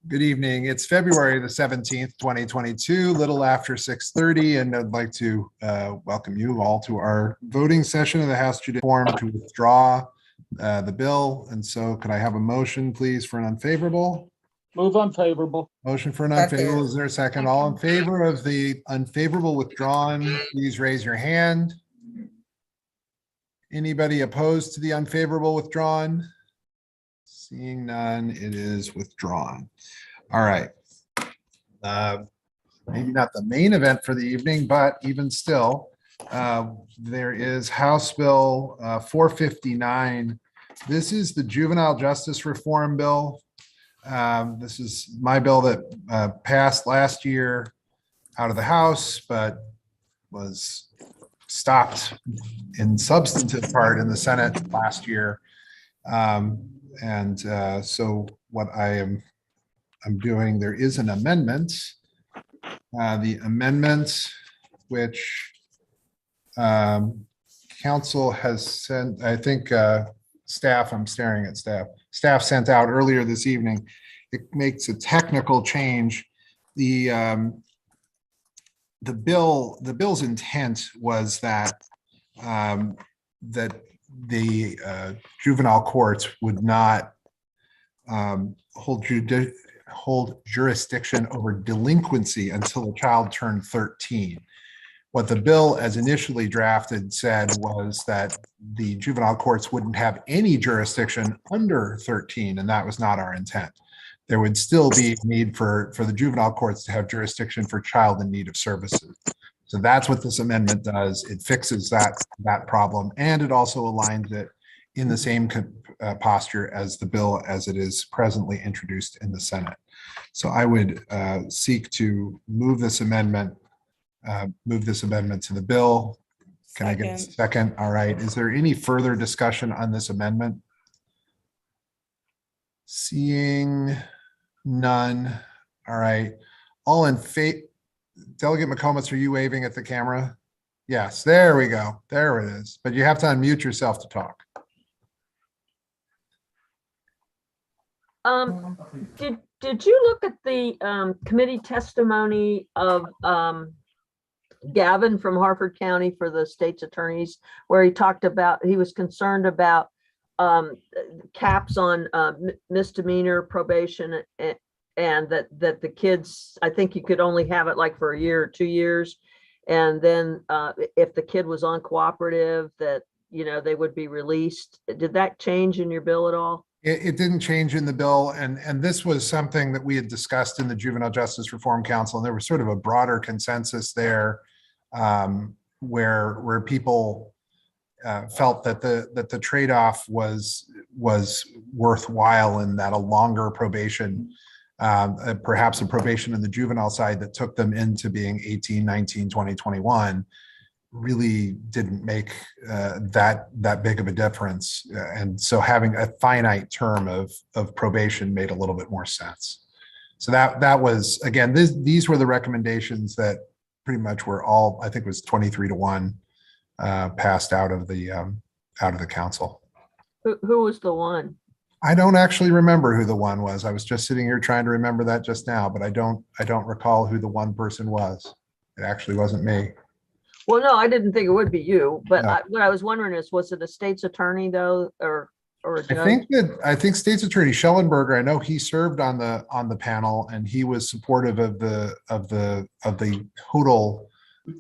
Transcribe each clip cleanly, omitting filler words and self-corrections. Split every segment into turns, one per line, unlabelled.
Good evening. It's February the 17th, 2022, little after 6:30, and I'd like to welcome you all to our voting session of the House Judiciary Forum to withdraw the bill. And so could I have a motion, please, for an unfavorable?
Move unfavorable.
Motion for an unfavorable. Is there a second? All in favor of the unfavorable withdrawn, please raise your hand. Anybody opposed to the unfavorable withdrawn? Seeing none, it is withdrawn. All right. Maybe not the main event for the evening, but even still, there is House Bill 459. This is the Juvenile Justice Reform Bill. This is my bill that passed last year out of the House, but was stopped in substantive part in the Senate last year. So what I'm doing, there is an amendment. The amendment which council has sent, I think staff, I'm staring at staff sent out earlier this evening. It makes a technical change. The bill's intent was that the juvenile courts would not hold jurisdiction over delinquency until a child turned 13. What the bill as initially drafted said was that the juvenile courts wouldn't have any jurisdiction under 13, and that was not our intent. There would still be a need for the juvenile courts to have jurisdiction for child in need of services. So that's what this amendment does. It fixes that problem, and it also aligns it in the same posture as the bill as it is presently introduced in the Senate. So I would seek to move this amendment to the bill. Can I get a second? All right. Is there any further discussion on this amendment? Seeing none. All right. All in favor? Delegate McComas, are you waving at the camera? Yes, there we go. There it is. But you have to unmute yourself to talk.
Did you look at the committee testimony of Gavin from Harford County for the state's attorneys, where he talked about, he was concerned about caps on misdemeanor probation, and that the kids, I think you could only have it like for a year or 2 years. And then if the kid was uncooperative, that, you know, they would be released. Did that change in your bill at all?
It didn't change in the bill. And this was something that we had discussed in the Juvenile Justice Reform Council. And there was sort of a broader consensus there where people felt that the trade-off was worthwhile, in that a longer probation, perhaps a probation in the juvenile side that took them into being 18, 19, 20, 21, really didn't make that big of a difference. And so having a finite term of probation made a little bit more sense. So that was, again, these were the recommendations that pretty much were all, I think it was 23-1 passed out of the council.
Who was the one?
I don't actually remember who the one was. I was just sitting here trying to remember that just now, but I don't recall who the one person was. It actually wasn't me.
Well, no, I didn't think it would be you, but
No.
what I was wondering is, was it a state's attorney though, or a judge?
I think State's Attorney Schellenberger, I know he served on the panel, and he was supportive of the total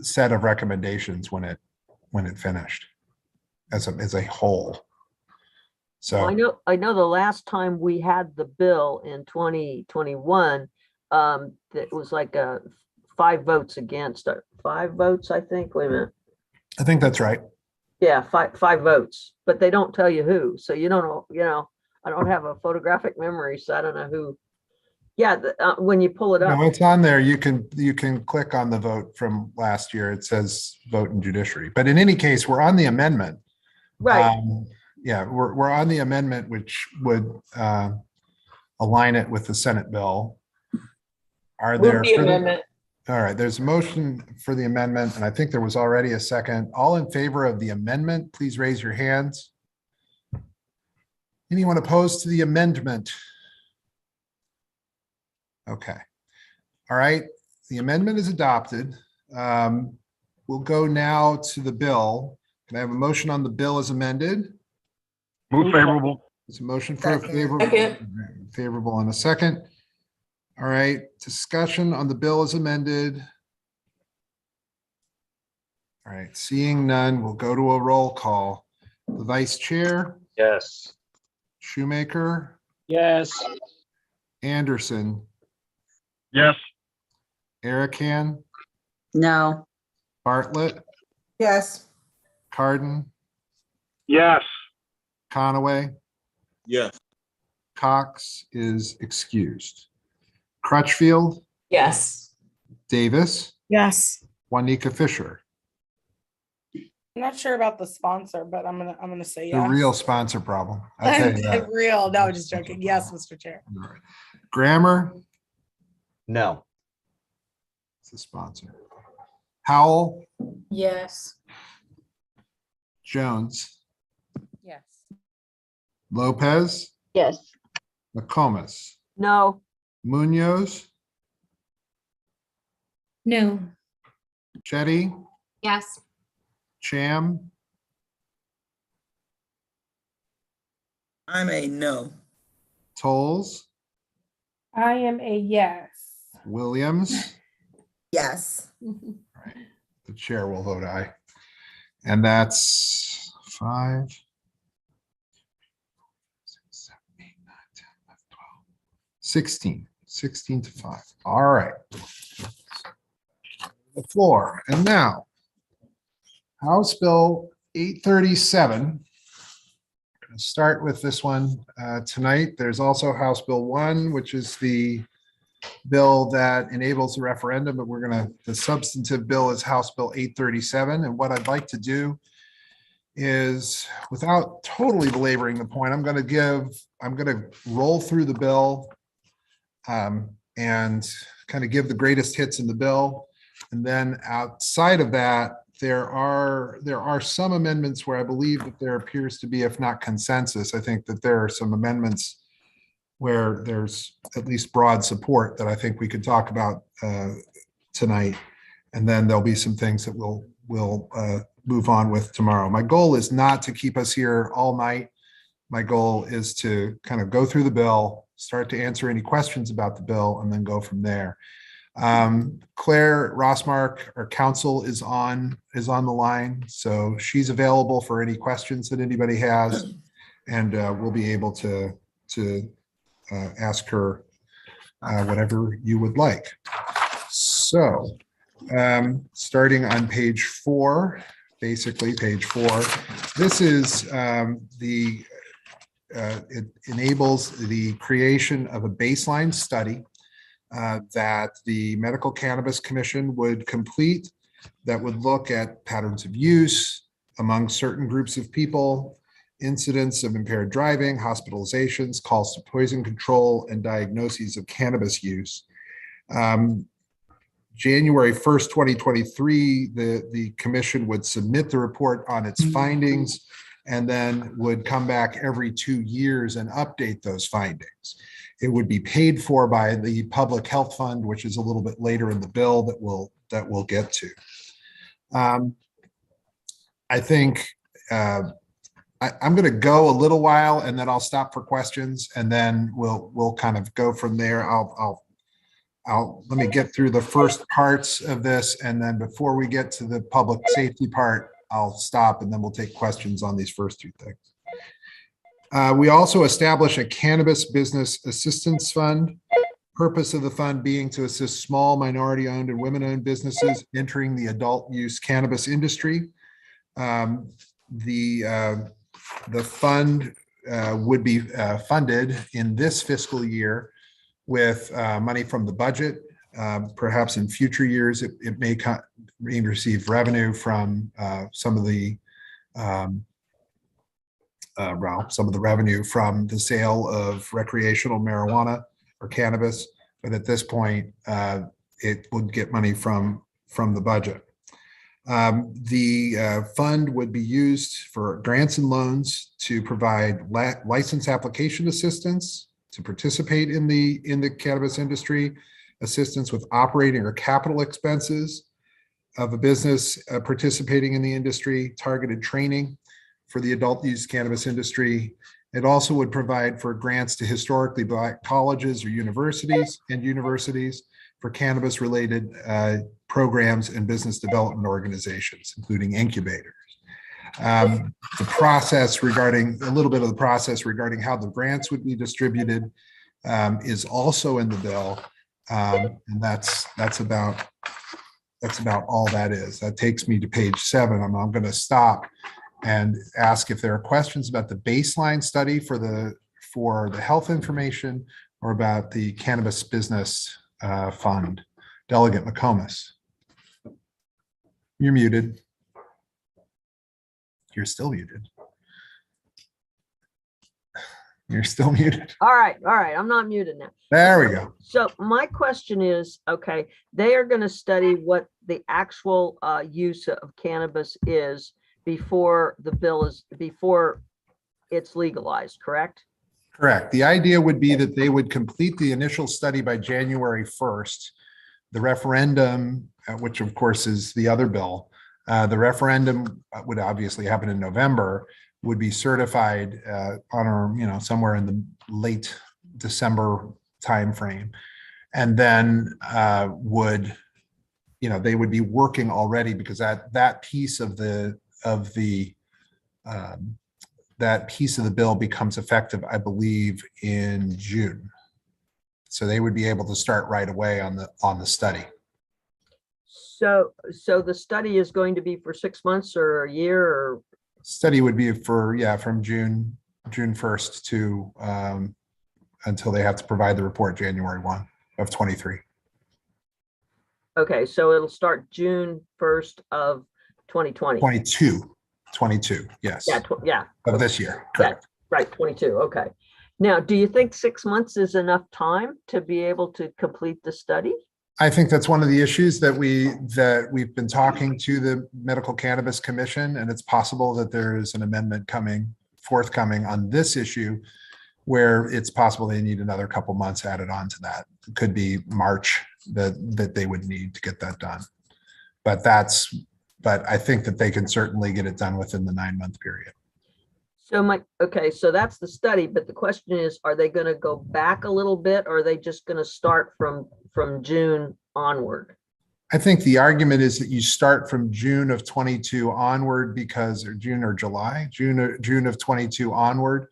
set of recommendations when it finished as a whole. So
Well, I know the last time we had the bill in 2021, that was like 5 votes against, 5 votes, I think. Wait a minute.
I think that's right.
Yeah, five votes, but they don't tell you who. So you don't know, I don't have a photographic memory, so I don't know who. Yeah, when you pull it up.
No, it's on there. You can click on the vote from last year. It says vote in judiciary. But in any case, we're on the amendment.
Right.
Yeah, we're on the amendment, which would align it with the Senate bill. Are there
amendment?
All right, there's a motion for the amendment, and I think there was already a second. All in favor of the amendment, please raise your hands. Anyone opposed to the amendment? Okay. All right. The amendment is adopted. We'll go now to the bill. Can I have a motion on the bill as amended?
Move favorable.
It's a motion for a
Second.
favorable in a second. All right, discussion on the bill as amended. All right, seeing none, we'll go to a roll call. The vice chair,
Yes.
Shoemaker,
Yes.
Anderson,
Yes.
Erican,
No.
Bartlett,
Yes.
Carden,
Yes.
Conaway,
Yes.
Cox is excused. Crutchfield,
Yes.
Davis,
Yes.
Juanita Fisher.
I'm not sure about the sponsor, but I'm gonna say
The
yes.
real sponsor problem. I'll tell you that.
Real. No, just joking. Yes, Mr. Chair.
All right. Grammar,
No.
it's the sponsor. Howell,
Yes.
Jones,
Yes.
Lopez,
Yes.
McComas,
No.
Munoz,
No.
Chetty,
Yes.
Cham,
I'm a no.
Tolles,
I am a yes.
Williams.
Yes.
The chair will vote aye. And that's 5, 6, 7, 8, 9, 10, 11, 12, 16 to 5. All right. The floor. And now, House Bill 837. I'm going to start with this one tonight. There's also House Bill 1, which is the bill that enables the referendum, but the substantive bill is House Bill 837. And what I'd like to do is, without totally belaboring the point, I'm going to roll through the bill and kind of give the greatest hits in the bill. And then outside of that, there are some amendments where I believe that there appears to be, if not consensus, I think that there are some amendments where there's at least broad support that I think we could talk about tonight. And then there'll be some things that we'll move on with tomorrow. My goal is not to keep us here all night. My goal is to kind of go through the bill, start to answer any questions about the bill, and then go from there. Claire Rossmark, our counsel, is on the line, so she's available for any questions that anybody has, and we'll be able to ask her whatever you would like. So, starting on page 4, basically page 4, this is it enables the creation of a baseline study that the Medical Cannabis Commission would complete, that would look at patterns of use among certain groups of people, incidents of impaired driving, hospitalizations, calls to poison control, and diagnoses of cannabis use. January 1st, 2023, the commission would submit the report on its findings and then would come back every 2 years and update those findings. It would be paid for by the Public Health Fund, which is a little bit later in the bill that we'll get to. I think I'm going to go a little while and then I'll stop for questions and then we'll kind of go from there. Let me get through the first parts of this, and then before we get to the public safety part, I'll stop and then we'll take questions on these first 2 things. We also establish a cannabis business assistance fund. Purpose of the fund being to assist small minority-owned and women-owned businesses entering the adult use cannabis industry. The fund would be funded in this fiscal year with money from the budget. Perhaps in future years, it may receive revenue from some of the revenue from the sale of recreational marijuana or cannabis, but at this point, it would get money from the budget. The fund would be used for grants and loans to provide license application assistance to participate in the cannabis industry, assistance with operating or capital expenses of a business participating in the industry, targeted training for the adult use cannabis industry. It also would provide for grants to historically Black colleges or universities for cannabis related programs and business development organizations, including incubators. The process regarding a little bit of the process regarding how the grants would be distributed is also in the bill. And that's about all that is. That takes me to page 7. I'm going to stop and ask if there are questions about the baseline study for the health information or about the cannabis business fund. Delegate McComas. You're muted. You're still muted. You're still muted.
All right. I'm not muted now.
There we go.
So my question is, okay, they are going to study what the actual use of cannabis is before it's legalized, correct?
Correct. The idea would be that they would complete the initial study by January 1st. The referendum, which of course is the other bill, the referendum would obviously happen in November, would be certified somewhere in the late December timeframe, and then they would be working already, because that piece of the bill becomes effective, I believe, in June. So they would be able to start right away on the study.
So the study is going to be for 6 months or a year, or?
Study would be from June 1st to until they have to provide the report January 1 of 23.
Okay, so it'll start June 1st of 2020.
22, yes.
Yeah.
Of this year, correct.
Right, 22, okay. Now, do you think 6 months is enough time to be able to complete the study?
I think that's one of the issues that we've been talking to the Medical Cannabis Commission, and it's possible that there is an amendment forthcoming on this issue, where it's possible they need another couple months added on to that. It could be March that they would need to get that done. But I think that they can certainly get it done within the 9-month period.
So that's the study, but the question is, are they going to go back a little bit, or are they just going to start from June onward?
I think the argument is that you start from June of 22 onward, June of 22 onward,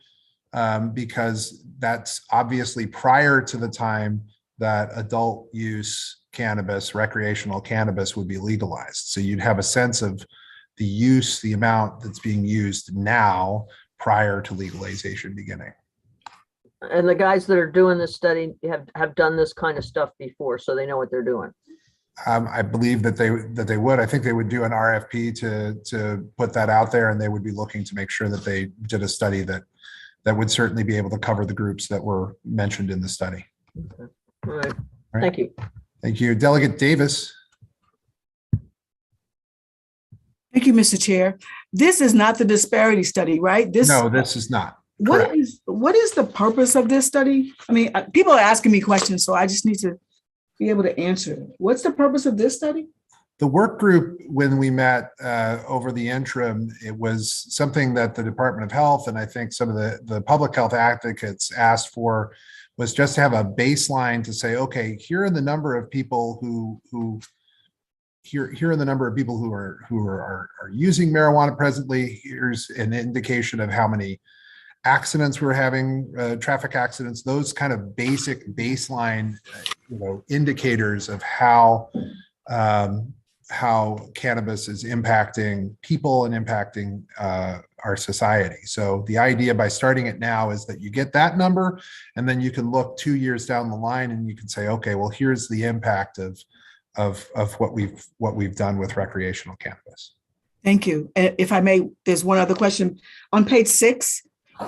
because that's obviously prior to the time that adult use cannabis, recreational cannabis, would be legalized. So you'd have a sense of the use, the amount that's being used now prior to legalization beginning.
And the guys that are doing this study have done this kind of stuff before, so they know what they're doing.
I believe that they would. I think they would do an RFP to put that out there, and they would be looking to make sure that they did a study that would certainly be able to cover the groups that were mentioned in the study.
Okay. All right.
Right.
Thank you.
Thank you. Delegate Davis.
Thank you, Mr. Chair. This is not the disparity study, right?
No, this is not.
What is the purpose of this study? I mean, people are asking me questions, so I just need to be able to answer. What's the purpose of this study?
The work group, when we met over the interim, it was something that the Department of Health and I think some of the public health advocates asked for, was just to have a baseline to say, okay, here are the number of people who are using marijuana presently. Here's an indication of how many accidents we're having, traffic accidents, those kind of basic baseline, indicators of how cannabis is impacting people and impacting our society. So the idea by starting it now is that you get that number, and then you can look 2 years down the line and you can say, okay, well, here's the impact of what we've done with recreational cannabis.
Thank you. If I may, there's one other question. On page 6,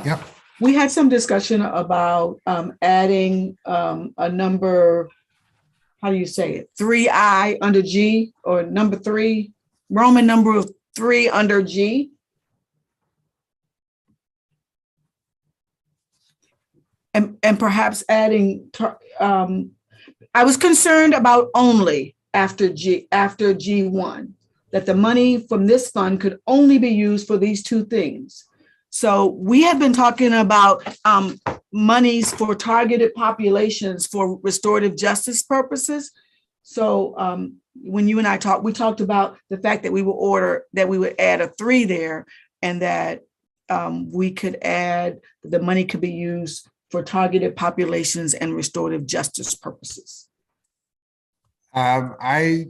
Yep.
we had some discussion about adding a number, how do you say it? 3I under G, or number 3, Roman number 3 under G. Am and perhaps adding, I was concerned about only after G1, that the money from this fund could only be used for these two things. So we have been talking about monies for targeted populations for restorative justice purposes. So when you and I talked, we talked about the fact that we would add a 3 there, and that we could add, the money could be used for targeted populations and restorative justice purposes.
I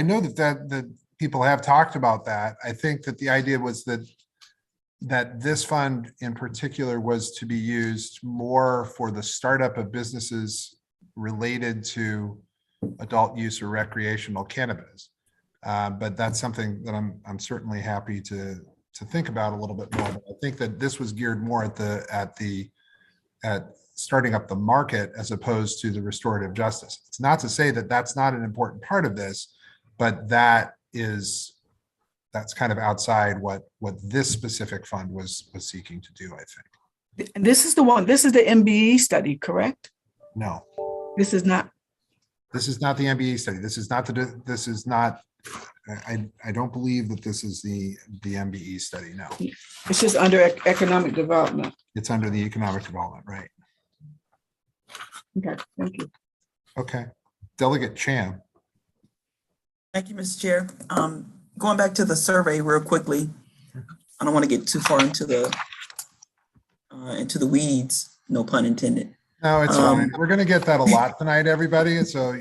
know that people have talked about that. I think that the idea was that this fund in particular was to be used more for the startup of businesses related to adult use or recreational cannabis. But that's something that I'm certainly happy to think about a little bit more. But I think that this was geared more at starting up the market as opposed to the restorative justice. It's not to say that that's not an important part of this, but that's kind of outside what this specific fund was seeking to do, I think.
This is the MBE study, correct?
No,
This is not.
this is not the MBE study. I don't believe that this is the MBE study. No,
It's just under economic development.
it's under the economic development, right?
Okay, thank you.
Okay. Delegate Chan.
Thank you, Mr. Chair. Going back to the survey real quickly, I don't want to get too far into the weeds, no pun intended.
No, it's fine. We're going to get that a lot tonight, everybody. So,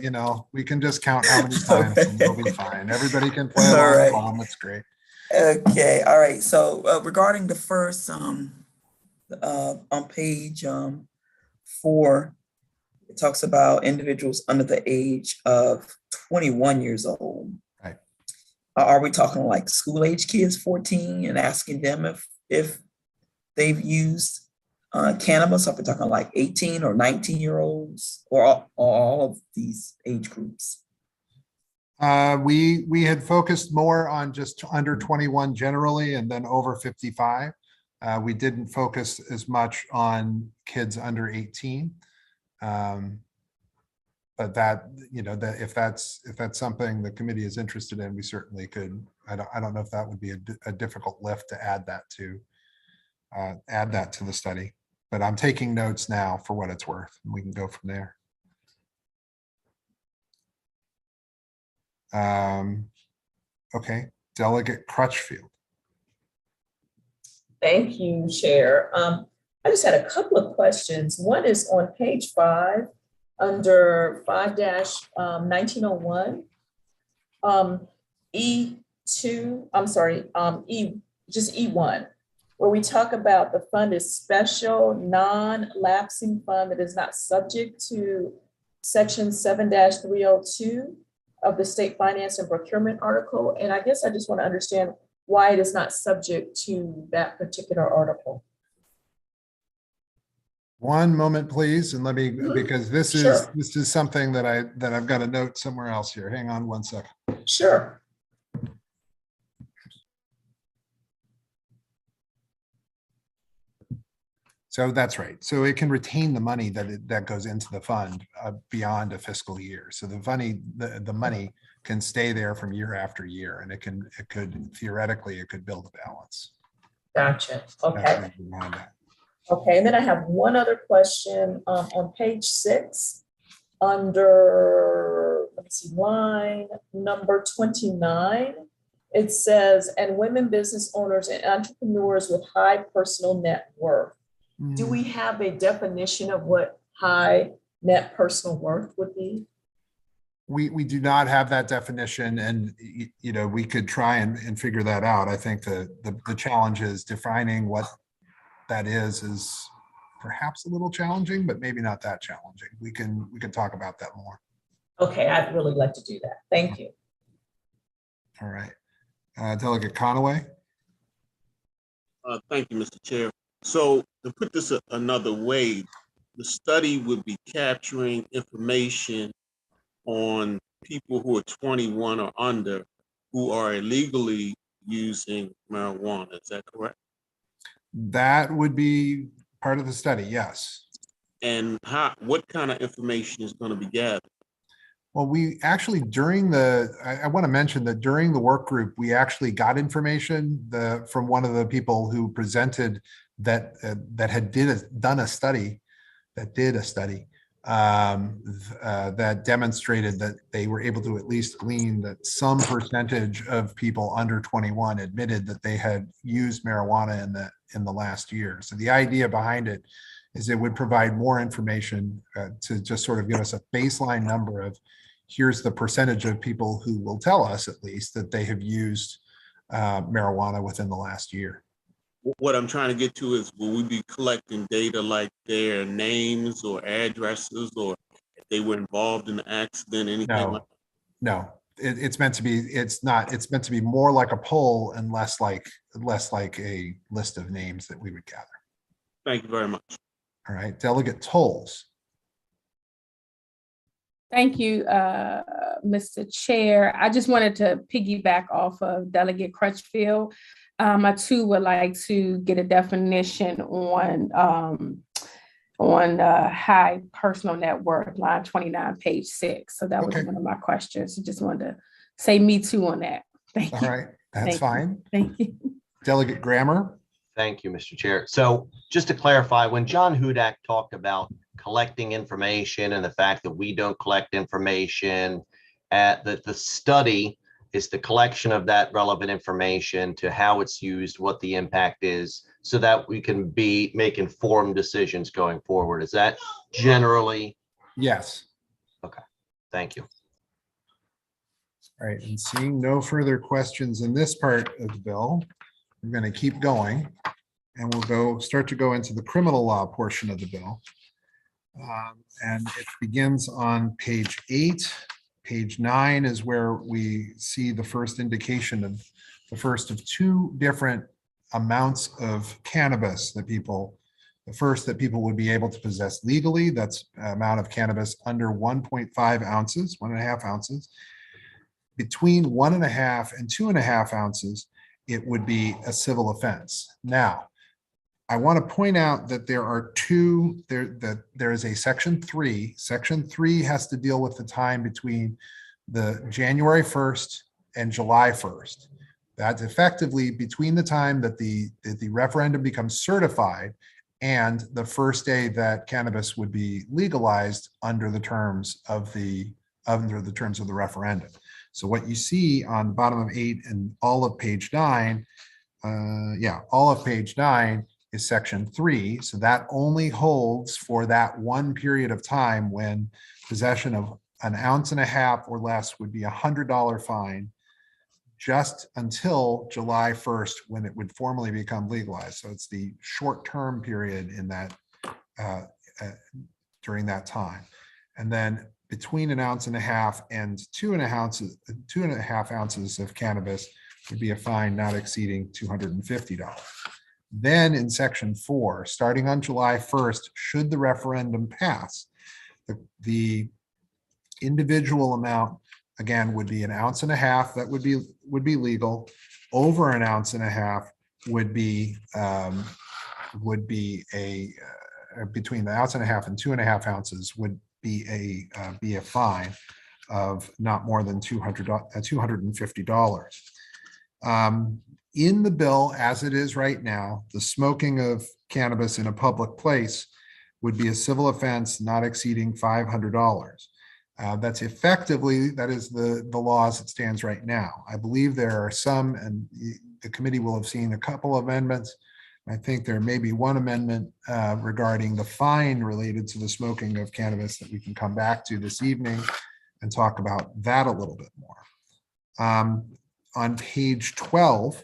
we can just count how many times and we'll be fine. Everybody can play along at home. It's great.
Okay, all right. So regarding the first, on page 4, it talks about individuals under the age of 21 years old.
Right.
Are we talking like school age kids, 14, and asking them if they've used cannabis? Are we talking like 18 or 19-year-olds, or all of these age groups?
We had focused more on just under 21 generally, and then over 55. We didn't focus as much on kids under 18. But that if that's something the committee is interested in, we certainly could. I don't know if that would be a difficult lift to add that to the study, but I'm taking notes now for what it's worth, and we can go from there. Okay, Delegate Crutchfield.
Thank you, Chair. I just had a couple of questions. One is on page 5, under 5-1901, E1, where we talk about the fund is special, non-lapsing fund that is not subject to section 7-302 of the State Finance and Procurement article. And I guess I just want to understand why it is not subject to that particular article.
One moment, please, and let me, because this is something that I've got a note somewhere else here. Hang on one second.
Sure.
So that's right. So it can retain the money that goes into the fund beyond a fiscal year. So the money can stay there from year after year, and it could theoretically build a balance.
Gotcha. Okay. Okay, and then I have one other question on page 6, under, let's see, line number 29. It says, and women business owners and entrepreneurs with high personal net worth. Do we have a definition of what high net personal worth would be?
We do not have that definition, and we could try and figure that out. I think the challenge is defining what that is perhaps a little challenging, but maybe not that challenging. We can talk about that more.
Okay, I'd really like to do that. Thank you.
All right. Delegate Conaway.
Thank you, Mr. Chair. So to put this another way, the study would be capturing information on people who are 21 or under who are illegally using marijuana. Is that correct?
That would be part of the study, yes.
And what kind of information is going to be gathered?
Well, we actually, I want to mention that during the work group, we actually got information from one of the people who presented that done a study that demonstrated that they were able to at least glean that some percentage of people under 21 admitted that they had used marijuana in the last year. So the idea behind it is it would provide more information to just sort of give us a baseline number of here's the percentage of people who will tell us at least that they have used marijuana within the last year.
What I'm trying to get to is, will we be collecting data like their names or addresses, or if they were involved in the accident, anything like that?
No, it's meant to be, it's meant to be more like a poll and less like a list of names that we would gather.
Thank you very much.
All right, Delegate Tolles.
Thank you, Mr. Chair. I just wanted to piggyback off of Delegate Crutchfield. I too would like to get a definition on high personal net worth, line 29, page 6. So that was one of my questions. I just wanted to say me too on that. Thank you.
All right, that's fine.
Thank you.
Delegate Grammer.
Thank you, Mr. Chair. So just to clarify, when John Hudak talked about collecting information and the fact that we don't collect information, that the study is the collection of that relevant information to how it's used, what the impact is, so that we can make informed decisions going forward. Is that generally?
Yes.
Okay, thank you.
All right, and seeing no further questions in this part of the bill, I'm going to keep going, and we'll start to go into the criminal law portion of the bill. And it begins on page 8. Page 9 is where we see the first indication of the first of two different amounts of cannabis that people would be able to possess legally. That's amount of cannabis under 1.5 ounces, 1.5 ounces. Between 1.5 and 2.5 ounces, it would be a civil offense. Now, I want to point out that there is a section 3. Section 3 has to deal with the time between the January 1st and July 1st. That's effectively between the time that the referendum becomes certified and the first day that cannabis would be legalized under the terms of the referendum. So what you see on the bottom of 8 and all of page 9, all of page 9 is section 3. So that only holds for that one period of time when possession of 1.5 ounces or less would be a $100 fine, just until July 1st when it would formally become legalized. So it's the short-term period in that during that time. And then between 1.5 ounces and 2.5 ounces of cannabis would be a fine not exceeding $250. Then in section 4, starting on July 1st, should the referendum pass, the individual amount again would be 1.5 ounces that would be legal. Over 1.5 ounces would be between the 1.5 ounces and 2.5 ounces would be a fine of not more than $250. In the bill, as it is right now, the smoking of cannabis in a public place would be a civil offense not exceeding $500. That is the law as it stands right now. I believe there are some, and the committee will have seen a couple of amendments. I think there may be one amendment regarding the fine related to the smoking of cannabis that we can come back to this evening and talk about that a little bit more. On page 12,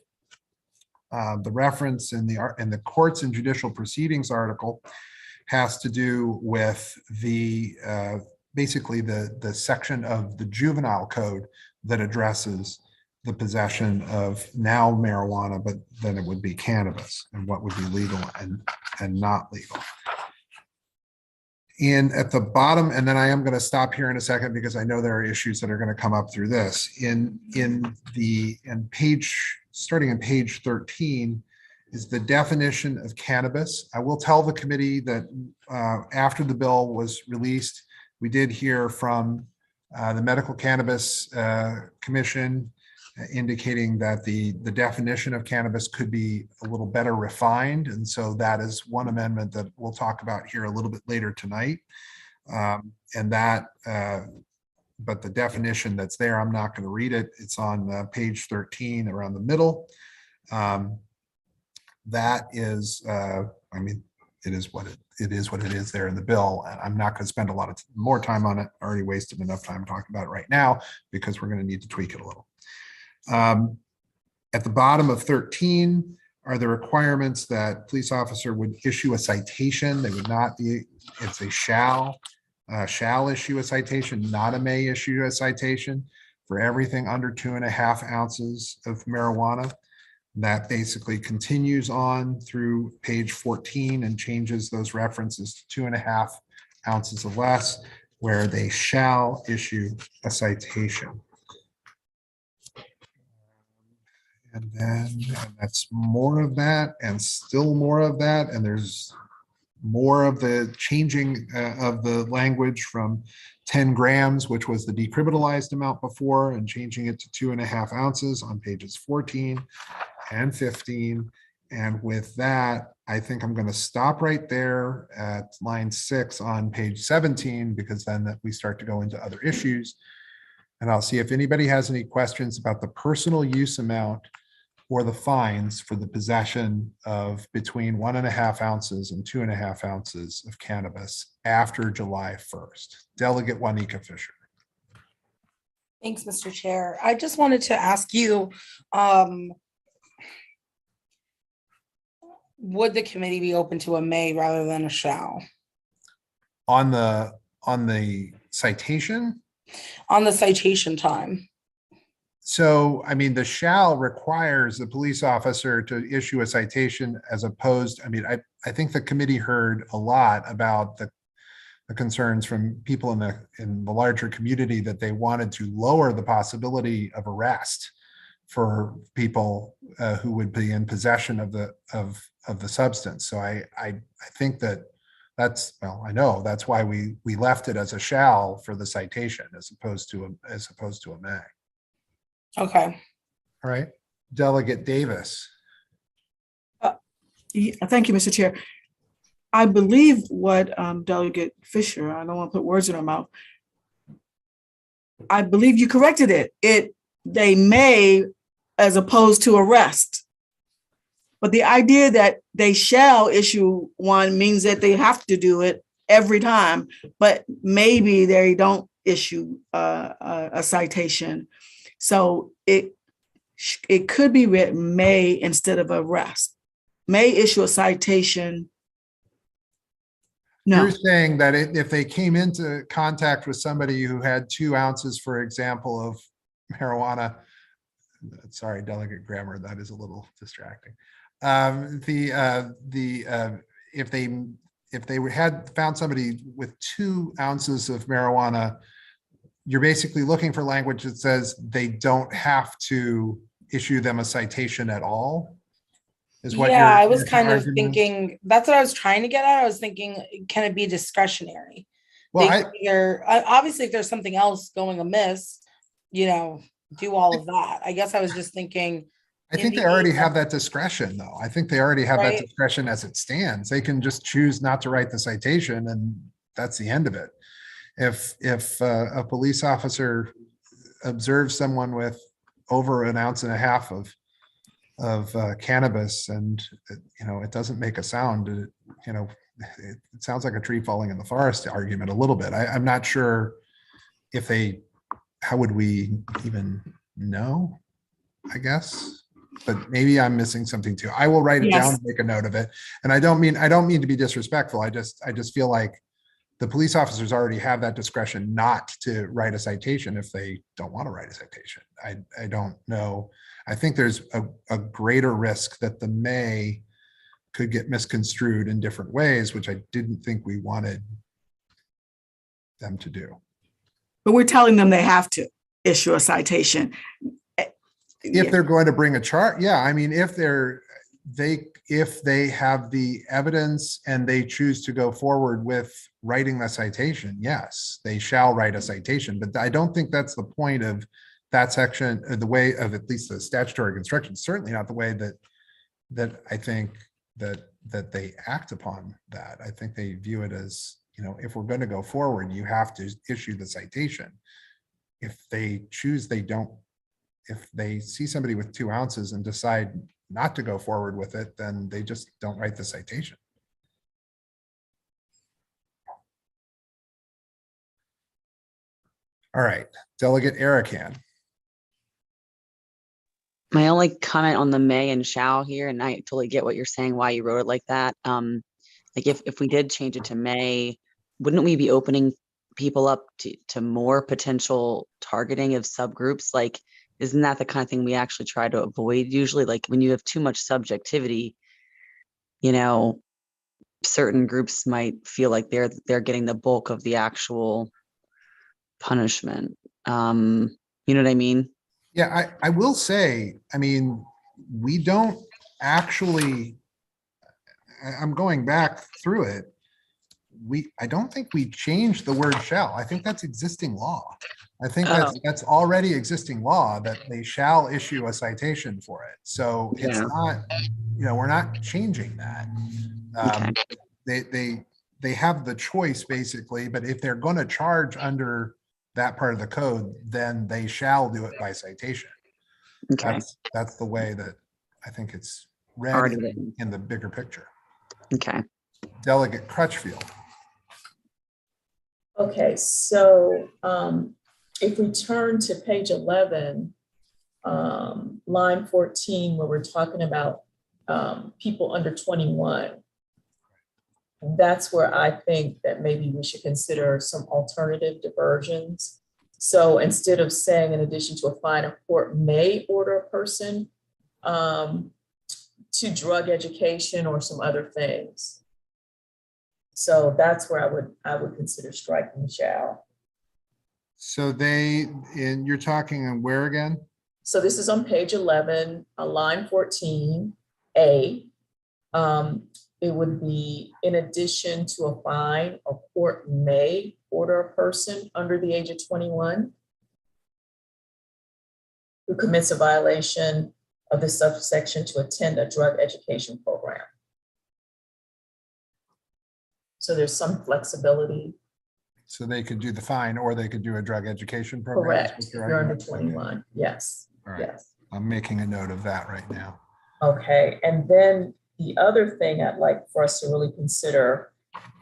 the reference in the Courts and Judicial Proceedings article has to do with basically the section of the Juvenile Code that addresses the possession of now marijuana, but then it would be cannabis and what would be legal and not legal. And at the bottom, and then I am going to stop here in a second because I know there are issues that are going to come up through this. Starting in page 13, is the definition of cannabis. I will tell the committee that after the bill was released, we did hear from the Medical Cannabis Commission indicating that the definition of cannabis could be a little better refined. And so that is one amendment that we'll talk about here a little bit later tonight. And that, but the definition that's there, I'm not going to read it. It's on page 13 around the middle. That is, I mean, it is what it is there in the bill. And I'm not going to spend a lot of more time on it. I already wasted enough time talking about it right now because we're going to need to tweak it a little. At the bottom of 13 are the requirements that police officer would issue a citation. They would not be, it's a shall issue a citation, not a may issue a citation for everything under 2.5 ounces of marijuana. That basically continues on through page 14 and changes those references to 2.5 ounces or less, where they shall issue a citation. And then that's more of that and still more of that. And there's more of the changing of the language from 10 grams, which was the decriminalized amount before, and changing it to 2.5 ounces on pages 14 and 15. And with that, I think I'm going to stop right there at line 6 on page 17, because then we start to go into other issues. And I'll see if anybody has any questions about the personal use amount or the fines for the possession of between 1.5 ounces and 2.5 ounces of cannabis after July 1st. Delegate Juanita Fisher.
Thanks, Mr. Chair. I just wanted to ask you, would the committee be open to a may rather than a shall?
On the citation?
On the citation time.
So, I mean, the shall requires the police officer to issue a citation as opposed, I mean, I think the committee heard a lot about the concerns from people in the larger community that they wanted to lower the possibility of arrest for people who would be in possession of the substance. So I think that's, well, I know that's why we left it as a shall for the citation as opposed to a may.
Okay.
All right, Delegate Davis.
Thank you, Mr. Chair. I believe what Delegate Fisher, I don't want to put words in her mouth. I believe you corrected it. They may as opposed to arrest. But the idea that they shall issue one means that they have to do it every time, but maybe they don't issue a citation. So it could be written may instead of arrest. May issue a citation. No.
You're saying that if they came into contact with somebody who had 2 ounces, for example, of marijuana, sorry, Delegate Grammer, that is a little distracting. If they had found somebody with 2 ounces of marijuana, you're basically looking for language that says they don't have to issue them a citation at all. Is what
yeah, I was
your
kind of
argument is?
thinking, that's what I was trying to get at. I was thinking, can it be discretionary?
Well,
obviously, if there's something else going amiss, do all of that. I guess I was just thinking.
I think they already have that discretion, though. I think they already have that discretion as it stands. They can just choose not to write the citation, and that's the end of it. If a police officer observes someone with over 1.5 ounces of cannabis, and it doesn't make a sound, it sounds like a tree falling in the forest argument a little bit. I'm not sure how would we even know, I guess. But maybe I'm missing something too. I will write it down and make a note of it. And I don't mean to be disrespectful. I just feel like the police officers already have that discretion not to write a citation if they don't want to write a citation. I don't know. I think there's a greater risk that the may could get misconstrued in different ways, which I didn't think we wanted them to do.
But we're telling them they have to issue a citation.
If they're going to bring a charge, yeah. I mean, if they're, if they have the evidence and they choose to go forward with writing the citation, yes, they shall write a citation. But I don't think that's the point of that section, or the way of at least the statutory construction. Certainly not the way that I think that they act upon that. I think they view it as, if we're going to go forward, you have to issue the citation. If they choose, they don't. If they see somebody with 2 ounces and decide not to go forward with it, then they just don't write the citation. All right, Delegate Arakan.
My only comment on the may and shall here, and I totally get what you're saying, why you wrote it like that. Like if we did change it to may, wouldn't we be opening people up to more potential targeting of subgroups? Like, isn't that the kind of thing we actually try to avoid usually? Like when you have too much subjectivity, certain groups might feel like they're getting the bulk of the actual punishment. You know what I mean?
Yeah, I will say, we don't actually, I'm going back through it. I don't think we changed the word shall. I think that's existing law. I think that's already existing law, that they shall issue a citation for it. So it's not, we're not changing that. They have the choice basically, but if they're going to charge under that part of the code, then they shall do it by citation.
Okay.
That's the way that I think it's read in the bigger picture.
Okay.
Delegate Crutchfield.
Okay, so if we turn to page 11, line 14, where we're talking about people under 21, that's where I think that maybe we should consider some alternative diversions. So instead of saying, in addition to a fine, a court may order a person to drug education or some other things. So that's where I would consider striking shall.
So you're talking on where again?
So this is on page 11, line 14A. It would be, in addition to a fine, a court may order a person under the age of 21 who commits a violation of this subsection to attend a drug education program. So there's some flexibility.
So they could do the fine, or they could do a drug education program.
Correct. If you're under 21, yes.
All right.
Yes.
I'm making a note of that right now.
Okay, and then the other thing I'd like for us to really consider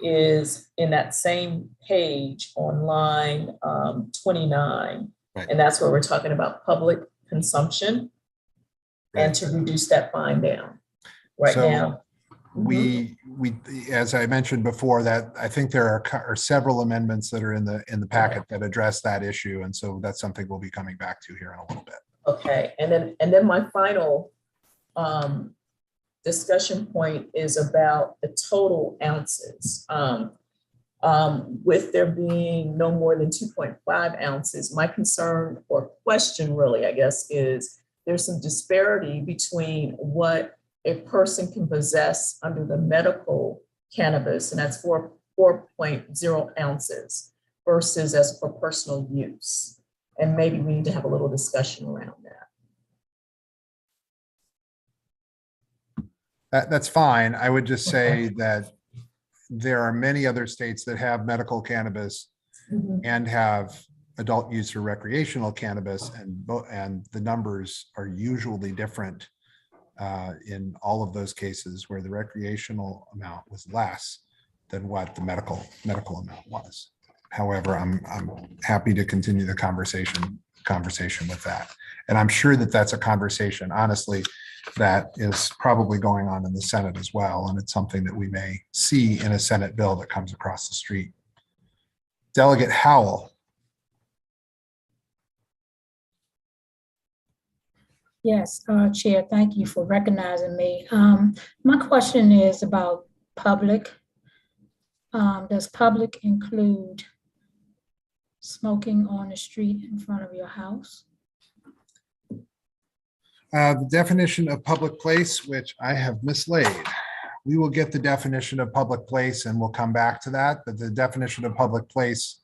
is in that same page on line 29,
right.
And that's where we're talking about public consumption, right, and to reduce that fine down right now.
We, as I mentioned before, that I think there are several amendments that are in the packet that address that issue, and so that's something we'll be coming back to here in a little bit.
Okay, and then my final discussion point is about the total ounces. With there being no more than 2.5 ounces, my concern or question really, I guess, is there's some disparity between what a person can possess under the medical cannabis, and that's 4.0 ounces versus as for personal use. And maybe we need to have a little discussion around that.
That's fine. I would just say that there are many other states that have medical cannabis and have adult use or recreational cannabis, and the numbers are usually different in all of those cases, where the recreational amount was less than what the medical amount was. However, I'm happy to continue the conversation with that. And I'm sure that that's a conversation, honestly, that is probably going on in the Senate as well. And it's something that we may see in a Senate bill that comes across the street. Delegate Howell.
Yes, Chair, thank you for recognizing me. My question is about public. Does public include smoking on the street in front of your house?
The definition of public place, which I have mislaid. We will get the definition of public place and we'll come back to that, but the definition of public place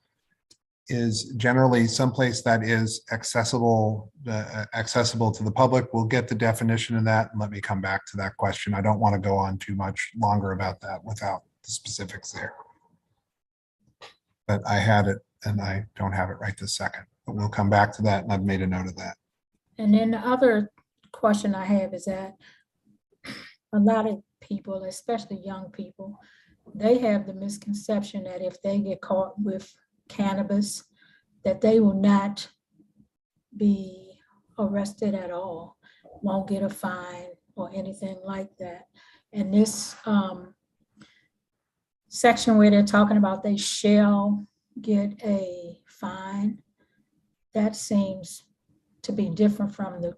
is generally someplace that is accessible to the public. We'll get the definition of that and let me come back to that question. I don't want to go on too much longer about that without the specifics there. But I had it and I don't have it right this second, but we'll come back to that and I've made a note of that.
And then the other question I have is that a lot of people, especially young people, they have the misconception that if they get caught with cannabis, that they will not be arrested at all, won't get a fine or anything like that. And this section where they're talking about they shall get a fine, that seems to be different from the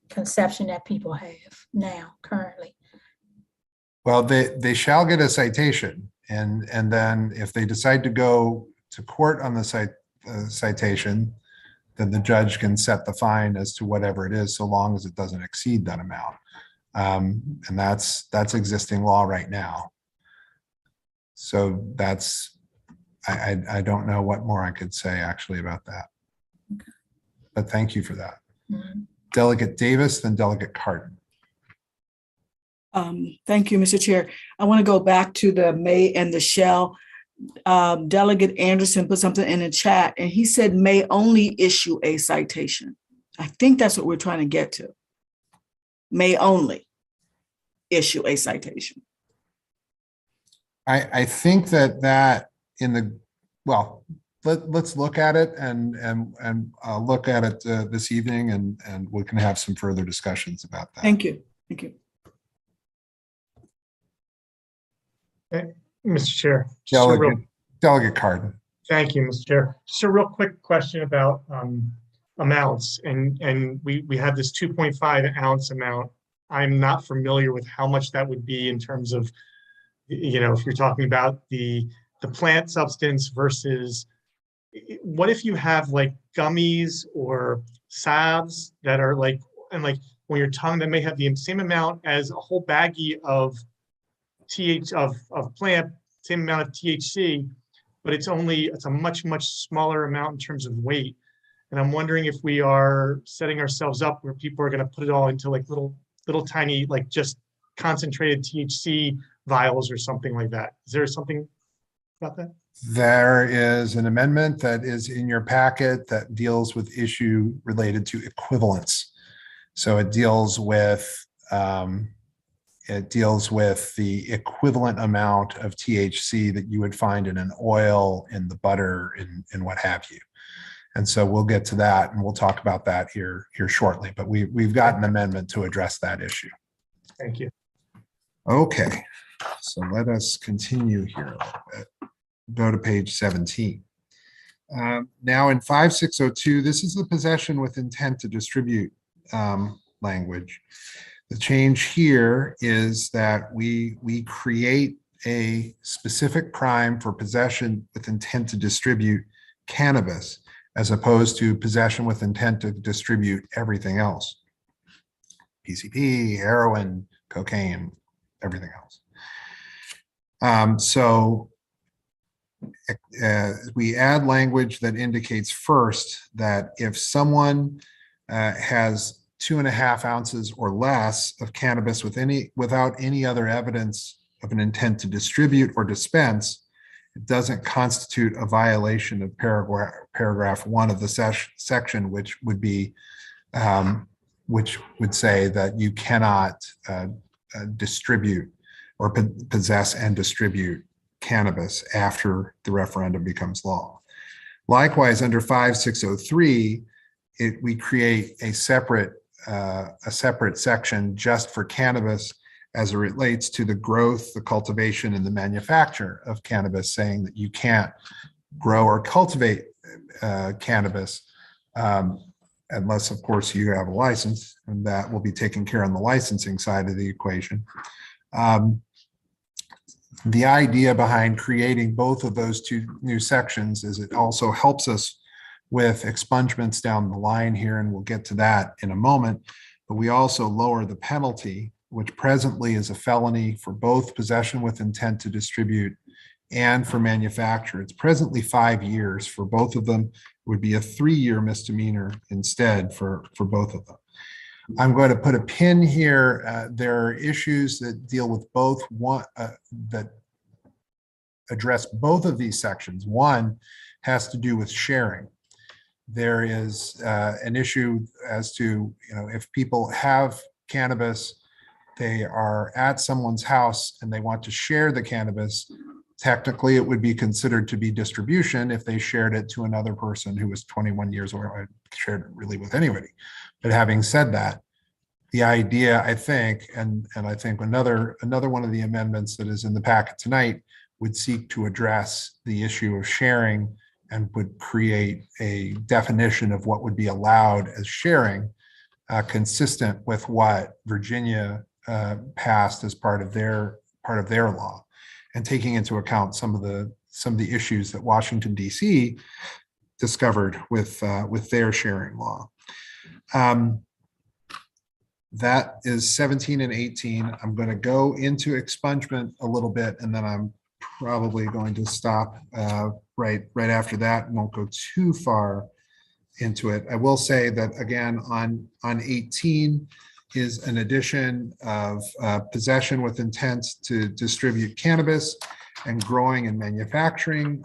conception that people have now currently.
Well, they shall get a citation, and then if they decide to go to court on the citation, then the judge can set the fine as to whatever it is, so long as it doesn't exceed that amount. And that's existing law right now. So that's, I don't know what more I could say actually about that.
Okay.
But thank you for that.
Mhm.
Delegate Davis, then Delegate Cardin.
Thank you, Mr. Chair. I want to go back to the may and the shall. Delegate Anderson put something in the chat and he said may only issue a citation. I think that's what we're trying to get to. May only issue a citation.
I think that in the, well, let's look at it and look at it this evening and we can have some further discussions about that.
Thank you. Thank you.
Mr. Chair. just a real-
Delegate Cardin.
Thank you, Mr. Chair. Just a real quick question about amounts. And we have this 2.5 ounce amount. I'm not familiar with how much that would be in terms of, you know, if you're talking about the plant substance versus, what if you have like gummies or salves that are like, and like when your tongue that may have the same amount as a whole baggie of plant, same amount of THC, but it's a much smaller amount in terms of weight. And I'm wondering if we are setting ourselves up where people are going to put it all into like little tiny, like just concentrated THC vials or something like that. Is there something about that?
There is an amendment that is in your packet that deals with issue related to equivalence. So it deals with the equivalent amount of THC that you would find in an oil, in the butter, in what have you. And so we'll get to that and we'll talk about that here shortly, but we've got an amendment to address that issue.
Thank you.
Okay, so let us continue here a little bit. Go to page 17. Now in 5602, this is the possession with intent to distribute language. The change here is that we create a specific crime for possession with intent to distribute cannabis, as opposed to possession with intent to distribute everything else. PCP, heroin, cocaine, everything else. So we add language that indicates first that if someone has 2.5 ounces or less of cannabis without any other evidence of an intent to distribute or dispense, it doesn't constitute a violation of paragraph 1 of the section, which would say that you cannot distribute or possess and distribute cannabis after the referendum becomes law. Likewise, under 5603, we create a separate section just for cannabis as it relates to the growth, the cultivation, and the manufacture of cannabis, saying that you can't grow or cultivate cannabis unless, of course, you have a license, and that will be taken care of on the licensing side of the equation. The idea behind creating both of those two new sections is it also helps us with expungements down the line here, and we'll get to that in a moment. but we also lower the penalty, which presently is a felony for both possession with intent to distribute and for manufacture. It's presently 5 years for both of them. It would be a 3-year misdemeanor instead for both of them. I'm going to put a pin here. There are issues that deal with both, that address both of these sections. One has to do with sharing. There is an issue as to, if people have cannabis, they are at someone's house and they want to share the cannabis. Technically, it would be considered to be distribution if they shared it to another person who was 21 years old. I shared it really with anybody. But having said that, the idea, I think, and I think another one of the amendments that is in the packet tonight would seek to address the issue of sharing and would create a definition of what would be allowed as sharing, consistent with what Virginia passed as part of their law, and taking into account some of the issues that Washington, D.C. discovered with their sharing law. That is 17 and 18. I'm going to go into expungement a little bit, and then I'm probably going to stop right after that and won't go too far into it. I will say that again on 18 is an addition of possession with intent to distribute cannabis and growing and manufacturing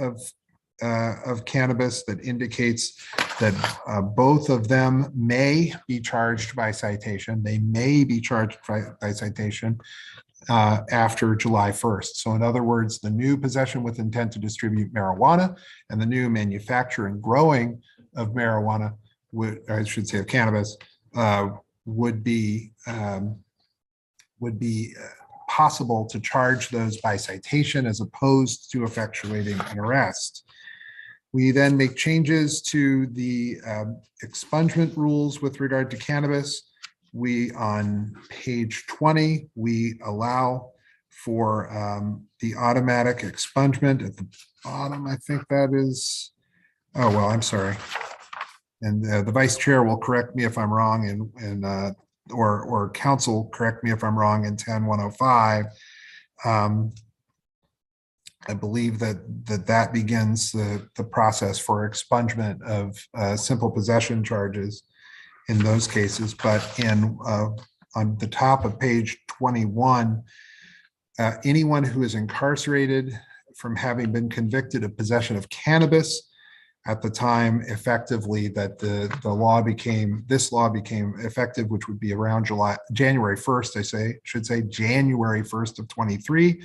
of cannabis that indicates that both of them may be charged by citation. They may be charged by citation after July 1st. So in other words, the new possession with intent to distribute marijuana and the new manufacture and growing of marijuana, I should say of cannabis, would be possible to charge those by citation as opposed to effectuating an arrest. We then make changes to the expungement rules with regard to cannabis. On page 20, we allow for the automatic expungement at the bottom. I think that is, oh, well, I'm sorry. And the vice chair will correct me if I'm wrong, or counsel correct me if I'm wrong in 10-105. I believe that begins the process for expungement of simple possession charges in those cases. But on the top of page 21, anyone who is incarcerated from having been convicted of possession of cannabis at the time effectively that this law became effective, which would be around January 1st, should say January 1st of 23,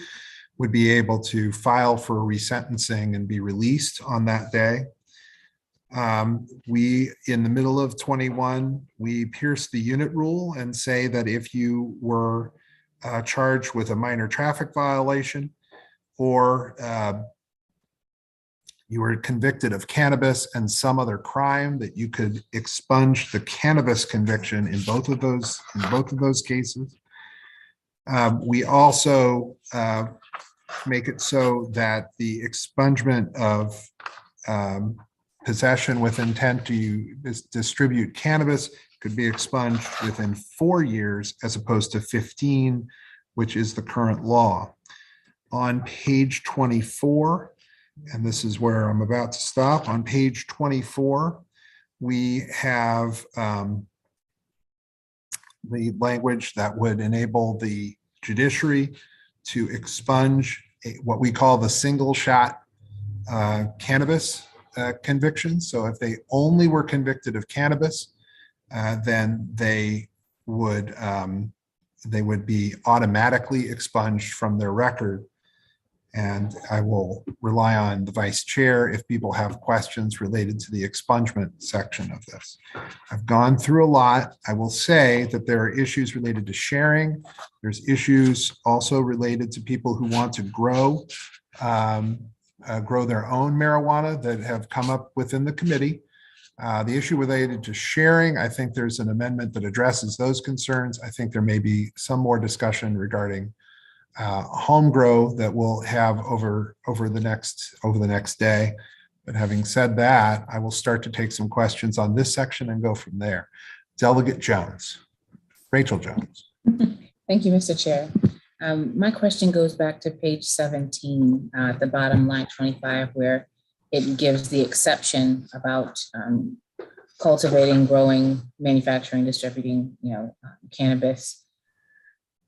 would be able to file for resentencing and be released on that day. In the middle of 21, we pierce the unit rule and say that if you were charged with a minor traffic violation or you were convicted of cannabis and some other crime, that you could expunge the cannabis conviction in both of those cases. We also make it so that the expungement of possession with intent to distribute cannabis could be expunged within 4 years as opposed to 15, which is the current law. On page 24, and this is where I'm about to stop, on page 24, we have the language that would enable the judiciary to expunge what we call the single shot cannabis conviction. So if they only were convicted of cannabis, then they would be automatically expunged from their record. And I will rely on the vice chair if people have questions related to the expungement section of this. I've gone through a lot. I will say that there are issues related to sharing. There's issues also related to people who want to grow their own marijuana that have come up within the committee. The issue related to sharing, I think there's an amendment that addresses those concerns. I think there may be some more discussion regarding home grow that we'll have over the next day. But having said that, I will start to take some questions on this section and go from there. Delegate Jones, Rachel Jones.
Thank you, Mr. Chair. My question goes back to page 17, at the bottom line 25, where it gives the exception about cultivating, growing, manufacturing, distributing, cannabis.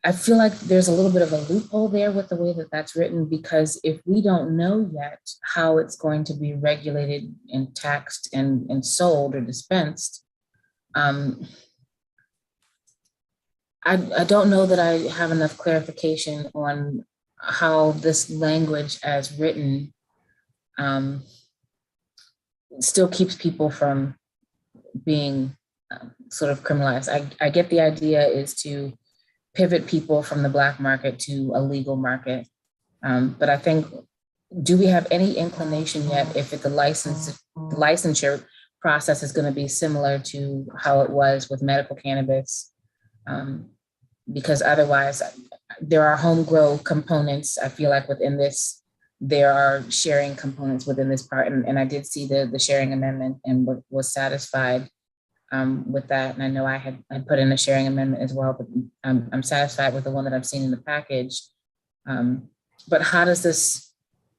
I feel like there's a little bit of a loophole there with the way that that's written, because if we don't know yet how it's going to be regulated and taxed and sold or dispensed, I don't know that I have enough clarification on how this language as written still keeps people from being sort of criminalized. I get the idea is to pivot people from the Black market to a legal market. But I think, do we have any inclination yet if the licensure process is going to be similar to how it was with medical cannabis? Because otherwise, there are home grow components. I feel like within this, there are sharing components within this part. And I did see the sharing amendment and was satisfied with that. And I know I put in a sharing amendment as well, but I'm satisfied with the one that I've seen in the package. But how does this,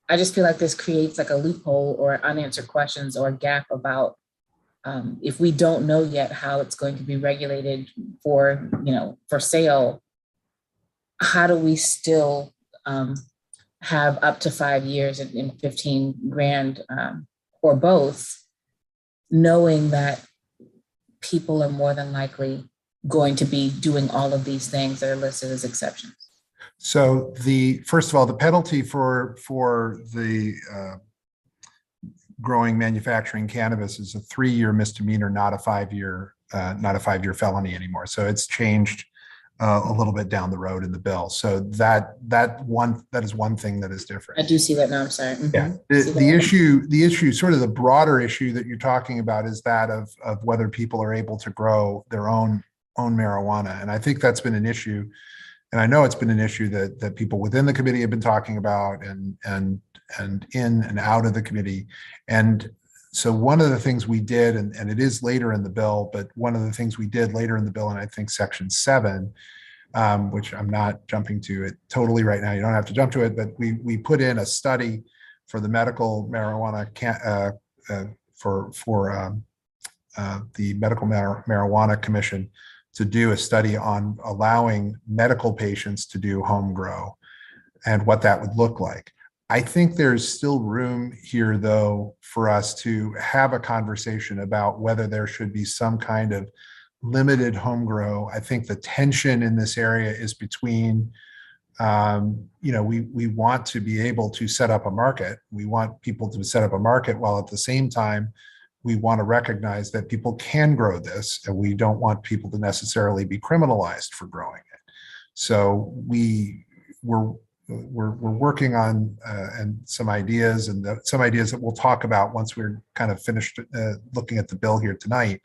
I just feel like this creates like a loophole or unanswered questions or a gap about if we don't know yet how it's going to be regulated for sale, how do we still have up to 5 years and 15 grand or both, knowing that people are more than likely going to be doing all of these things that are listed as exceptions?
So first of all, the penalty for the growing, manufacturing cannabis is a 3-year misdemeanor, not a 5-year felony anymore. So it's changed a little bit down the road in the bill. So that is one thing that is different.
I do see that now. I'm sorry. Mm-hmm.
Yeah. The issue, sort of the broader issue that you're talking about is that of whether people are able to grow their own marijuana. And I think that's been an issue. And I know it's been an issue that people within the committee have been talking about and in and out of the committee. And so one of the things we did, and it is later in the bill, but one of the things we did later in the bill, and I think section 7, which I'm not jumping to it totally right now, you don't have to jump to it, but we put in a study for the medical marijuana, for the Medical Marijuana Commission to do a study on allowing medical patients to do home grow and what that would look like. I think there's still room here, though, for us to have a conversation about whether there should be some kind of limited home grow. I think the tension in this area is between, we want to be able to set up a market. We want people to set up a market while at the same time, we want to recognize that people can grow this, and we don't want people to necessarily be criminalized for growing it. So we're working on and some ideas that we'll talk about once we're kind of finished looking at the bill here tonight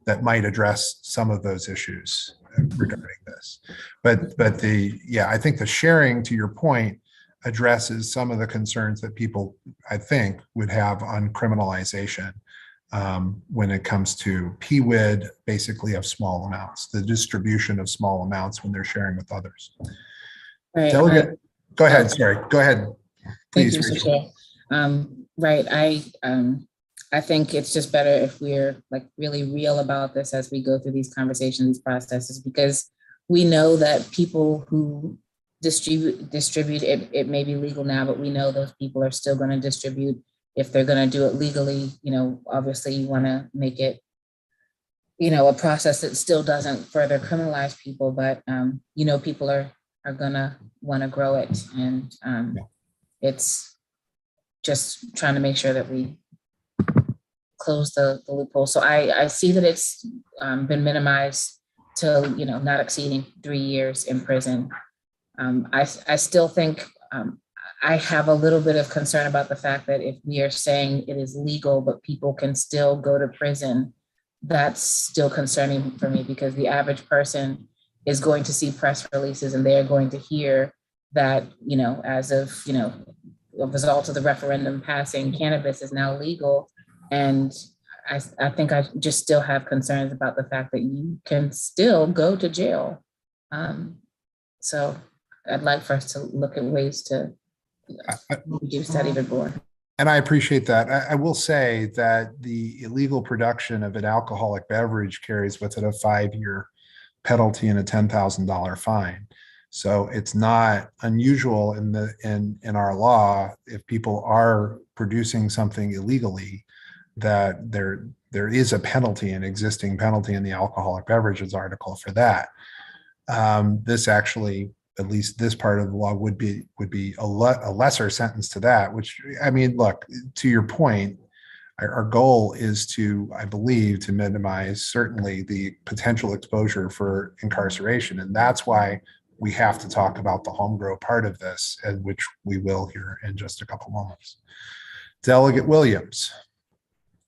that might address some of those issues regarding this. But I think the sharing, to your point, addresses some of the concerns that people, I think, would have on criminalization when it comes to PWID, basically of small amounts, the distribution of small amounts when they're sharing with others.
Right.
Delegate, go ahead. Sorry, go ahead, please.
Thank you, Mr. Chair. Right. I think it's just better if we're like really real about this as we go through these conversations, these processes, because we know that people who distribute it may be legal now, but we know those people are still going to distribute. If they're going to do it legally, obviously you want to make it, a process that still doesn't further criminalize people, but, people are going to want to grow it. And it's just trying to make sure that we close the loophole. So I see that it's been minimized to, not exceeding 3 years in prison. I still think, I have a little bit of concern about the fact that if we are saying it is legal, but people can still go to prison, that's still concerning for me, because the average person is going to see press releases and they are going to hear that, as of, a result of the referendum passing, cannabis is now legal. And I think I just still have concerns about the fact that you can still go to jail. So I'd like for us to look at ways to reduce that even more.
And I appreciate that. I will say that the illegal production of an alcoholic beverage carries with it a 5-year penalty and a $10,000 fine. So it's not unusual in our law, if people are producing something illegally, that there is a penalty, an existing penalty in the alcoholic beverages article for that. This actually, at least this part of the law, would be a lesser sentence to that, which, I mean, look, to your point, our goal is to, I believe, to minimize certainly the potential exposure for incarceration. And that's why we have to talk about the home grow part of this, and which we will here in just a couple moments. Delegate Williams.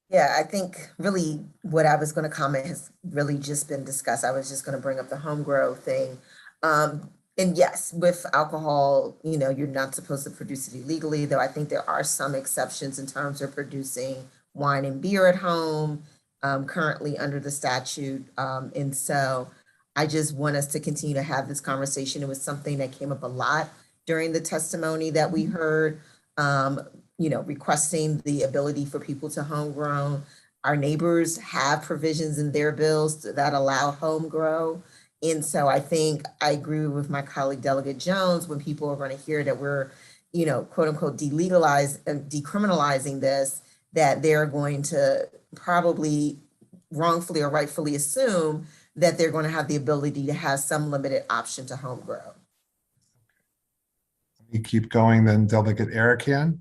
Yeah, I think really what I was going to comment has really just been discussed. I was just going to bring up the home grow thing. And yes, with alcohol, you know, you're not supposed to produce it illegally, though I think there are some exceptions in terms of producing wine and beer at home, currently under the statute. And so I just want us to continue to have this conversation. It was something that came up a lot during the testimony that we heard, you know, requesting the ability for people to homegrown. Our neighbors have provisions in their bills that allow home grow. And so I think I agree with my colleague Delegate Jones when people are going to hear that we're, you know, quote unquote, decriminalizing this, that they're going to probably wrongfully or rightfully assume that they're going to have the ability to have some limited option to home grow.
You keep going then, Delegate Arikian.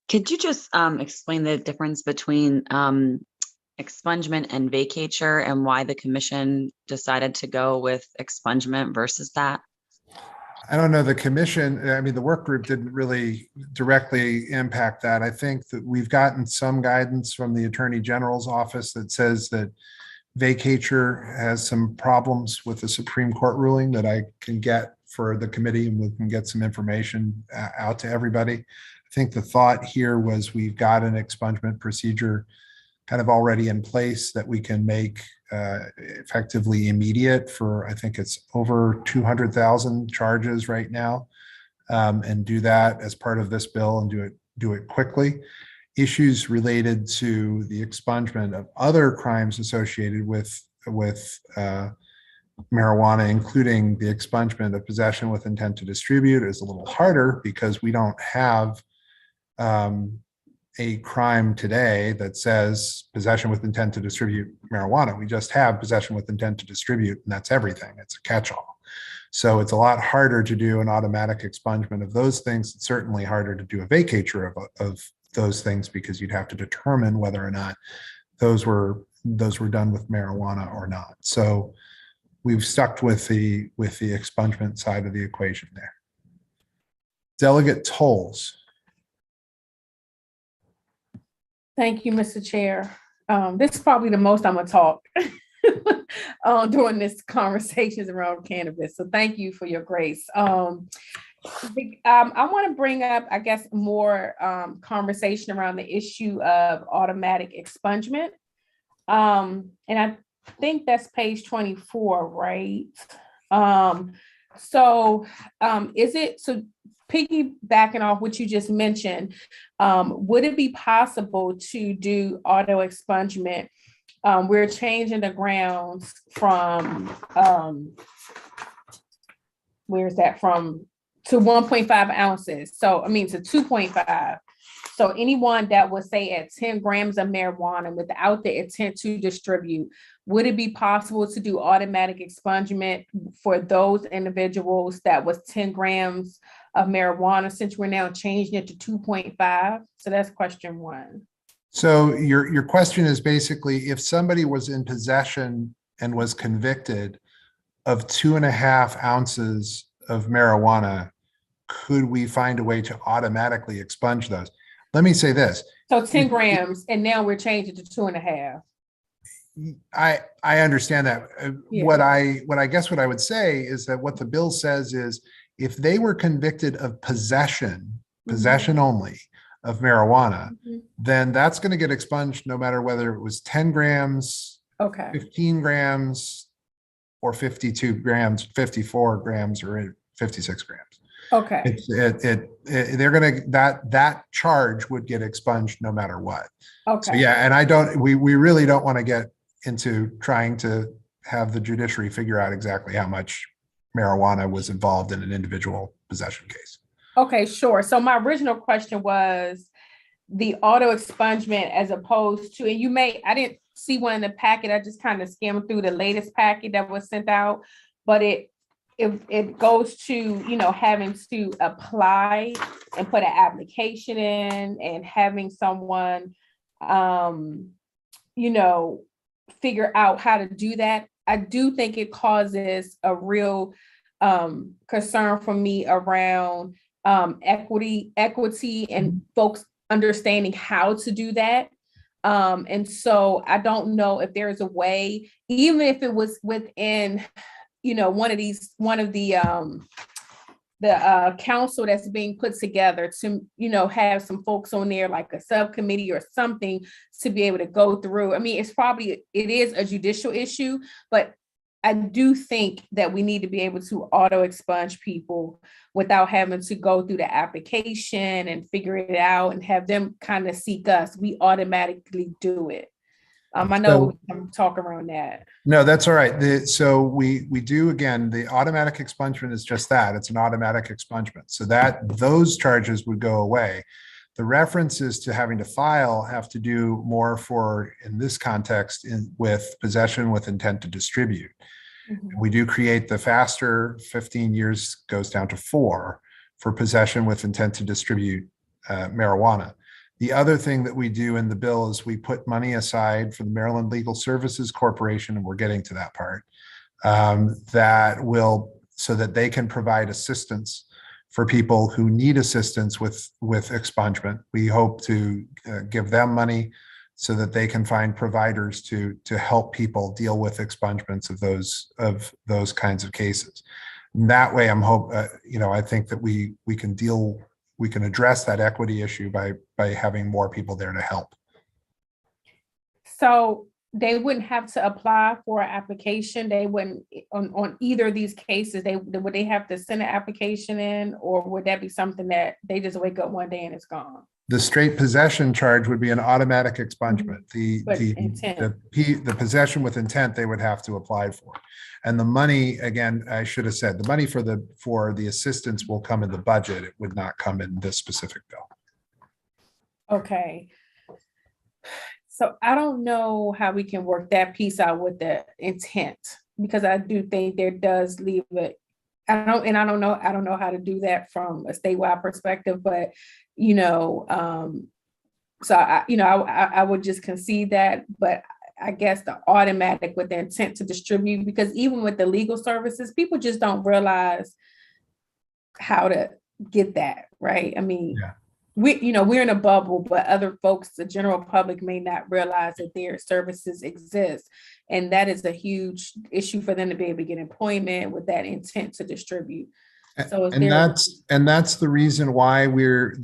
Could you just explain the difference between expungement and vacatur, and why the commission decided to go with expungement versus that?
I don't know, the commission, I mean, the work group didn't really directly impact that. I think that we've gotten some guidance from the Attorney General's office that says that vacatur has some problems with the Supreme Court ruling that I can get for the committee, and we can get some information out to everybody. I think the thought here was we've got an expungement procedure kind of already in place that we can make effectively immediate for, I think it's over 200,000 charges right now, and do that as part of this bill and do it quickly. Issues related to the expungement of other crimes associated with marijuana, including the expungement of possession with intent to distribute, is a little harder because we don't have a crime today that says possession with intent to distribute marijuana. We just have possession with intent to distribute, and that's everything. It's a catch-all. So it's a lot harder to do an automatic expungement of those things. It's certainly harder to do a vacatur of those things, because you'd have to determine whether or not those were done with marijuana or not. So we've stuck with the expungement side of the equation there. Delegate Tolles.
Thank you, Mr. Chair. This is probably the most I'm gonna talk during this conversations around cannabis. So thank you for your grace. I want to bring up, I guess, more conversation around the issue of automatic expungement. And I think that's page 24, right? So piggybacking off what you just mentioned, would it be possible to do auto expungement? We're changing the grounds from, where's that from, to 1.5 ounces. So, I mean, to 2.5. So anyone that would say at 10 grams of marijuana without the intent to distribute, would it be possible to do automatic expungement for those individuals that was 10 grams of marijuana, since we're now changing it to 2.5? So that's question one.
So your question is basically, if somebody was in possession and was convicted of 2.5 ounces of marijuana, could we find a way to automatically expunge those? Let me say this.
So 10 grams, and now we're changing to 2.5.
I understand that.
Yeah.
What I guess what I would say is that what the bill says is, if they were convicted of possession only of marijuana,
Mhm.
then that's going to get expunged no matter whether it was 10 grams,
Okay,
15 grams, or 52 grams, 54 grams, or 56 grams.
okay,
They're gonna, that charge would get expunged no matter what. So
okay.
yeah, and we really don't want to get into trying to have the judiciary figure out exactly how much marijuana was involved in an individual possession case.
Okay, sure. So my original question was the auto expungement as opposed to, and you may, I didn't see one in the packet. I just kind of skimmed through the latest packet that was sent out, but it goes to, you know, having to apply and put an application in and having someone, you know, figure out how to do that. I do think it causes a real concern for me around equity and folks understanding how to do that. And so I don't know if there is a way, even if it was within, you know, one of the council that's being put together to, you know, have some folks on there like a subcommittee or something to be able to go through. I mean, it is a judicial issue, but I do think that we need to be able to auto expunge people without having to go through the application and figure it out and have them kind of seek us. We automatically do it. I know we can talk around that.
No, that's all right. So we do, again, the automatic expungement is just that. It's an automatic expungement. So those charges would go away. The references to having to file have to do more for, in this context, with possession with intent to distribute.
Mhm.
We do create the faster 15 years goes down to 4 for possession with intent to distribute marijuana. The other thing that we do in the bill is we put money aside for the Maryland Legal Services Corporation, and we're getting to that part, so that they can provide assistance for people who need assistance with expungement. We hope to give them money so that they can find providers to help people deal with expungements of those kinds of cases. And that way, I think that we can address that equity issue by having more people there to help.
So they wouldn't have to apply for an application. They wouldn't on either of these cases. Would they have to send an application in, or would that be something that they just wake up one day and it's gone?
The straight possession charge would be an automatic expungement.
But intent.
The possession with intent they would have to apply for. And the money, again, I should have said, the money for the assistance will come in the budget. It would not come in this specific bill.
Okay. So I don't know how we can work that piece out with the intent, because I do think there does leave it. I don't know how to do that from a statewide perspective, but so I would just concede that, but I guess the automatic with the intent to distribute, because even with the legal services, people just don't realize how to get that, right? I mean,
Yeah.
we're in a bubble, but other folks, the general public, may not realize that their services exist. And that is a huge issue for them to be able to get employment with that intent to distribute. So that's the reason why we're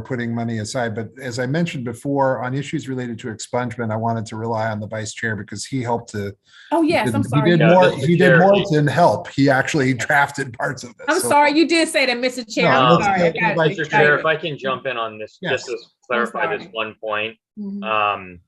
putting money aside. But as I mentioned before, on issues related to expungement, I wanted to rely on the vice chair because he helped to. Oh yes, I'm sorry.
He did more than help. He actually drafted parts of this.
I'm sorry, you did say that, Mr. Chair.
No,
I'm sorry.
Mr. Chair, if I can jump in on this,
Yes.
just to clarify this one point.
Mhm.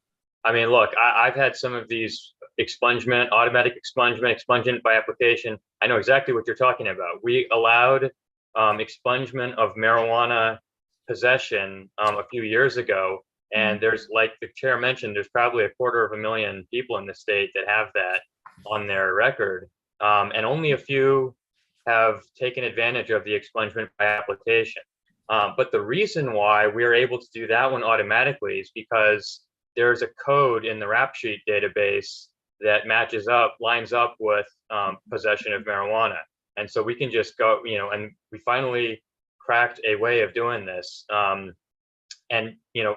I mean, look, I've had some of these automatic expungement by application. I know exactly what you're talking about. We allowed expungement of marijuana possession a few years ago. And there's, like the chair mentioned, there's probably 250,000 people in the state that have that on their record. And only a few have taken advantage of the expungement by application. But the reason why we're able to do that one automatically is because there's a code in the rap sheet database that lines up with possession of marijuana. And so we can just go, and we finally cracked a way of doing this. And,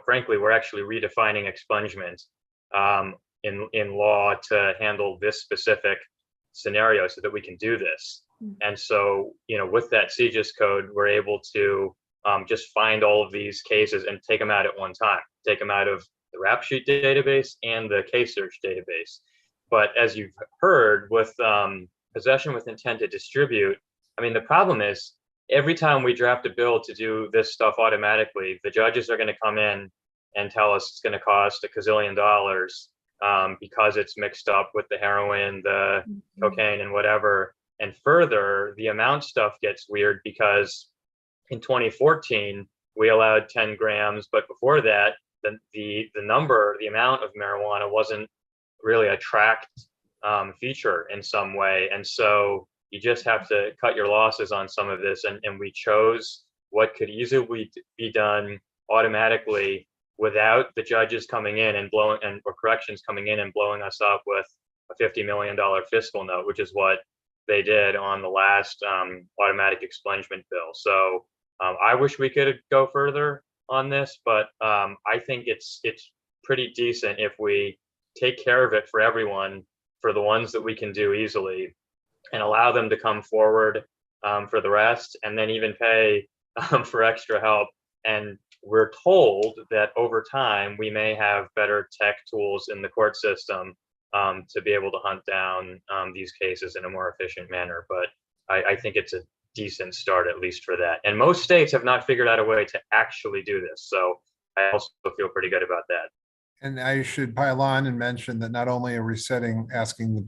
frankly, we're actually redefining expungement in law to handle this specific scenario so that we can do this. And so, with that CJIS code, we're able to just find all of these cases and take them out at one time, take them out of the rap sheet database and the case search database. But as you've heard with possession with intent to distribute, I mean, the problem is every time we draft a bill to do this stuff automatically, the judges are going to come in and tell us it's going to cost $1 gazillion because it's mixed up with the heroin, the cocaine, and whatever. And further, the amount stuff gets weird because in 2014, we allowed 10 grams, but before that, the amount of marijuana wasn't really a tracked feature in some way. And so you just have to cut your losses on some of this. And we chose what could easily be done automatically without the judges coming in and or corrections coming in and blowing us up with a $50 million fiscal note, which is what they did on the last automatic expungement bill. So I wish we could go further on this, but I think it's pretty decent if we take care of it for everyone, for the ones that we can do easily, and allow them to come forward for the rest, and then even pay for extra help. And we're told that over time, we may have better tech tools in the court system to be able to hunt down these cases in a more efficient manner. But I think it's a decent start, at least for that. And most states have not figured out a way to actually do this. So I also feel pretty good about that.
And I should pile on and mention that not only are we asking the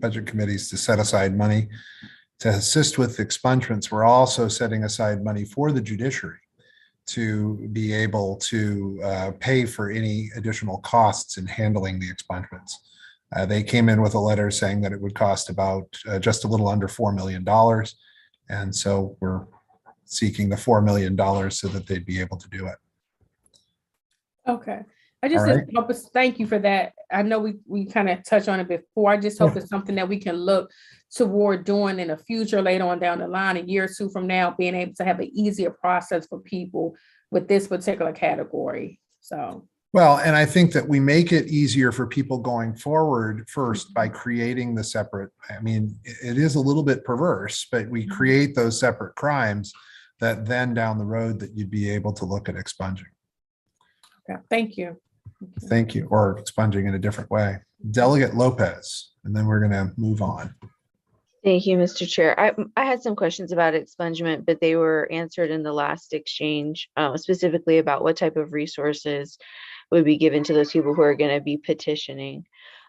budget committees to set aside money to assist with expungements, we're also setting aside money for the judiciary to be able to pay for any additional costs in handling the expungements. They came in with a letter saying that it would cost about just a little under $4 million. And so we're seeking the $4 million so that they'd be able to do it.
Okay. I just
All right.
hope thank you for that. I know we kind of touched on it before. I just hope it's something that we can look toward doing in the future, later on down the line, a year or two from now, being able to have an easier process for people with this particular category. So.
Well, and I think that we make it easier for people going forward first by creating the separate, I mean, it is a little bit perverse, but we create those separate crimes that then down the road that you'd be able to look at expunging.
Okay, thank you.
Thank you, or expunging in a different way. Delegate Lopez, and then we're going to move on.
Thank you, Mr. Chair. I had some questions about expungement, but they were answered in the last exchange, specifically about what type of resources would be given to those people who are going to be petitioning.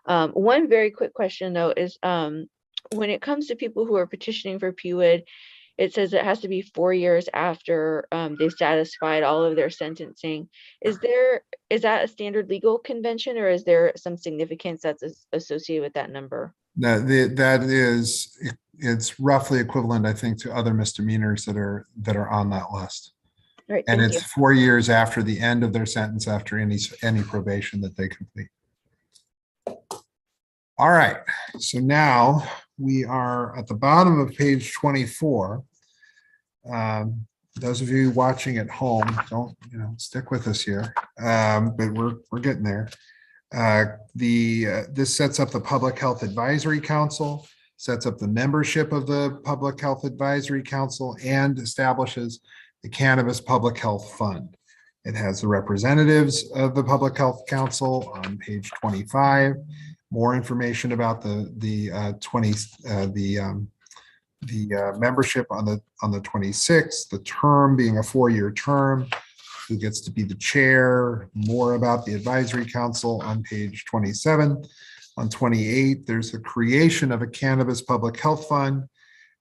One very quick question, though, is when it comes to people who are petitioning for PUID, it says it has to be 4 years after they've satisfied all of their sentencing. Is that a standard legal convention, or is there some significance that's associated with that number?
It's roughly equivalent, I think, to other misdemeanors that are on that list.
Right,
and it's 4 years after the end of their sentence, after any probation that they complete. All right, so now we are at the bottom of page 24. Those of you watching at home, don't stick with us here, but we're getting there. This sets up the Public Health Advisory Council, sets up the membership of the Public Health Advisory Council, and establishes the Cannabis Public Health Fund. It has the representatives of the Public Health Council on page 25. More information about the membership on the 26th. The term being a 4-year term. Who gets to be the chair? More about the Advisory Council on page 27. On 28, there's the creation of a Cannabis Public Health Fund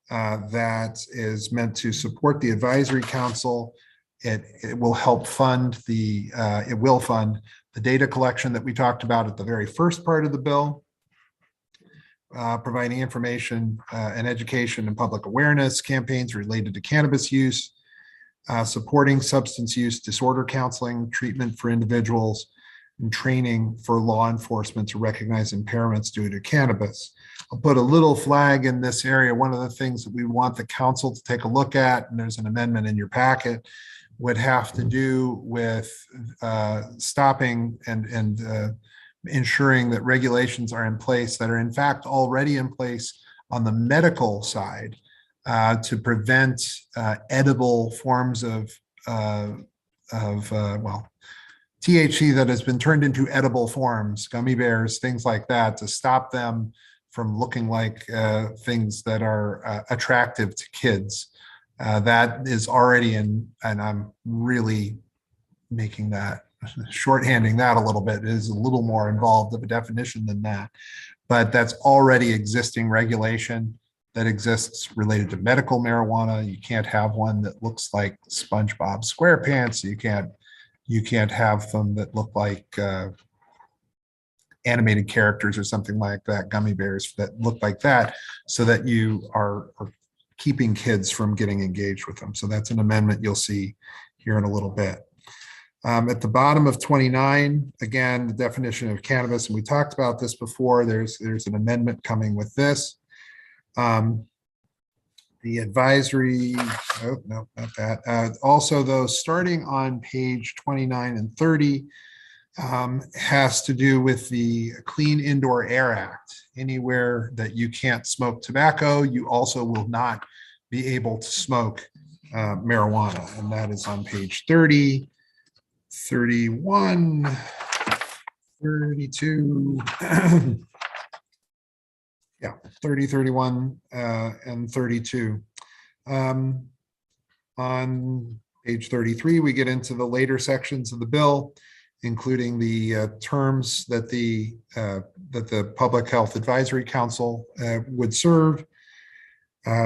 that is meant to support the Advisory Council. It will help fund it will fund the data collection that we talked about at the very first part of the bill, providing information and education and public awareness campaigns related to cannabis use, supporting substance use disorder counseling, treatment for individuals, and training for law enforcement to recognize impairments due to cannabis. I'll put a little flag in this area. One of the things that we want the council to take a look at, and there's an amendment in your packet, would have to do with stopping and ensuring that regulations are in place that are in fact already in place on the medical side to prevent edible forms of well, THC that has been turned into edible forms, gummy bears, things like that, to stop them from looking like things that are attractive to kids. That is already in, and I'm really making that, shorthanding that a little bit, is a little more involved of a definition than that. But that's already existing regulation that exists related to medical marijuana. You can't have one that looks like SpongeBob SquarePants. You can't have them that look like animated characters or something like that, gummy bears that look like that, so that you are keeping kids from getting engaged with them. So that's an amendment you'll see here in a little bit. At the bottom of 29, again, the definition of cannabis, and we talked about this before, there's an amendment coming with this. The advisory, oh, no, not that. Also, though, starting on page 29 and 30, has to do with the Clean Indoor Air Act. Anywhere that you can't smoke tobacco, you also will not be able to smoke marijuana. And that is on page 30, 31, 32. Yeah, 30, 31, and 32. On page 33, we get into the later sections of the bill, including the terms that the Public Health Advisory Council would serve.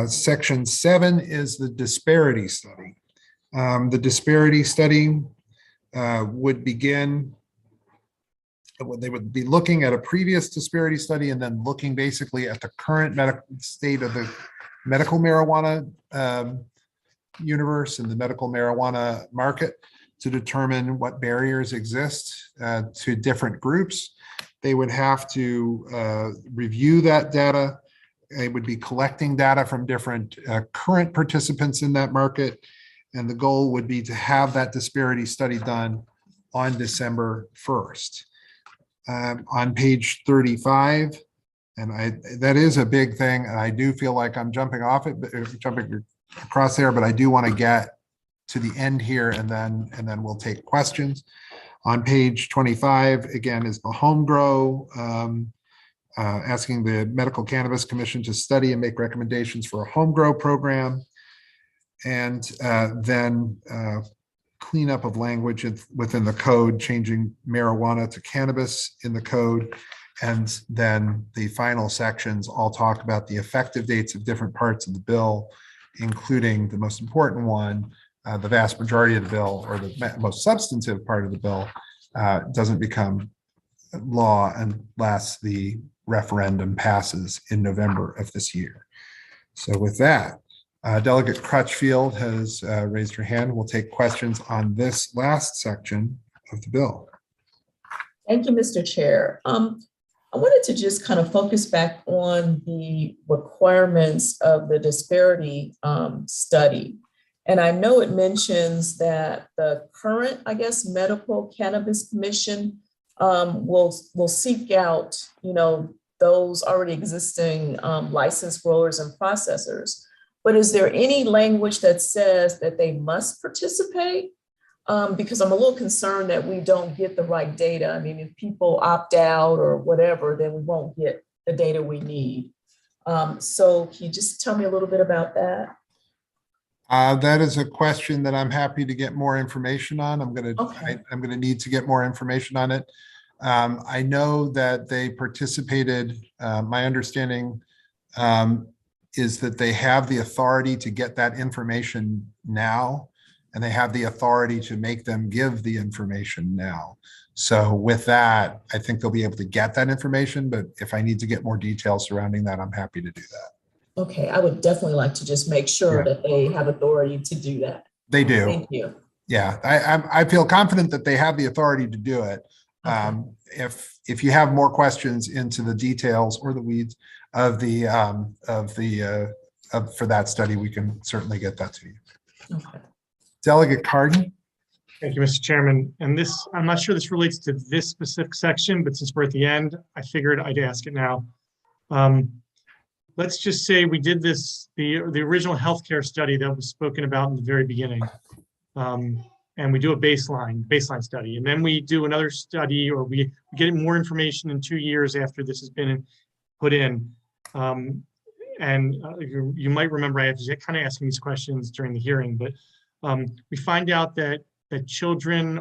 Section 7 is the disparity study. The disparity study would begin, they would be looking at a previous disparity study and then looking basically at the current state of the medical marijuana universe and the medical marijuana market to determine what barriers exist to different groups. They would have to review that data. They would be collecting data from different current participants in that market. And the goal would be to have that disparity study done on December 1st. On page 35, and that is a big thing, and I do feel like I'm jumping across there, but I do want to get to the end here, and then we'll take questions. On page 25, again, is the home grow, asking the Medical Cannabis Commission to study and make recommendations for a home grow program, and then cleanup of language within the code, changing marijuana to cannabis in the code. And then the final sections all talk about the effective dates of different parts of the bill, including the most important one, the vast majority of the bill, or the most substantive part of the bill, doesn't become law unless the referendum passes in November of this year. So with that, Delegate Crutchfield has raised her hand. We'll take questions on this last section of the bill.
Thank you, Mr. Chair. I wanted to just kind of focus back on the requirements of the disparity study. And I know it mentions that the current, I guess, Medical Cannabis Commission will seek out, those already existing licensed growers and processors. But is there any language that says that they must participate? Because I'm a little concerned that we don't get the right data. I mean, if people opt out or whatever, then we won't get the data we need. So can you just tell me a little bit about that?
That is a question that I'm happy to get more information on. I'm going to need to get more information on it. I know that they participated. My understanding is that they have the authority to get that information now, and they have the authority to make them give the information now. So with that, I think they'll be able to get that information, but if I need to get more details surrounding that, I'm happy to do that.
Okay, I would definitely like to just make sure that they have authority to do that.
They do.
Thank you.
Yeah, I feel confident that they have the authority to do it. Okay. If you have more questions into the details or the weeds of for that study, we can certainly get that to you.
Okay.
Delegate Cardin.
Thank you, Mr. Chairman. And this, I'm not sure this relates to this specific section, but since we're at the end, I figured I'd ask it now. let's just say we did this, the original healthcare study that was spoken about in the very beginning. And we do a baseline study, and then we do another study, or we get more information in 2 years after this has been put in. You might remember I was kind of asking these questions during the hearing, but we find out that children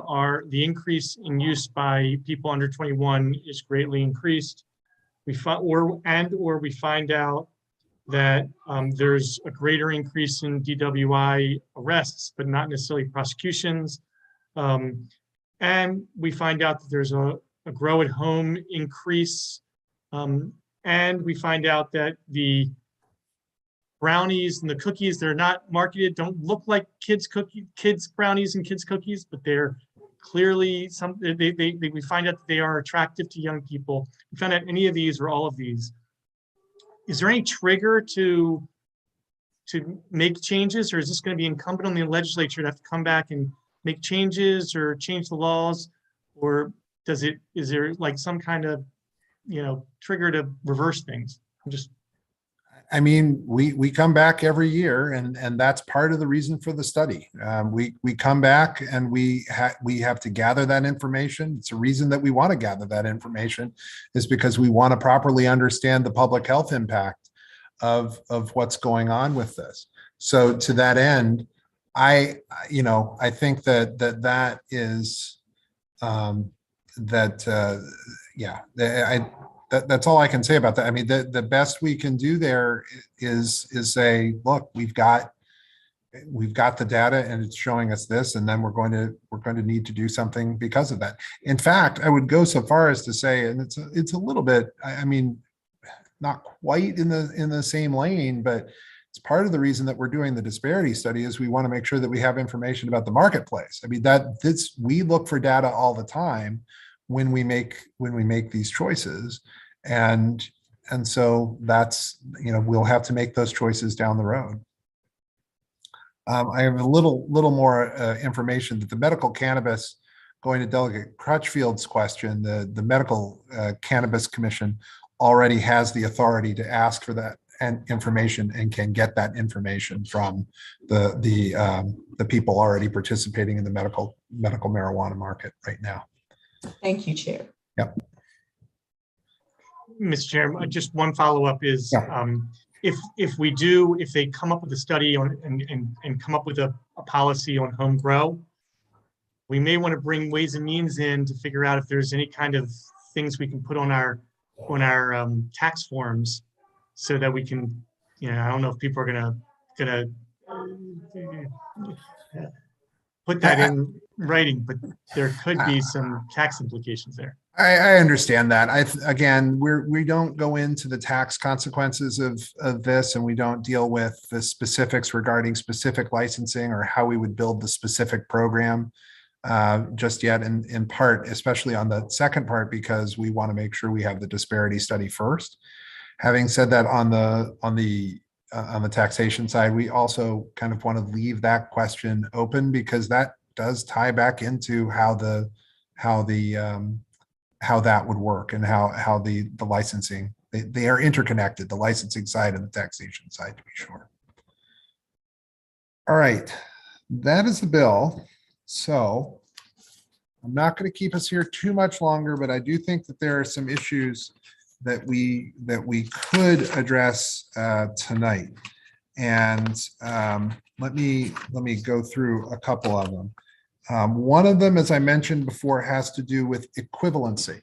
the increase in use by people under 21 is greatly increased. We find out that there's a greater increase in DWI arrests, but not necessarily prosecutions. And we find out that there's a grow at home increase. And we find out that the brownies and the cookies, they're not marketed, don't look like kids brownies and kids cookies, but they're clearly we find out that they are attractive to young people. We found out any of these or all of these. Is there any trigger to make changes, or is this going to be incumbent on the legislature to have to come back and make changes or change the laws, or is there like some kind of trigger to reverse things?
I mean, we come back every year, and that's part of the reason for the study. We come back and we have to gather that information. It's a reason that we want to gather that information, is because we want to properly understand the public health impact of what's going on with this. So to that end, I think that is that's all I can say about that. I mean, the best we can do there is say, look, we've got the data and it's showing us this, and then we're going to need to do something because of that. In fact, I would go so far as to say, and it's a little bit, I mean, not quite in the same lane, but it's part of the reason that we're doing the disparity study, is we want to make sure that we have information about the marketplace. I mean, we look for data all the time when we make these choices. And so that's, we'll have to make those choices down the road. I have a little more information that the medical cannabis, going to Delegate Crutchfield's question, the Medical Cannabis Commission already has the authority to ask for that information and can get that information from the people already participating in the medical marijuana market right now.
Thank you, Chair.
Yep.
Mr. Chair, just one follow-up is, if they come up with a study on and come up with a policy on home grow, we may want to bring Ways and Means in to figure out if there's any kind of things we can put on our tax forms, so that we can, I don't know if people are gonna put that in writing, but there could be some tax implications there.
I understand that. Again, we don't go into the tax consequences of this, and we don't deal with the specifics regarding specific licensing or how we would build the specific program just yet, in part, especially on the second part, because we want to make sure we have the disparity study first. Having said that, on the taxation side, we also kind of want to leave that question open, because that does tie back into how that would work, and how the licensing, they are interconnected, the licensing side and the taxation side, to be sure. All right, that is the bill. So I'm not going to keep us here too much longer, but I do think that there are some issues that we could address tonight. And let me go through a couple of them. One of them, as I mentioned before, has to do with equivalency.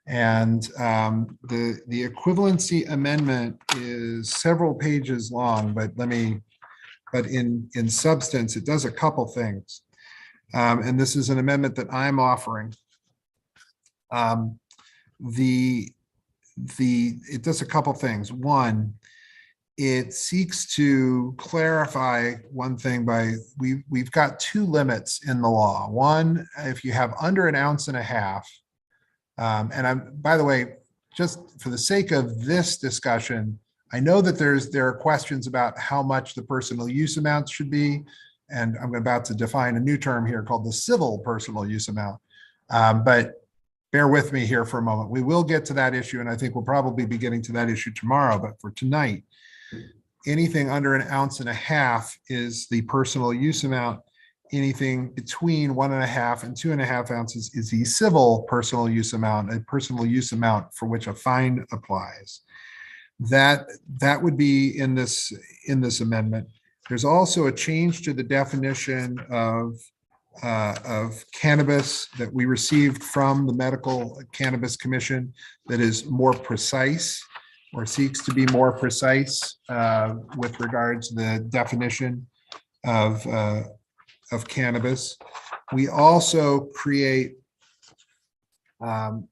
And the equivalency amendment is several pages long, but in substance, it does a couple things. And this is an amendment that I'm offering. It does a couple things. One, it seeks to clarify one thing we've got two limits in the law. One, if you have under 1.5 ounces, and by the way, just for the sake of this discussion, I know that there are questions about how much the personal use amount should be, and I'm about to define a new term here called the civil personal use amount. But bear with me here for a moment. We will get to that issue, and I think we'll probably be getting to that issue tomorrow, but for tonight, anything under 1.5 ounces is the personal use amount. Anything between 1.5 and 2.5 ounces is the civil personal use amount, a personal use amount for which a fine applies. That would be in this amendment. There's also a change to the definition of cannabis that we received from the Medical Cannabis Commission that is more precise, or seeks to be more precise with regards to the definition of cannabis. We also create,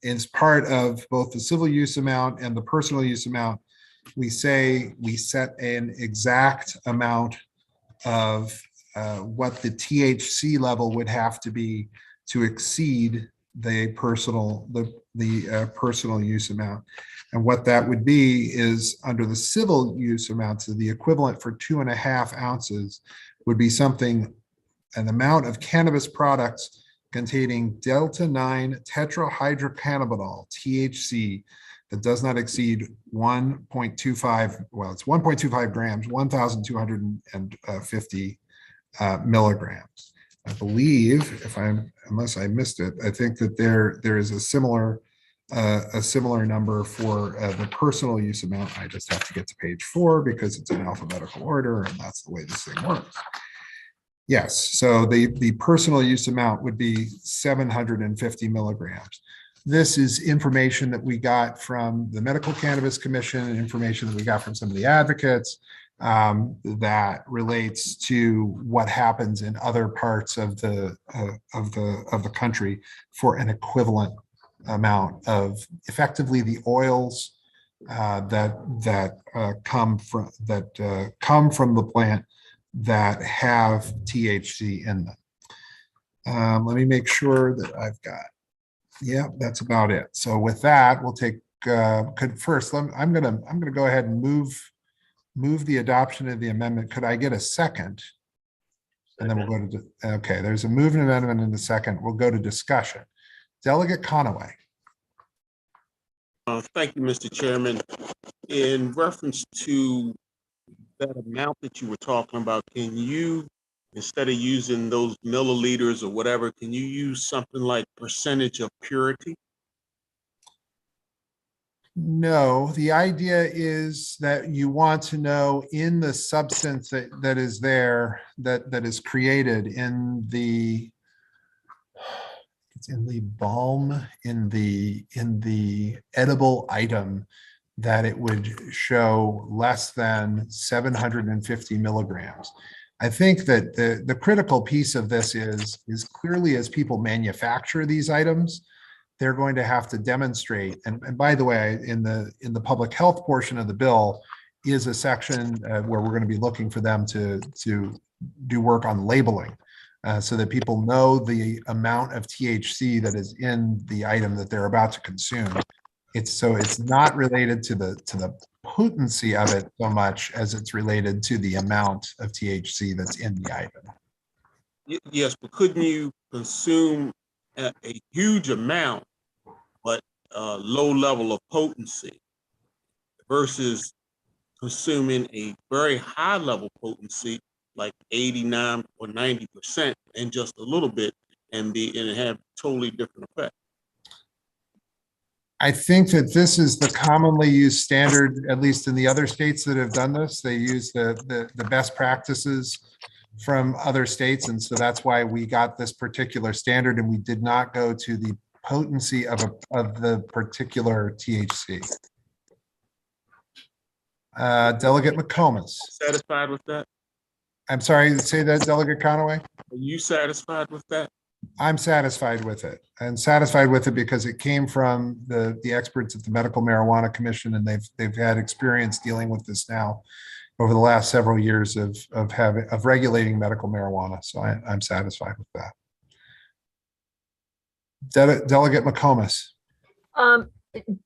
as part of both the civil use amount and the personal use amount, we say we set an exact amount of what the THC level would have to be to exceed the personal use amount. And what that would be is, under the civil use amount, so the equivalent for 2.5 ounces would be something, an amount of cannabis products containing delta-9 tetrahydrocannabinol, THC, that does not exceed 1.25, well, it's 1.25 grams, 1,250 milligrams. I believe, unless I missed it, I think that there is a similar number for the personal use amount. I just have to get to page 4 because it's in alphabetical order, and that's the way this thing works. Yes, so the personal use amount would be 750 milligrams. This is information that we got from the Medical Cannabis Commission, and information that we got from some of the advocates that relates to what happens in other parts of the country for an equivalent amount of, effectively, the oils that come from the plant that have THC in them. Let me make sure that I've got. Yeah, that's about it. So with that, we'll take. First, I'm gonna go ahead and move the adoption of the amendment. Could I get a second? And then we'll go to. Okay, there's a move and amendment in the second. We'll go to discussion. Delegate Conaway.
Thank you, Mr. Chairman. In reference to that amount that you were talking about, can you, instead of using those milliliters or whatever, can you use something like percentage of purity?
No, the idea is that you want to know in the substance that is there, that is created in the, it's in the balm, in the edible item, that it would show less than 750 milligrams. I think that the critical piece of this is clearly, as people manufacture these items, they're going to have to demonstrate. And by the way, in the public health portion of the bill is a section where we're going to be looking for them to do work on labeling, so that people know the amount of THC that is in the item that they're about to consume. It's not related to the potency of it so much as it's related to the amount of THC that's in the item.
Yes, but couldn't you consume a huge amount, but low level of potency, versus consuming a very high level potency, like 89 or 90%, and just a little bit, and have totally different effect?
I think that this is the commonly used standard, at least in the other states that have done this. They use the best practices from other states. And so that's why we got this particular standard, and we did not go to the potency of the particular THC. Delegate McComas.
Satisfied with that?
I'm sorry, say that, Delegate Conaway?
Are you satisfied with that?
I'm satisfied with it, and satisfied with it because it came from the experts at the Medical Marijuana Commission, and they've had experience dealing with this now over the last several years of regulating medical marijuana. So I'm satisfied with that. Delegate McComas.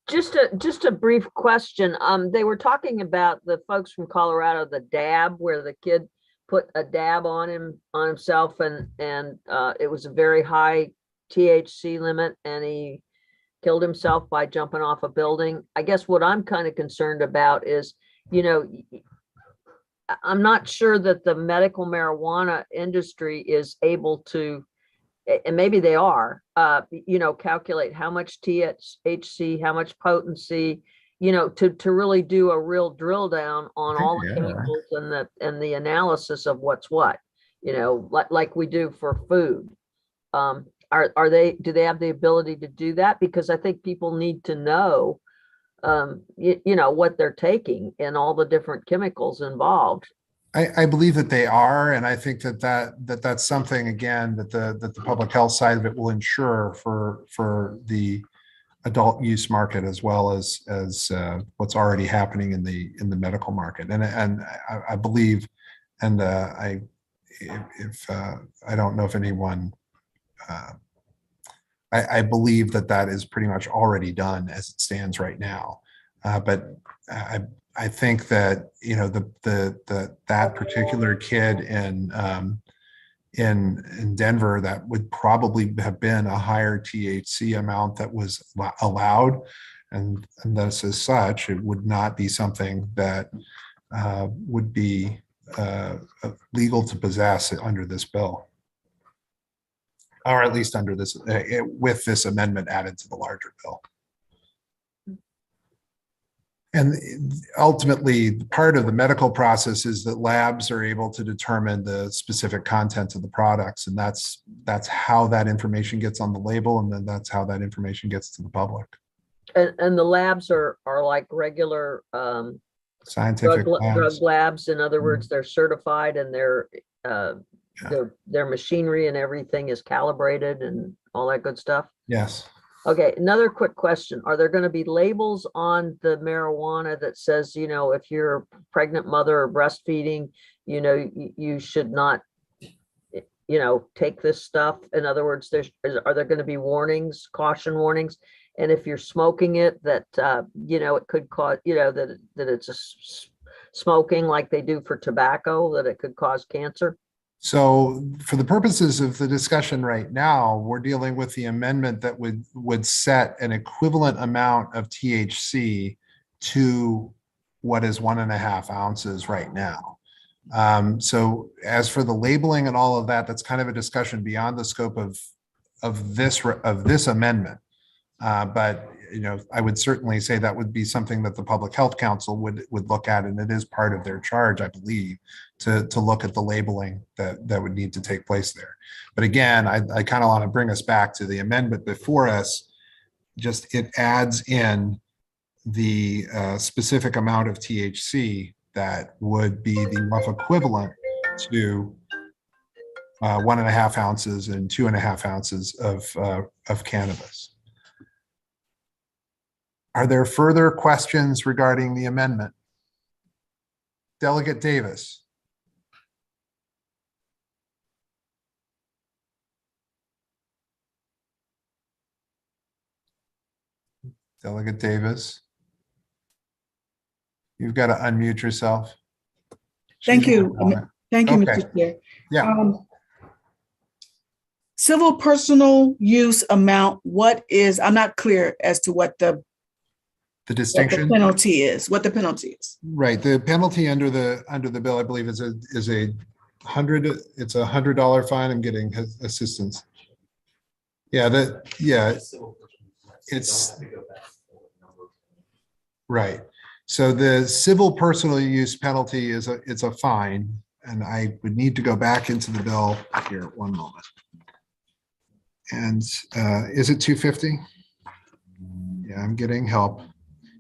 Just a brief question. They were talking about the folks from Colorado, the dab, where the kid put a dab on himself, and it was a very high THC limit, and he killed himself by jumping off a building. I guess what I'm kind of concerned about is, I'm not sure that the medical marijuana industry is able to, and maybe they are, calculate how much THC, how much potency, to really do a real drill down on all the chemicals and the analysis of what's what, like we do for food. Do they have the ability to do that? Because I think people need to know, what they're taking and all the different chemicals involved.
I believe that they are, and I think that's something, again, that the public health side of it will ensure for the adult use market, as well as what's already happening in the medical market. And I believe, and I don't know if anyone, I believe that is pretty much already done as it stands right now. But I think that, that particular kid in Denver, that would probably have been a higher THC amount that was allowed. And thus, as such, it would not be something that would be legal to possess under this bill. Or at least under this, with this amendment added to the larger bill. And ultimately, part of the medical process is that labs are able to determine the specific content of the products, and that's how that information gets on the label, and then that's how that information gets to the public.
And the labs are like regular
scientific
drug labs. In other words, they're certified, and their machinery and everything is calibrated and all that good stuff.
Yes.
Okay, another quick question. Are there going to be labels on the marijuana that says, if you're a pregnant mother or breastfeeding, you should not, take this stuff? In other words, are there going to be warnings, caution warnings? And if you're smoking it, that, it could cause, that it's smoking like they do for tobacco, that it could cause cancer?
So for the purposes of the discussion right now, we're dealing with the amendment that would set an equivalent amount of THC to what is 1.5 ounces right now. So as for the labeling and all of that, that's kind of a discussion beyond the scope of this amendment. But I would certainly say that would be something that the Public Health Council would look at, and it is part of their charge, I believe, to look at the labeling that would need to take place there. But again, I kind of want to bring us back to the amendment before us. Just it adds in the specific amount of THC that would be the rough equivalent to 1.5 ounces and 2.5 ounces of cannabis. Are there further questions regarding the amendment? Delegate Davis. Delegate Davis. You've got to unmute yourself.
Thank you. Thank you,
Okay.
Mr. Chair.
Yeah.
Civil personal use amount, I'm not clear as to what the
distinction
penalty is,
Right. The penalty under the bill, I believe, is a $100 fine. I'm getting assistance. Yeah, it's right. So the civil personal use penalty it's a fine, and I would need to go back into the bill here. One moment. And is it $250? Yeah, I'm getting help.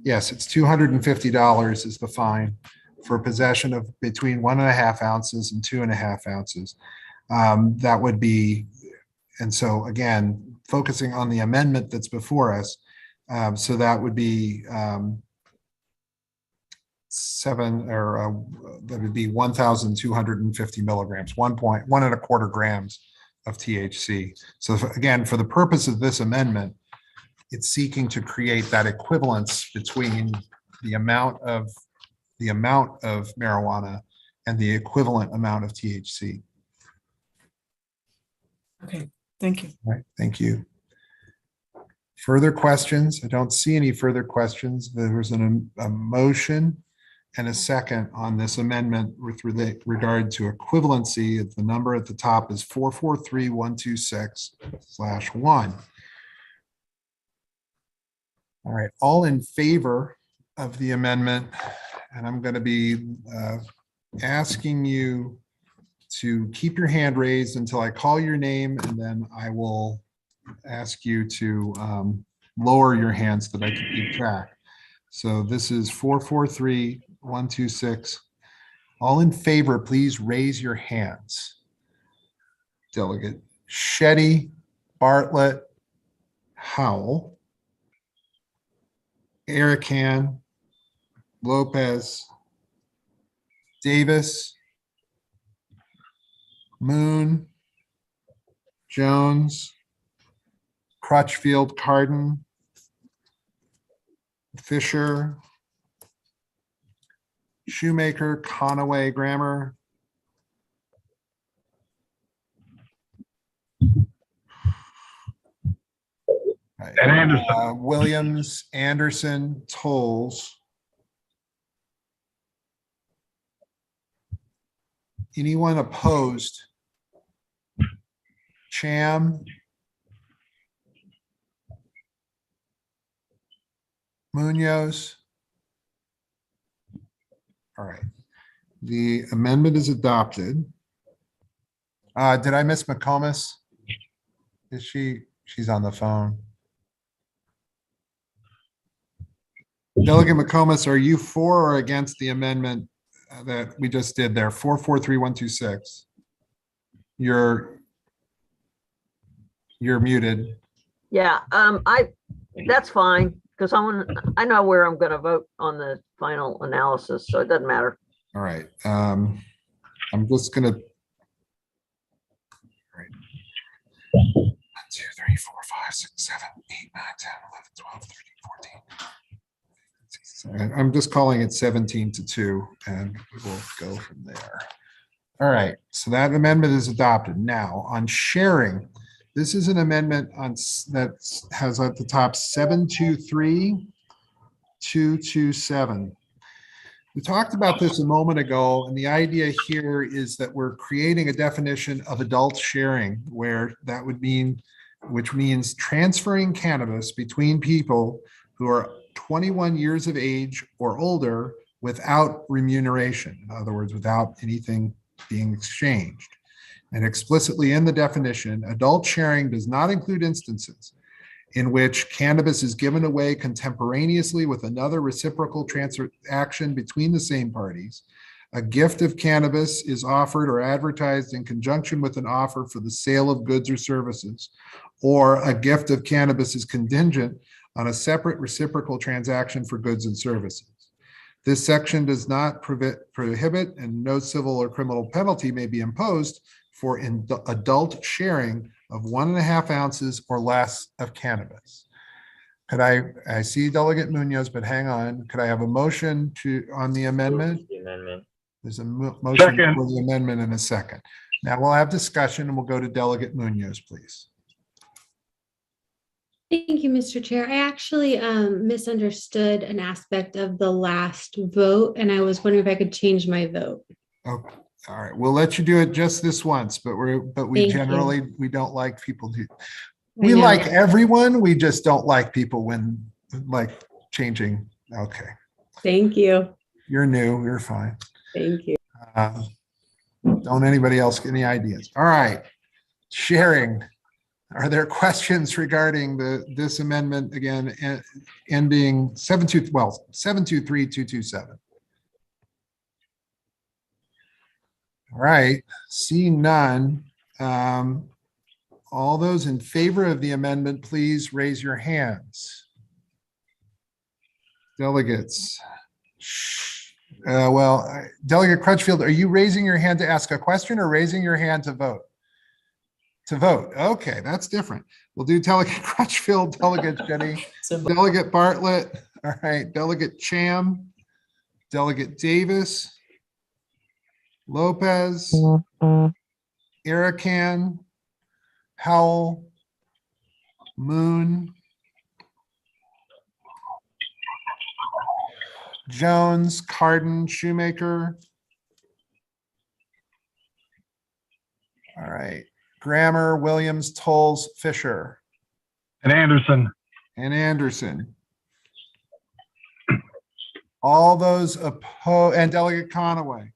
Yes, it's $250 is the fine for possession of between 1.5 ounces and 2.5 ounces. That would be, and so again, focusing on the amendment that's before us, so that would be that would be 1,250 milligrams, 1.25 grams of THC. So again, for the purpose of this amendment, it's seeking to create that equivalence between the amount of marijuana and the equivalent amount of THC.
Okay, thank you.
All right, thank you. Further questions? I don't see any further questions. There was a motion and a second on this amendment with regard to equivalency. The number at the top is 443126/1. All right, all in favor of the amendment, and I'm going to be asking you to keep your hand raised until I call your name, and then I will ask you to lower your hands so that I can keep track. So this is 443126. All in favor, please raise your hands. Delegate Shetty, Bartlett, Howell, Erican, Lopez, Davis, Moon, Jones, Crutchfield, Carden, Fisher, Shoemaker, Conaway, Grammer, right.
And Anderson.
Williams, Anderson, Tolles. Anyone opposed? Cham, Munoz. All right. The amendment is adopted. Did I miss McComas? Is she's on the phone. Delegate McComas, are you for or against the amendment that we just did there? 443126. You're muted.
Yeah, that's fine, because I know where I'm gonna vote on the final analysis, so it doesn't matter.
All right. I'm just gonna. All right. 1, 2, 3, 4, 5, 6, 7, 8, 9, 10, 11, 12, 13, 14. I'm just calling it 17-2, and we'll go from there. All right, so that amendment is adopted. Now on sharing, this is an amendment on that has at the top 723227. We talked about this a moment ago, and the idea here is that we're creating a definition of adult sharing, where that would mean, which means transferring cannabis between people who are 21 years of age or older without remuneration. In other words, without anything being exchanged. And explicitly in the definition, adult sharing does not include instances in which cannabis is given away contemporaneously with another reciprocal transaction between the same parties. A gift of cannabis is offered or advertised in conjunction with an offer for the sale of goods or services, or a gift of cannabis is contingent on a separate reciprocal transaction for goods and services. This section does not prohibit, and no civil or criminal penalty may be imposed for adult sharing of 1.5 ounces or less of cannabis. Could I see Delegate Munoz, but hang on. Could I have a motion on the amendment?
The amendment.
There's a motion
Second.
for the amendment in a second. Now we'll have discussion and we'll go to Delegate Munoz, please.
Thank you, Mr. Chair. I actually misunderstood an aspect of the last vote, and I was wondering if I could change my vote.
Okay. All right, we'll let you do it just this once, but we
Thank
generally,
you.
we don't like people who,
I
we
know.
like everyone, we just don't like people when like changing. Okay,
Thank you.
you're new, you're fine.
Thank you.
Don't anybody else get any ideas? All right, sharing. Are there questions regarding this amendment again, ending 723227? All right, seeing none. All those in favor of the amendment, please raise your hands. Delegates. Delegate Crutchfield, are you raising your hand to ask a question or raising your hand to vote? To vote. Okay, that's different. We'll do Delegate Crutchfield, Delegate Jenny, Delegate Bartlett. All right, Delegate Cham, Delegate Davis, Lopez, Erican, Howell, Moon, Jones, Carden, Shoemaker. All right. Grammer, Williams, Tolles, Fisher.
And Anderson.
And Anderson. All those opposed, and Delegate Conaway.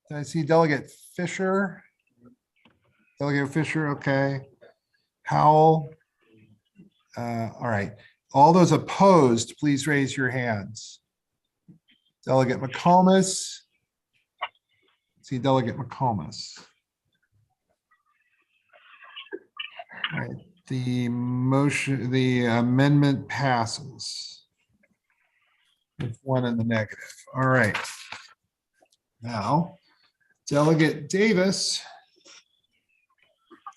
Did I see Delegate Fisher? Delegate Fisher, okay. Howell. All right. All those opposed, please raise your hands. Delegate McComas. See Delegate McComas. All right. The motion, the amendment passes with 1 in the negative. All right. Now, Delegate Davis.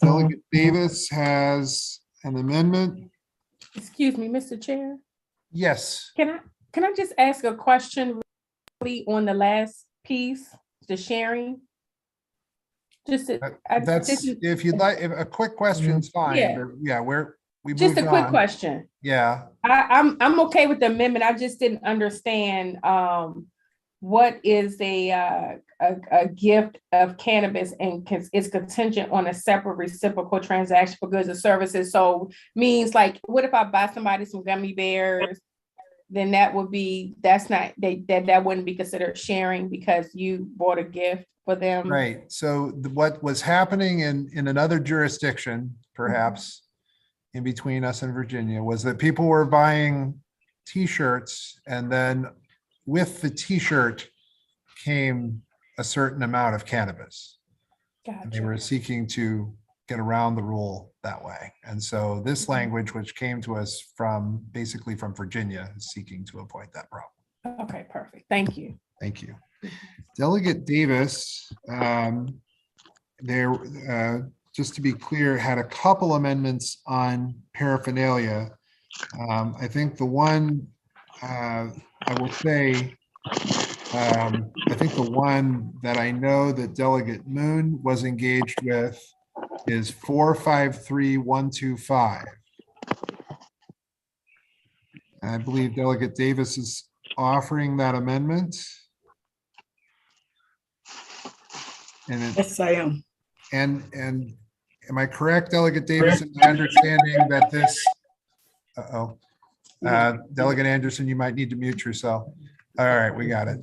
Delegate Davis has an amendment.
Excuse me, Mr. Chair.
Yes.
Can I just ask a question really on the last piece, the sharing? Just
That's if you'd like, if a quick question's fine.
Yeah.
But yeah, we
just a
moved
quick
on.
question.
Yeah.
I'm okay with the amendment. I just didn't understand what is a gift of cannabis and is contingent on a separate reciprocal transaction for goods and services. So means like, what if I buy somebody some gummy bears? Then that would be, that wouldn't be considered sharing because you bought a gift for them.
Right. So what was happening in another jurisdiction, perhaps in between us and Virginia, was that people were buying T-shirts, and then with the T-shirt came a certain amount of cannabis. And they were seeking to get around the rule that way. And so this language, which came to us basically from Virginia, is seeking to avoid that problem.
Okay, perfect. Thank you.
Thank you. Delegate Davis, just to be clear, had a couple amendments on paraphernalia. I think the one, I will say, I think the one that I know that Delegate Moon was engaged with is 453125. I believe Delegate Davis is offering that amendment. And
Yes, I am.
And am I correct, Delegate Davis, in my understanding that this, Delegate Anderson, you might need to mute yourself. All right, we got it.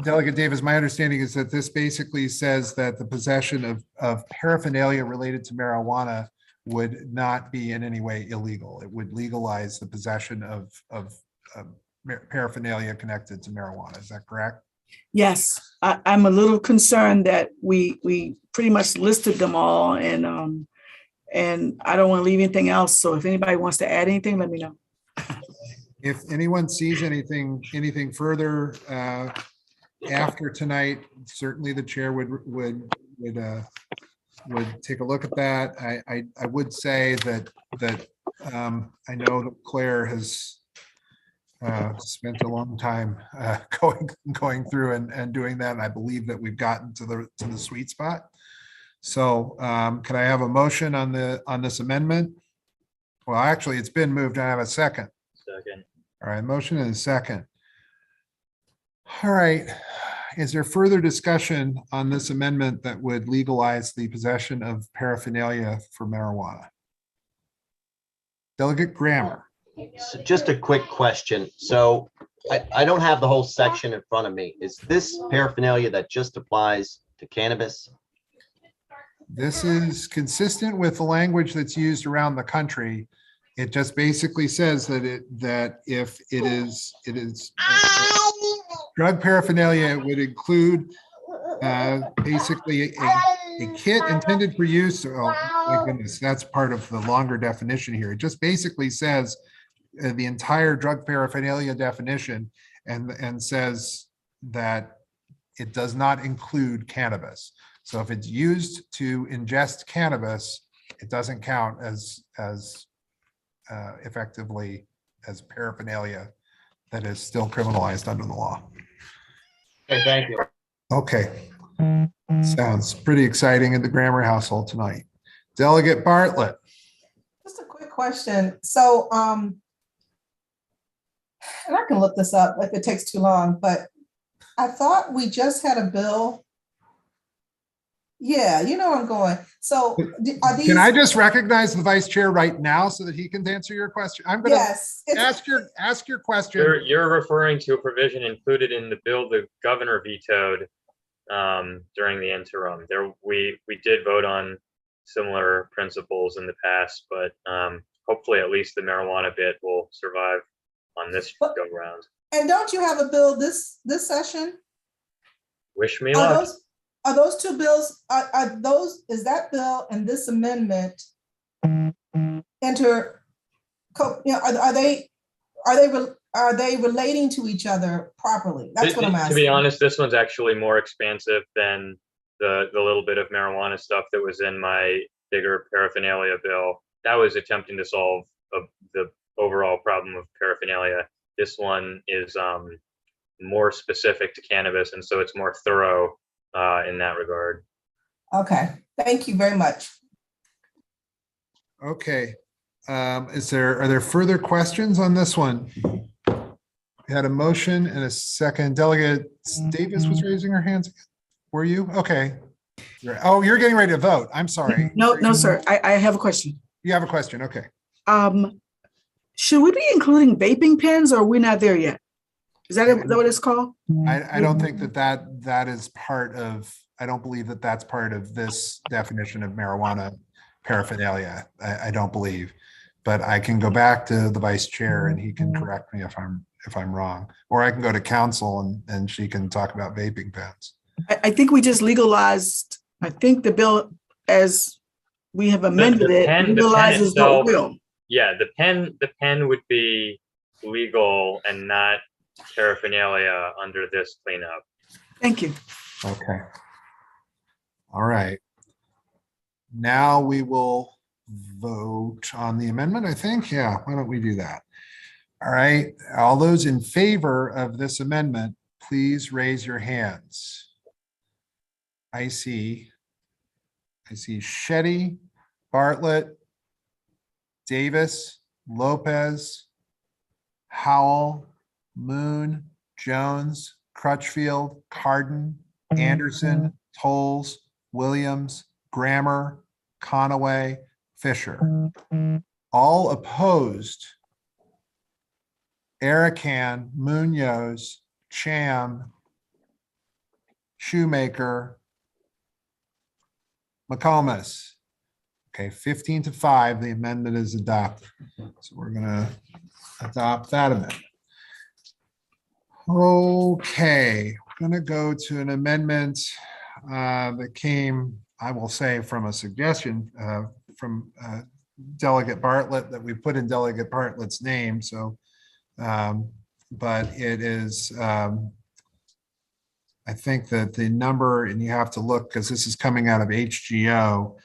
Delegate Davis, my understanding is that this basically says that the possession of paraphernalia related to marijuana would not be in any way illegal. It would legalize the possession of paraphernalia connected to marijuana. Is that correct?
Yes, I'm a little concerned that we pretty much listed them all, and I don't want to leave anything else. So if anybody wants to add anything, let me know.
If anyone sees anything further after tonight, certainly the chair would take a look at that. I would say that I know that Claire has spent a long time going through and doing that, and I believe that we've gotten to the sweet spot. So can I have a motion on this amendment? Well, actually, it's been moved. I have a second.
Second.
All right, motion and a second. All right. Is there further discussion on this amendment that would legalize the possession of paraphernalia for marijuana? Delegate Grammer.
So just a quick question. So I don't have the whole section in front of me. Is this paraphernalia that just applies to cannabis?
This is consistent with the language that's used around the country. It just basically says that if it is drug paraphernalia, it would include basically a kit intended for use. Oh my goodness, that's part of the longer definition here. It just basically says the entire drug paraphernalia definition and says that it does not include cannabis. So if it's used to ingest cannabis, it doesn't count as effectively as paraphernalia that is still criminalized under the law.
Okay, thank you.
Okay. Sounds pretty exciting in the Grammer household tonight. Delegate Bartlett.
Just a quick question. So and I can look this up if it takes too long, but I thought we just had a bill. Yeah, you know where I'm going. So are these?
Can I just recognize the vice chair right now so that he can answer your question? I'm going to
Yes.
ask your question.
You're referring to a provision included in the bill the governor vetoed during the interim. We did vote on similar principles in the past, but hopefully at least the marijuana bit will survive on this go round.
And don't you have a bill this session?
Wish me luck.
Are those two bills, is that bill and this amendment are they relating to each other properly? That's what I'm asking.
To be honest, this one's actually more expansive than the little bit of marijuana stuff that was in my bigger paraphernalia bill. That was attempting to solve the overall problem of paraphernalia. This one is more specific to cannabis, and so it's more thorough in that regard.
Okay, thank you very much.
Okay, are there further questions on this one? We had a motion and a second. Delegate Davis was raising her hands. Were you? Okay. Oh, you're getting ready to vote. I'm sorry.
No, sir. I have a question.
You have a question. Okay.
Should we be including vaping pens, or are we not there yet? Is that what it's called?
I don't think that is part of, I don't believe that that's part of this definition of marijuana paraphernalia. I don't believe, but I can go back to the vice chair and he can correct me if I'm wrong, or I can go to counsel and she can talk about vaping pens.
I think we just legalized, I think the bill as we have amended it legalizes the will.
Yeah, the pen would be legal and not paraphernalia under this cleanup.
Thank you.
Okay. All right. Now we will vote on the amendment, I think. Yeah, why don't we do that? All right. All those in favor of this amendment, please raise your hands. I see Shetty, Bartlett, Davis, Lopez, Howell, Moon, Jones, Crutchfield, Carden, Anderson, Tolles, Williams, Grammer, Conaway, Fisher. All opposed, Arakan, Munoz, Cham, Shoemaker, McComas. Okay, 15-5, the amendment is adopted. So we're gonna adopt that amendment. Okay, we're gonna go to an amendment that came, I will say, from a suggestion from Delegate Bartlett that we put in Delegate Bartlett's name. So, but it is, I think that the number, and you have to look because this is coming out of HGO.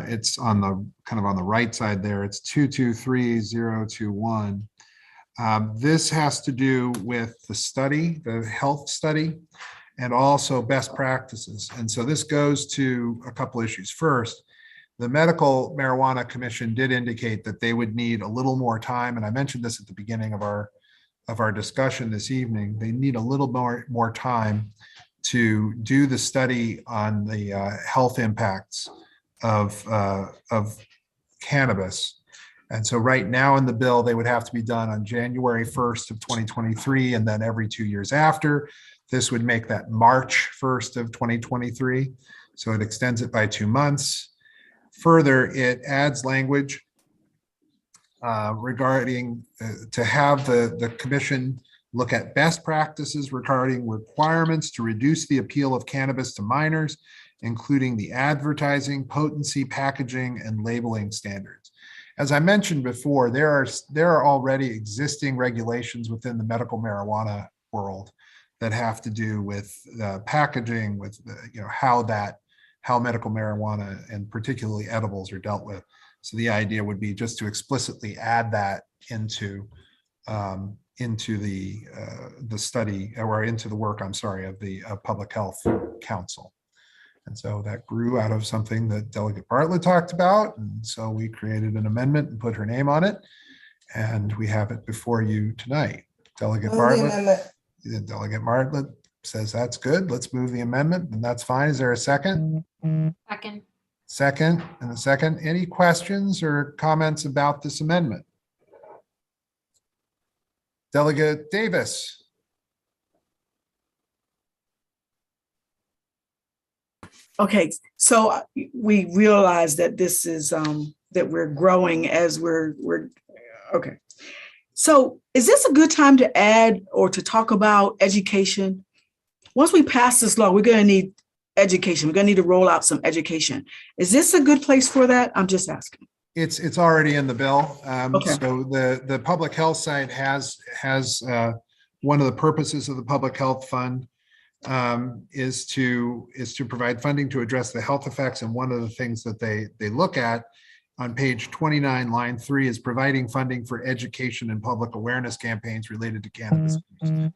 It's on the kind of on the right side there. It's 223021. This has to do with the study, the health study, and also best practices. And so this goes to a couple issues. First, the Medical Marijuana Commission did indicate that they would need a little more time. And I mentioned this at the beginning of our discussion this evening. They need a little more time to do the study on the health impacts of cannabis. And so right now in the bill, they would have to be done on January 1st of 2023, and then every 2 years after. This would make that March 1st of 2023. So it extends it by 2 months. Further, it adds language regarding to have the commission look at best practices regarding requirements to reduce the appeal of cannabis to minors, including the advertising, potency, packaging, and labeling standards. As I mentioned before, there are already existing regulations within the medical marijuana world that have to do with packaging, with how medical marijuana and particularly edibles are dealt with. So the idea would be just to explicitly add that into the study, or into the work, I'm sorry, of the Public Health Council. And so that grew out of something that Delegate Bartlett talked about. And so we created an amendment and put her name on it. And we have it before you tonight. Delegate
Move the
Bartlett.
amendment.
Delegate Bartlett says that's good. Let's move the amendment, and that's fine. Is there a second?
Second.
Second, and a second. Any questions or comments about this amendment? Delegate Davis.
Okay, so we realize that this is, that we're growing as we're, okay. So is this a good time to add or to talk about education? Once we pass this law, we're gonna need education. We're gonna need to roll out some education. Is this a good place for that? I'm just asking.
It's already in the bill.
Okay.
So the public health side has one of the purposes of the public health fund is to provide funding to address the health effects. And one of the things that they look at on page 29, line 3 is providing funding for education and public awareness campaigns related to cannabis.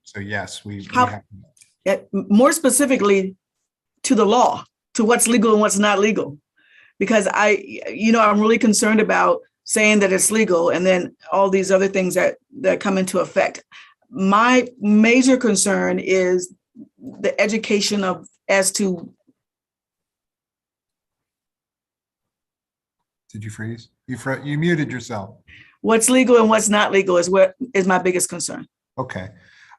So yes, we have.
More specifically to the law, to what's legal and what's not legal. Because I'm really concerned about saying that it's legal and then all these other things that come into effect. My major concern is the education of as to.
Did you freeze? You muted yourself.
What's legal and what's not legal is what is my biggest concern.
Okay.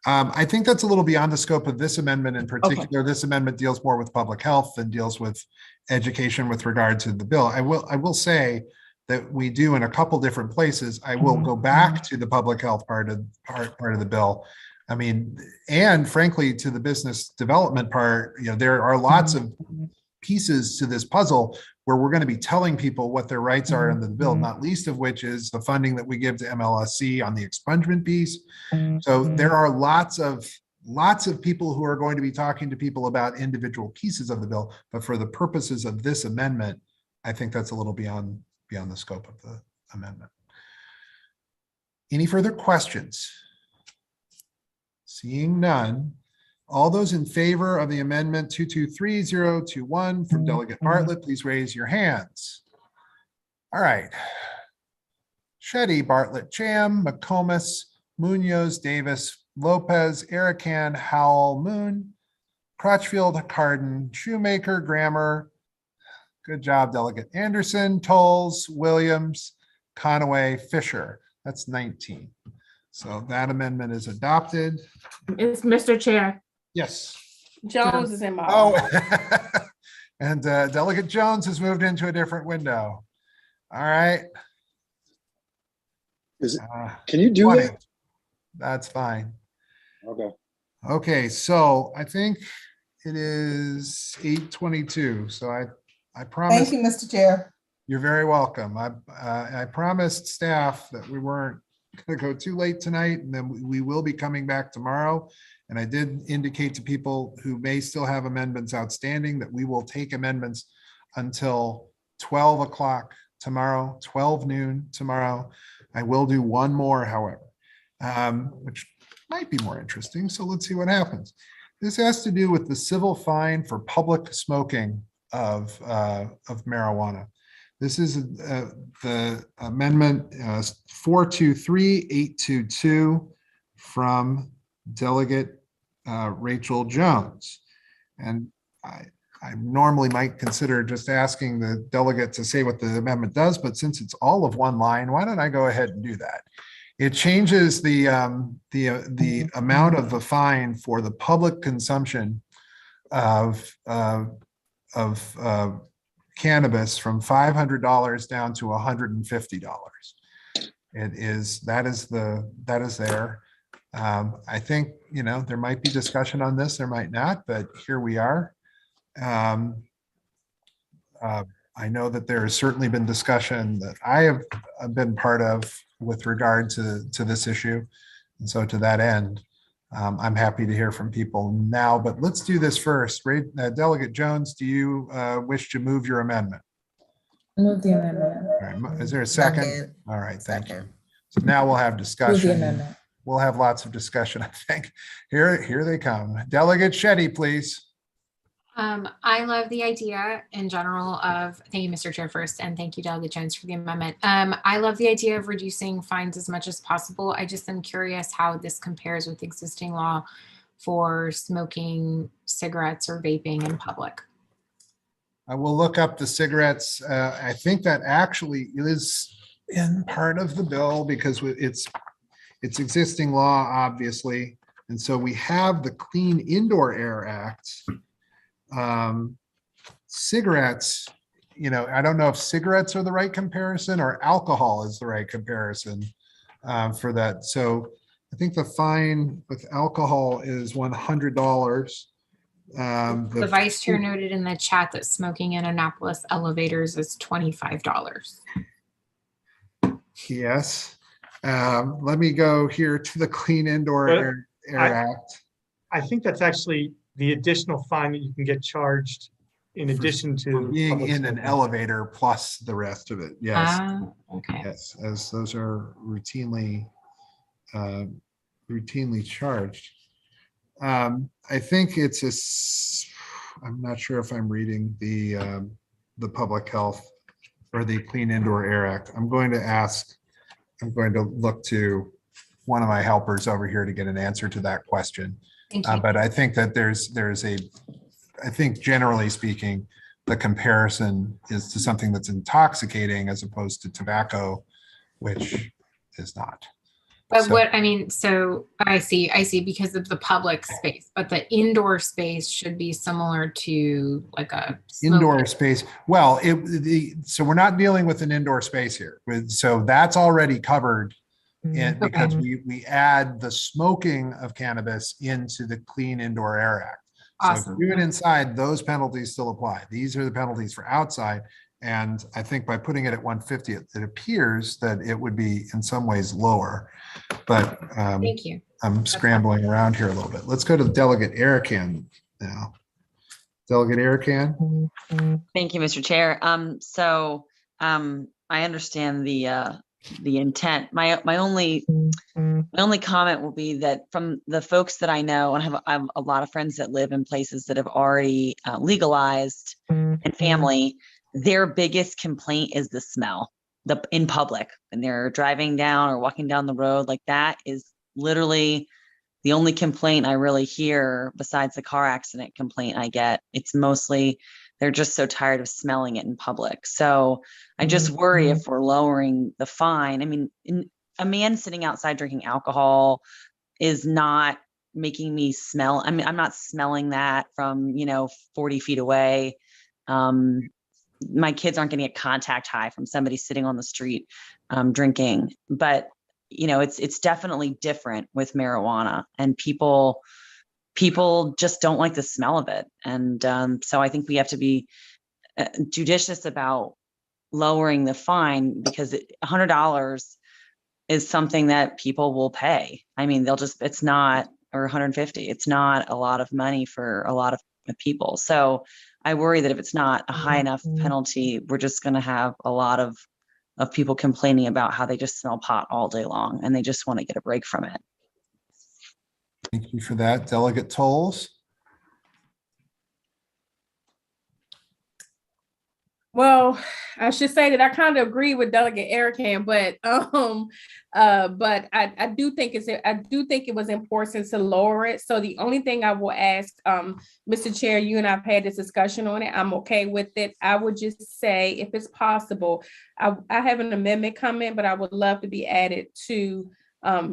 I think that's a little beyond the scope of this amendment in particular. Okay. This amendment deals more with public health than deals with education with regard to the bill. I will say that we do in a couple different places. I will go back to the public health part of the bill. I mean, and frankly, to the business development part, there are lots of pieces to this puzzle where we're going to be telling people what their rights are under the bill, not least of which is the funding that we give to MLSC on the expungement piece. So there are lots of people who are going to be talking to people about individual pieces of the bill, but for the purposes of this amendment, I think that's a little beyond the scope of the amendment. Any further questions? Seeing none. All those in favor of the amendment 223021 from Delegate Bartlett, please raise your hands. All right. Shetty, Bartlett, Cham, McComas, Munoz, Davis, Lopez, Erican, Howell, Moon, Crutchfield, Cardin, Shoemaker, Grammer. Good job, Delegate Anderson, Tolles, Williams, Conaway, Fisher. That's 19. So that amendment is adopted.
It's Mr. Chair.
Yes.
Jones is in my
office. And Delegate Jones has moved into a different window. All right.
Can you do
20.
that?
That's fine.
Okay.
Okay, so I think it is 8:22. So I promise.
Thank you, Mr. Chair.
You're very welcome. I promised staff that we weren't going to go too late tonight, and then we will be coming back tomorrow. And I did indicate to people who may still have amendments outstanding that we will take amendments until 12 o'clock tomorrow, 12 noon tomorrow. I will do one more, however, which might be more interesting. So let's see what happens. This has to do with the civil fine for public smoking of marijuana. This is the amendment 423822 from Delegate Rachel Jones. And I normally might consider just asking the delegate to say what the amendment does, but since it's all of one line, why don't I go ahead and do that? It changes the amount of the fine for the public consumption of cannabis from $500 down to $150. That is there. I think, there might be discussion on this, there might not, but here we are. I know that there has certainly been discussion that I have been part of with regard to this issue. And so to that end, I'm happy to hear from people now, but let's do this first. Delegate Jones, do you wish to move your amendment?
Move the amendment.
All right, is there a second? All right, thank you. So now we'll have
Move the
discussion.
amendment.
We'll have lots of discussion, I think. Here they come. Delegate Shetty, please.
I love the idea in general of, thank you, Mr. Chair, first, and thank you, Delegate Jones, for the amendment. I love the idea of reducing fines as much as possible. I just am curious how this compares with existing law for smoking cigarettes or vaping in public.
I will look up the cigarettes. I think that actually is in part of the bill because it's existing law, obviously. And so we have the Clean Indoor Air Act. Cigarettes, I don't know if cigarettes are the right comparison or alcohol is the right comparison for that. So I think the fine with alcohol is $100.
The vice chair noted in the chat that smoking in Annapolis elevators is $25.
Yes. Let me go here to the Clean Indoor Air Act.
I think that's actually the additional fine that you can get charged in addition to
being
public
in an
smoking.
elevator plus the rest of it. Yes.
Okay.
Yes, as those are routinely charged. I think I'm not sure if I'm reading the public health or the Clean Indoor Air Act. I'm going to look to one of my helpers over here to get an answer to that question.
Thank you.
But I think that I think generally speaking, the comparison is to something that's intoxicating as opposed to tobacco, which is not.
But so I see because of the public space, but the indoor space should be similar to like a
indoor space. Well, so we're not dealing with an indoor space here. So that's already covered because we add the smoking of cannabis into the Clean Indoor Air Act.
Awesome.
So if you do it inside, those penalties still apply. These are the penalties for outside. And I think by putting it at 150, it appears that it would be in some ways lower. But
thank you.
I'm scrambling around here a little bit. Let's go to Delegate Arakan now. Delegate Arakan.
Thank you, Mr. Chair. I understand the intent. My only comment will be that from the folks that I know, and I have a lot of friends that live in places that have already legalized and family, their biggest complaint is the smell in public when they're driving down or walking down the road. Like that is literally the only complaint I really hear besides the car accident complaint I get. It's mostly they're just so tired of smelling it in public. So I just worry if we're lowering the fine. I mean, a man sitting outside drinking alcohol is not making me smell. I mean, I'm not smelling that from, 40 feet away. My kids aren't going to get contact high from somebody sitting on the street drinking. But, it's definitely different with marijuana, and people just don't like the smell of it. And so I think we have to be judicious about lowering the fine, because $100 is something that people will pay. I mean, it's not, or 150, it's not a lot of money for a lot of people. So I worry that if it's not a high enough penalty, we're just going to have a lot of people complaining about how they just smell pot all day long and they just want to get a break from it.
Thank you for that. Delegate Tolles.
Well, I should say that I kind of agree with Delegate Arakan, but I do think it was important to lower it. So the only thing I will ask, Mr. Chair, you and I've had this discussion on it. I'm okay with it. I would just say, if it's possible, I have an amendment coming, but I would love to be added to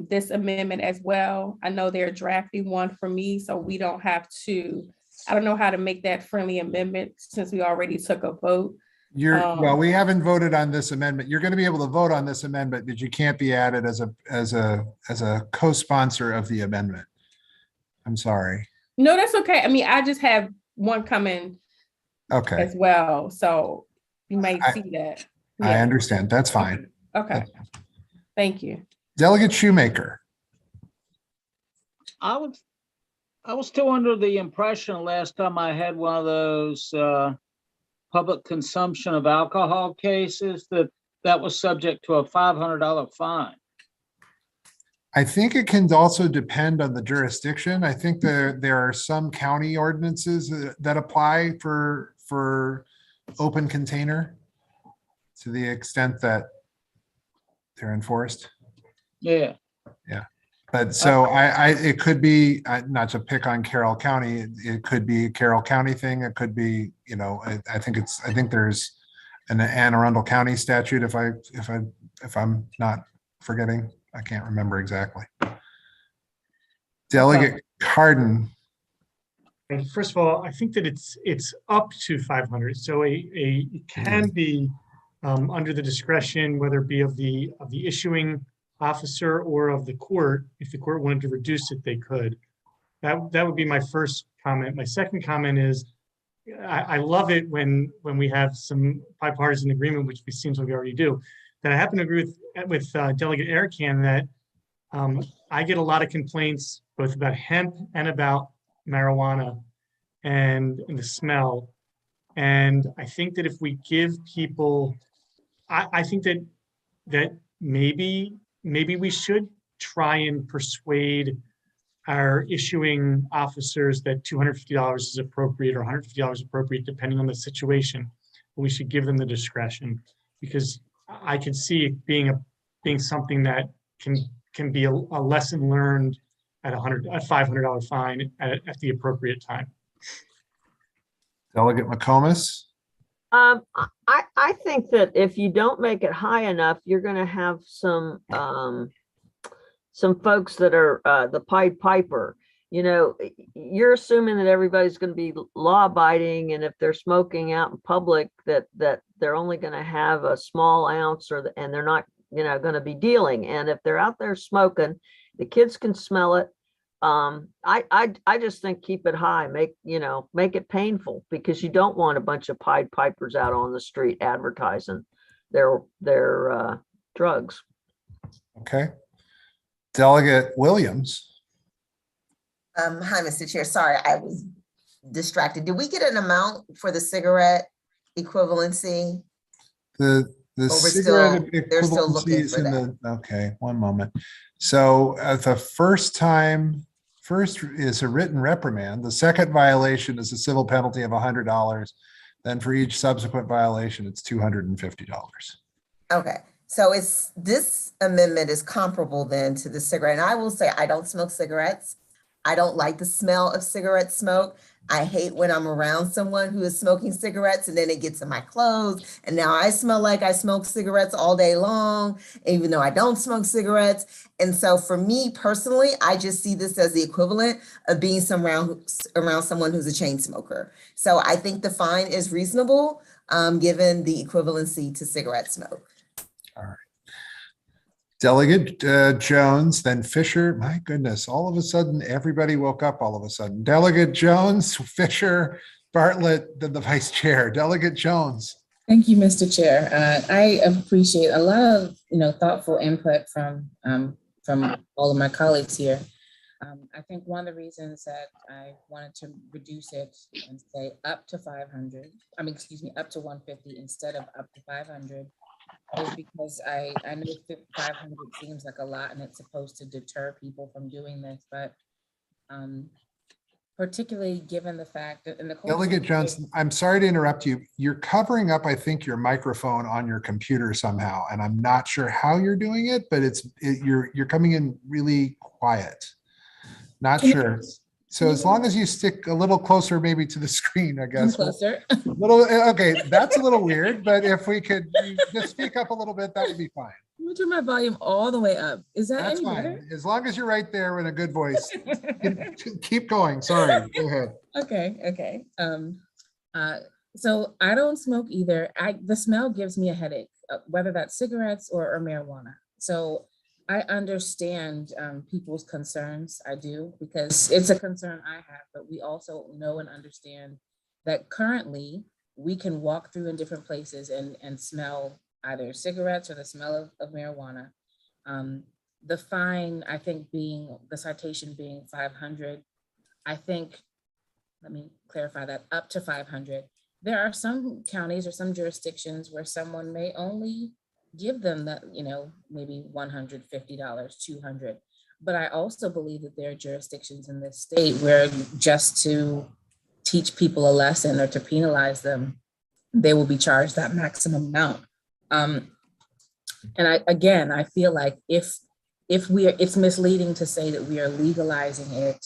this amendment as well. I know they're drafting one for me, so we don't have to. I don't know how to make that friendly amendment since we already took a vote.
Well, we haven't voted on this amendment. You're going to be able to vote on this amendment, but you can't be added as a co-sponsor of the amendment. I'm sorry.
No, that's okay. I mean, I just have one coming as well, so you might see that. Yeah.
I understand. That's fine.
Okay. Thank you.
Delegate Shoemaker.
I was still under the impression last time I had one of those public consumption of alcohol cases that was subject to a $500 fine.
I think it can also depend on the jurisdiction. I think there are some county ordinances that apply for open container to the extent that they're enforced.
Yeah.
Yeah. But so it could be, not to pick on Carroll County, it could be a Carroll County thing. It could be, you know, I think there's an Anne Arundel County statute if I'm not forgetting. I can't remember exactly. Delegate Cardin.
And first of all, I think that it's up to 500. So it can be under the discretion, whether it be of the issuing officer or of the court. If the court wanted to reduce it, they could. That would be my first comment. My second comment is I love it when we have some bipartisan agreement, which it seems like we already do. That I happen to agree with Delegate Erican that I get a lot of complaints both about hemp and about marijuana and the smell. And I think that if we give people, I think that maybe we should try and persuade our issuing officers that $250 is appropriate or $150 appropriate, depending on the situation. We should give them the discretion, because I can see it being something that can be a lesson learned at a $500 fine at the appropriate time.
Delegate McComas.
I think that if you don't make it high enough, you're going to have some folks that are the Pied Piper. You know, you're assuming that everybody's going to be law abiding, and if they're smoking out in public, that they're only going to have a small ounce, and they're not, you know, going to be dealing. And if they're out there smoking, the kids can smell it. I just think keep it high, make it painful, because you don't want a bunch of Pied Pipers out on the street advertising their drugs.
Okay. Delegate Williams.
Hi, Mr. Chair. Sorry, I was distracted. Did we get an amount for the cigarette equivalency?
The
Or
cigarette
they're still
equivalency
looking
is
for
in
that.
okay, one moment. So the first is a written reprimand. The second violation is a civil penalty of $100. Then for each subsequent violation, it's $250.
Okay, so this amendment is comparable then to the cigarette. And I will say, I don't smoke cigarettes. I don't like the smell of cigarette smoke. I hate when I'm around someone who is smoking cigarettes and then it gets in my clothes. And now I smell like I smoke cigarettes all day long, even though I don't smoke cigarettes. And so for me personally, I just see this as the equivalent of being around someone who's a chain smoker. So I think the fine is reasonable, given the equivalency to cigarette smoke.
All right. Delegate Jones, then Fisher. My goodness, all of a sudden, everybody woke up all of a sudden. Delegate Jones, Fisher, Bartlett, then the vice chair. Delegate Jones.
Thank you, Mr. Chair. I appreciate a lot of thoughtful input from all of my colleagues here. I think one of the reasons that I wanted to reduce it and say up to 500, up to 150 instead of up to 500, is because I know 500 seems like a lot and it's supposed to deter people from doing this, but particularly given the fact that in the
Delegate Johnson, I'm sorry to interrupt you. You're covering up, I think, your microphone on your computer somehow, and I'm not sure how you're doing it, but you're coming in really quiet. Not sure. So as long as you stick a little closer, maybe to the screen, I guess.
Closer.
Okay, that's a little weird, but if we could just speak up a little bit, that would be fine.
I'm gonna turn my volume all the way up. Is that
That's
any
fine.
better?
As long as you're right there in a good voice. Keep going. Sorry. Go ahead.
Okay. So I don't smoke either. The smell gives me a headache, whether that's cigarettes or marijuana. So I understand people's concerns. I do, because it's a concern I have, but we also know and understand that currently we can walk through in different places and smell either cigarettes or the smell of marijuana. The fine, I think, the citation being 500, I think, let me clarify that, up to 500. There are some counties or some jurisdictions where someone may only give them that, maybe $150, $200. But I also believe that there are jurisdictions in this state where just to teach people a lesson or to penalize them, they will be charged that maximum amount. And I feel like if it's misleading to say that we are legalizing it,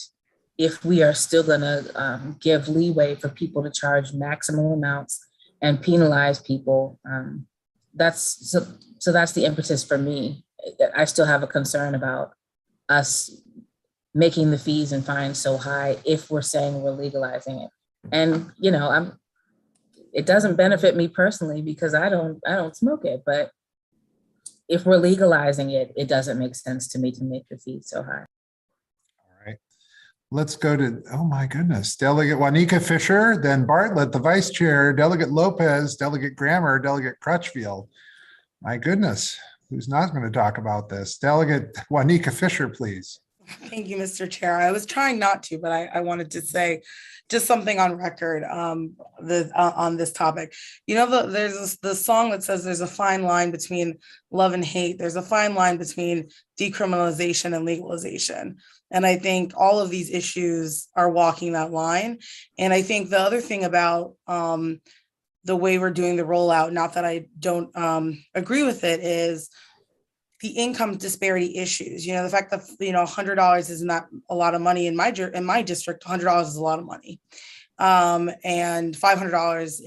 if we are still gonna give leeway for people to charge maximum amounts and penalize people, that's the impetus for me. I still have a concern about us making the fees and fines so high if we're saying we're legalizing it. And it doesn't benefit me personally because I don't smoke it, but if we're legalizing it, it doesn't make sense to me to make the fees so high.
All right. Let's go to, oh my goodness, Delegate Juanica Fisher, then Bartlett, the vice chair, Delegate Lopez, Delegate Grammer, Delegate Crutchfield. My goodness, who's not going to talk about this? Delegate Juanica Fisher, please.
Thank you, Mr. Chair. I was trying not to, but I wanted to say just something on record on this topic. There's the song that says there's a fine line between love and hate. There's a fine line between decriminalization and legalization. And I think all of these issues are walking that line. And I think the other thing about the way we're doing the rollout, not that I don't agree with it, is the income disparity issues. The fact that $100 is not a lot of money in my district. $100 is a lot of money, and $500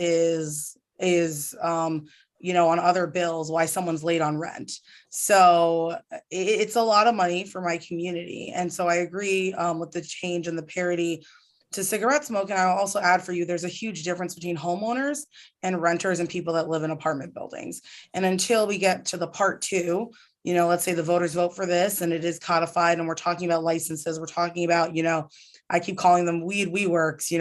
is on other bills why someone's late on rent. So it's a lot of money for my community, and so I agree with the change in the parity to cigarette smoke. And I'll also add for you, there's a huge difference between homeowners and renters and people that live in apartment buildings. And until we get to the part two, let's say the voters vote for this and it is codified and we're talking about licenses, we're talking about, I keep calling them weed works,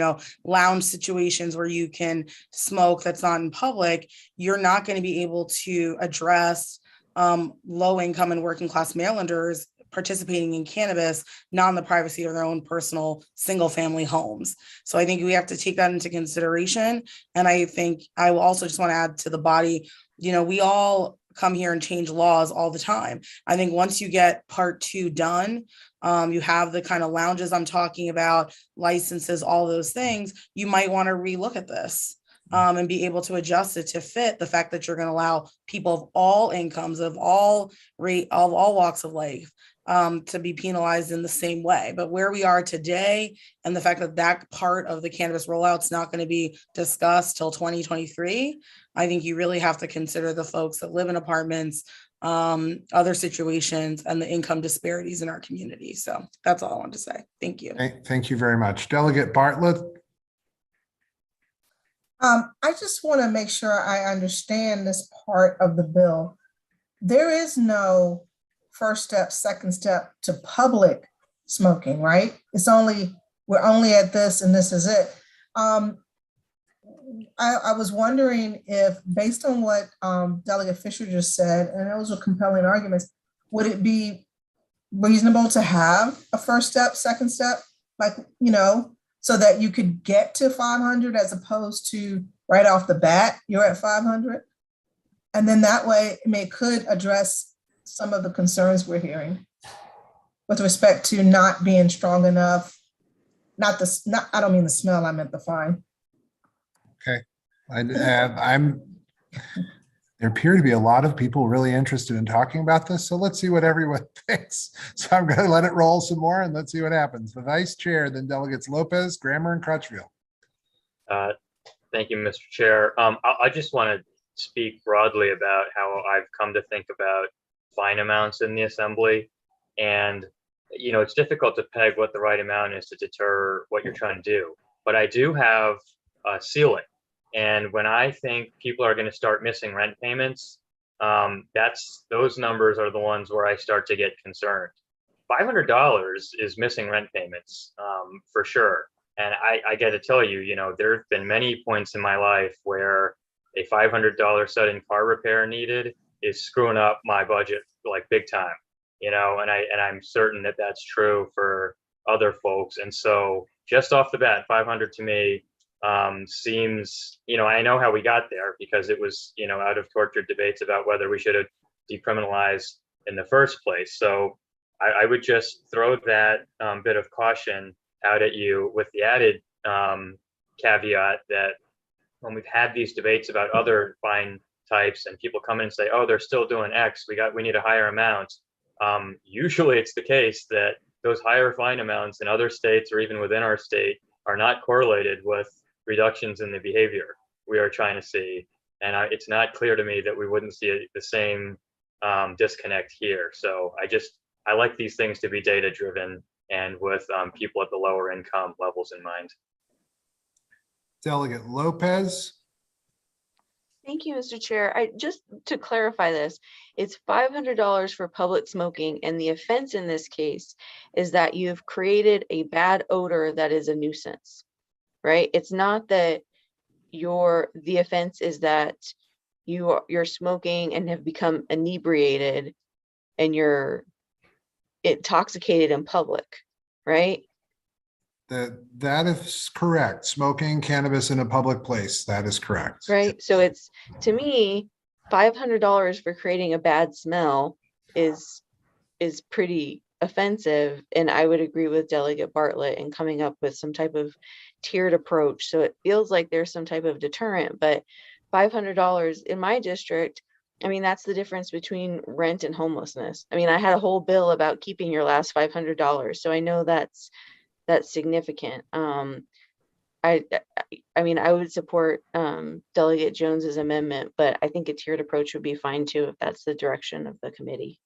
lounge situations where you can smoke that's not in public, you're not going to be able to address low income and working class mail-enders participating in cannabis, not in the privacy of their own personal single family homes. So I think we have to take that into consideration. And I think I will also just want to add to the body, we all come here and change laws all the time. I think once you get part two done, you have the kind of lounges I'm talking about, licenses, all those things, you might want to relook at this and be able to adjust it to fit the fact that you're going to allow people of all incomes, of all walks of life, to be penalized in the same way. But where we are today and the fact that that part of the cannabis rollout is not going to be discussed till 2023, I think you really have to consider the folks that live in apartments, other situations, and the income disparities in our community. So that's all I wanted to say. Thank you.
Thank you very much. Delegate Bartlett.
I just want to make sure I understand this part of the bill. There is no first step, second step to public smoking, right? We're only at this and this is it. I was wondering if, based on what Delegate Fisher just said, and those are compelling arguments, would it be reasonable to have a first step, second step, so that you could get to 500 as opposed to right off the bat, you're at 500? And then that way it could address some of the concerns we're hearing with respect to not being strong enough. I don't mean the smell, I meant the fine.
Okay. There appear to be a lot of people really interested in talking about this. So let's see what everyone thinks. So I'm going to let it roll some more and let's see what happens. The vice chair, then delegates Lopez, Grammer, and Crutchfield.
Thank you, Mr. Chair. I just want to speak broadly about how I've come to think about fine amounts in the assembly. And, it's difficult to peg what the right amount is to deter what you're trying to do. But I do have a ceiling. And when I think people are going to start missing rent payments, those numbers are the ones where I start to get concerned. $500 is missing rent payments for sure. And I got to tell you, there have been many points in my life where a $500 sudden car repair needed is screwing up my budget like big time, and I'm certain that that's true for other folks. And so just off the bat, 500 to me seems, I know how we got there because it was, out of tortured debates about whether we should have decriminalized in the first place. So I would just throw that bit of caution out at you with the added caveat that when we've had these debates about other fine types and people come in and say, oh, they're still doing X, we need a higher amount. Usually it's the case that those higher fine amounts in other states or even within our state are not correlated with reductions in the behavior we are trying to see. And it's not clear to me that we wouldn't see the same disconnect here. So I like these things to be data driven and with people at the lower income levels in mind.
Delegate Lopez.
Thank you, Mr. Chair. Just to clarify this, it's $500 for public smoking, and the offense in this case is that you've created a bad odor that is a nuisance, right? It's not that the offense is that you're smoking and have become inebriated and you're intoxicated in public, right?
That is correct. Smoking cannabis in a public place. That is correct.
Right. So it's, to me, $500 for creating a bad smell is pretty offensive. And I would agree with Delegate Bartlett in coming up with some type of tiered approach. So it feels like there's some type of deterrent, but $500 in my district, I mean, that's the difference between rent and homelessness. I mean, I had a whole bill about keeping your last $500. So I know that's significant. I mean, I would support Delegate Jones's amendment, but I think a tiered approach would be fine too, if that's the direction of the committee.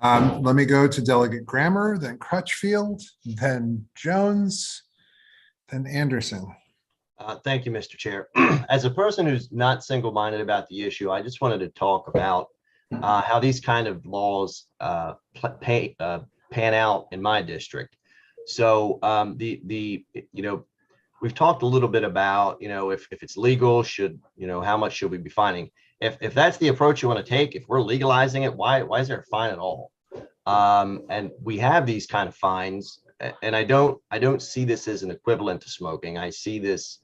Let me go to Delegate Grammer, then Crutchfield, then Jones, then Anderson.
Thank you, Mr. Chair. As a person who's not single-minded about the issue, I just wanted to talk about how these kind of laws pan out in my district. So we've talked a little bit about, if it's legal, how much should we be fining? If that's the approach you want to take, if we're legalizing it, why is there a fine at all? And we have these kind of fines, and I don't see this as an equivalent to smoking. I see this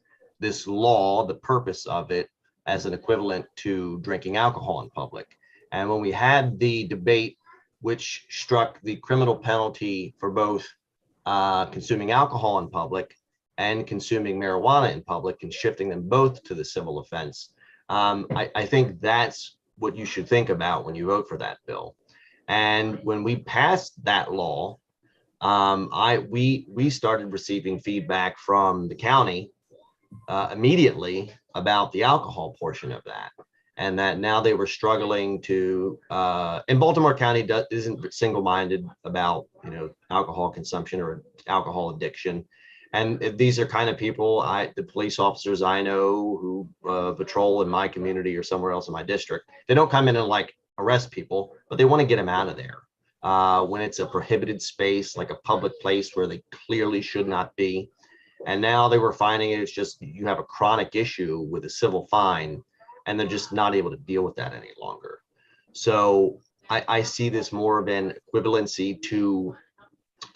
law, the purpose of it, as an equivalent to drinking alcohol in public. And when we had the debate, which struck the criminal penalty for both consuming alcohol in public and consuming marijuana in public and shifting them both to the civil offense, I think that's what you should think about when you vote for that bill. And when we passed that law, we started receiving feedback from the county immediately about the alcohol portion of that, and that now they were struggling to, and Baltimore County isn't single-minded about, alcohol consumption or alcohol addiction. And these are kind of people, the police officers I know who patrol in my community or somewhere else in my district, they don't come in and like arrest people, but they want to get them out of there. When it's a prohibited space, like a public place where they clearly should not be. And now they were finding it's just, you have a chronic issue with a civil fine, and they're just not able to deal with that any longer. So I see this more of an equivalency to